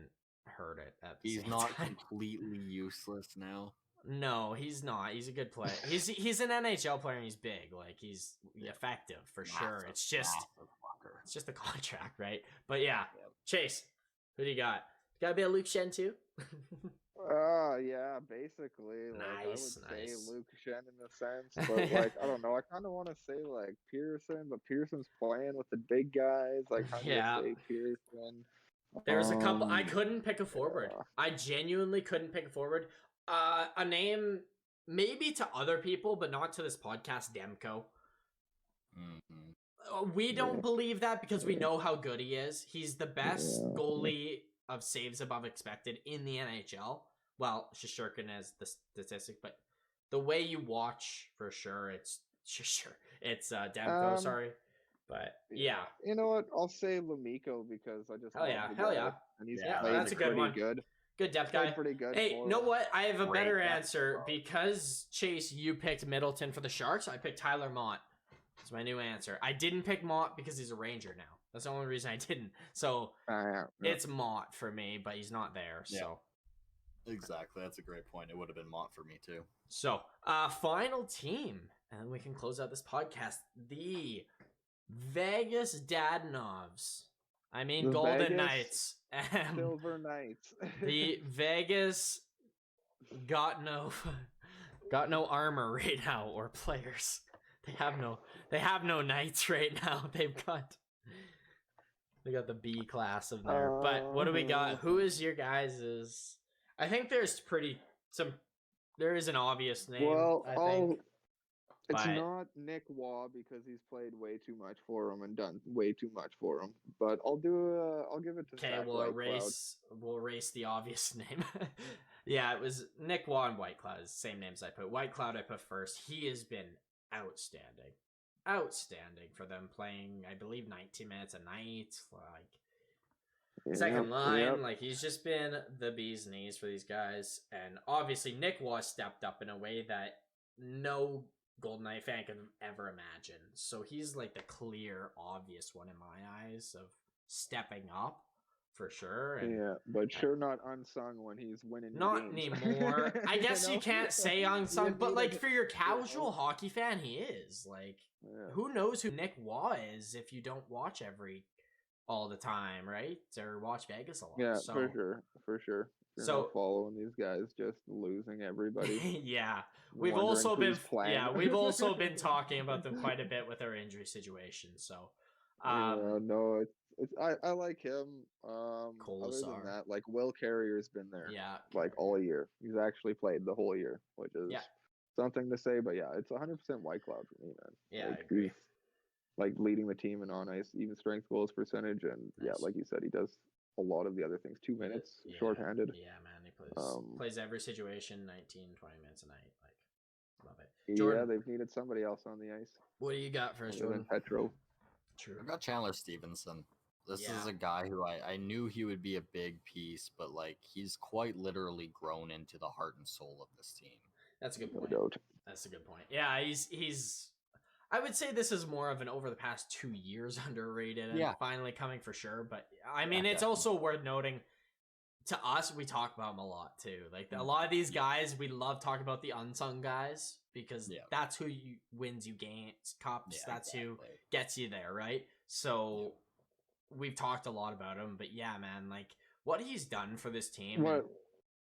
hurt it at the same same not time. Completely useless now. No, he's not. He's a good player. He's an NHL player and he's big. Like he's effective for sure. It's just the contract, right? But yeah. Chase, who do you got? Got to be a Luke Shen too? Yeah, basically. Like, I would say Luke Shen in a sense, but like I don't know. I kind of want to say like Pearson, but Pearson's playing with the big guys. Like I'm gonna say Pearson. There's a couple. I couldn't pick a forward. I genuinely couldn't pick a forward. A name maybe to other people, but not to this podcast. Demko. We don't believe that because we know how good he is. He's the best goalie of saves above expected in the NHL. Well, Shesterkin has the statistic, but the way you watch, for sure, it's Demko, sorry. But yeah. You know what? I'll say Lemico because I just hell yeah. And he's that's a good one. Good depth guy. Pretty good. Hey, you know what? I have a better answer. Because, Chase, you picked Middleton for the Sharks, I picked Tyler Mott. That's my new answer. I didn't pick Mott because he's a Ranger now. That's the only reason I didn't. So, it's Mott for me, but he's not there. Yeah. So, exactly. That's a great point. It would have been Mott for me, too. So, final team. And we can close out this podcast. The Vegas Dadonovs. I mean, the Golden Vegas Knights. Silver Knights. The Vegas got no armor right now or players. They have no knights right now. They got the B class of there. But what do we got? Who is your guys's? I think there is an obvious name. Well, I think. It's not Nick Waugh because he's played way too much for him and done way too much for him. But I'll give it to. Okay, we'll erase the obvious name. Yeah, it was Nick Waugh and Whitecloud. Same names I put. Whitecloud I put first. He has been outstanding for them, playing I believe 19 minutes a night. Like second line, like he's just been the bee's knees for these guys. And obviously Nick Waugh stepped up in a way that no Golden Knight fan could ever imagine. So he's like the clear, obvious one in my eyes of stepping up for sure. And but sure not unsung when he's winning. Not games. Anymore. I guess you can't say unsung, but like for your casual hockey fan, he is. Like, who knows who Nick Waugh is if you don't watch all the time, right? Or watch Vegas a lot. Yeah, so, for sure. So following these guys, just losing everybody. Yeah, we've also been talking about them quite a bit with our injury situation. So, no, it's I like him. Other than that, like Will Carrier's been there. Yeah, like all year. He's actually played the whole year, which is something to say. But yeah, it's 100% Whitecloud for me, man. Yeah, like, I agree. He's, like leading the team in on ice, even strength, goals percentage, and like you said, he does a lot of the other things. 2 minutes, shorthanded. Yeah, man, he plays every situation, 19, 20 minutes a night. Like, love it. Jordan, yeah, they've needed somebody else on the ice. What do you got for us, Jordan? Petro. True. I've got Chandler Stevenson. This is a guy who I knew he would be a big piece, but like he's quite literally grown into the heart and soul of this team. That's a good point. That's a good point. Yeah, he's. I would say this is more of an over the past 2 years underrated and finally coming for sure. But I mean, it's also worth noting. To us, we talk about him a lot too. Like a lot of these guys, we love talking about the unsung guys because that's who wins you games, cups. That's who gets you there, right? So we've talked a lot about him, but yeah, man, like what he's done for this team.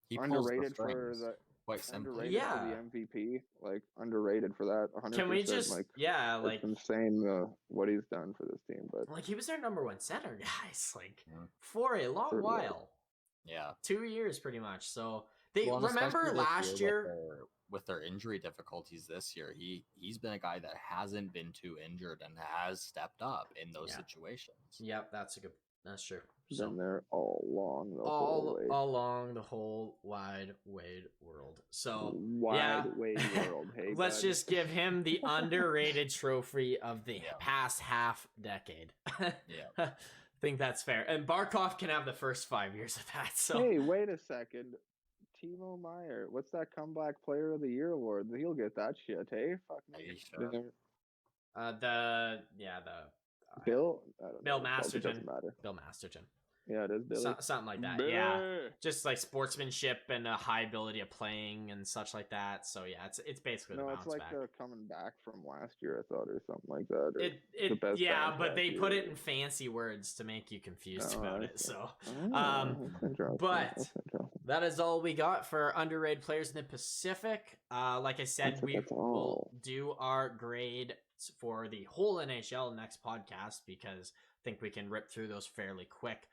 He underrated for the quite simply. Underrated for the MVP, like underrated for that. 100%. Can we just like it's insane what he's done for this team, but like he was their number 1 center, guys, like for a long while. Yeah, 2 years pretty much. So they remember last year with their injury difficulties this year. He's been a guy that hasn't been too injured and has stepped up in those situations. Yep, that's true. Been there all along the whole wide world. So wide world. Hey, let's just give him the underrated trophy of the past half decade. I think that's fair. And Barkov can have the first 5 years of that. So hey, wait a second. Timo Meyer, what's that comeback player of the year award? He'll get that shit, hey? Fuck me. Bill Masterton. Bill Masterton. Yeah, it is Billy. Something like that. Yeah, just like sportsmanship and a high ability of playing and such like that. So yeah, it's basically the bounce it's like back. they're coming back from last year, I thought, or something like that. But they put it in fancy words to make you confused about it. So, but that is all we got for underrated players in the Pacific. Like I said, we will do our grade for the whole NHL next podcast because I think we can rip through those fairly quick.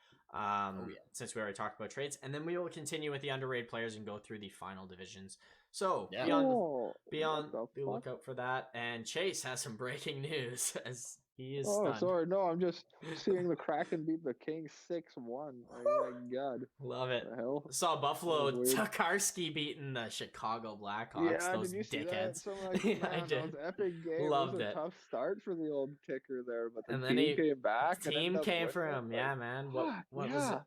Since we already talked about trades, and then we will continue with the underrated players and go through the final divisions. So be on the lookout for that. And Chase has some breaking news as he is stunned. Sorry, no, I'm just seeing the Kraken beat the Kings 6-1. Oh my god, love it! What the hell? Saw Buffalo Tokarski beating the Chicago Blackhawks. Yeah, those did you dickheads. See that? I did. Epic game. Loved it. Tough start for the old kicker there, but the team came back. Team came for him. Yeah, man. What was it?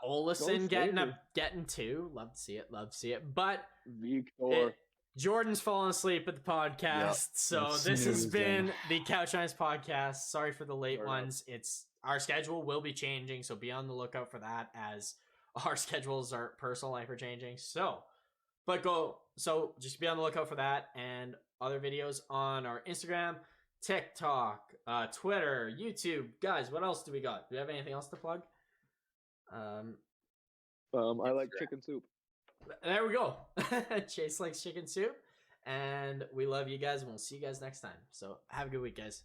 Olsen getting 2. Love to see it. But Victor. Jordan's fallen asleep at the podcast, so this has been the Couch Nights podcast. Sorry for the late ones. Our schedule will be changing, so be on the lookout for that as our schedules, our personal life are changing. So just be on the lookout for that and other videos on our Instagram, TikTok, Twitter, YouTube. Guys, what else do we got? Do we have anything else to plug? I like chicken soup. There we go. Chase likes chicken soup. And we love you guys, and we'll see you guys next time. So have a good week, guys.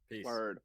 Peace. Word.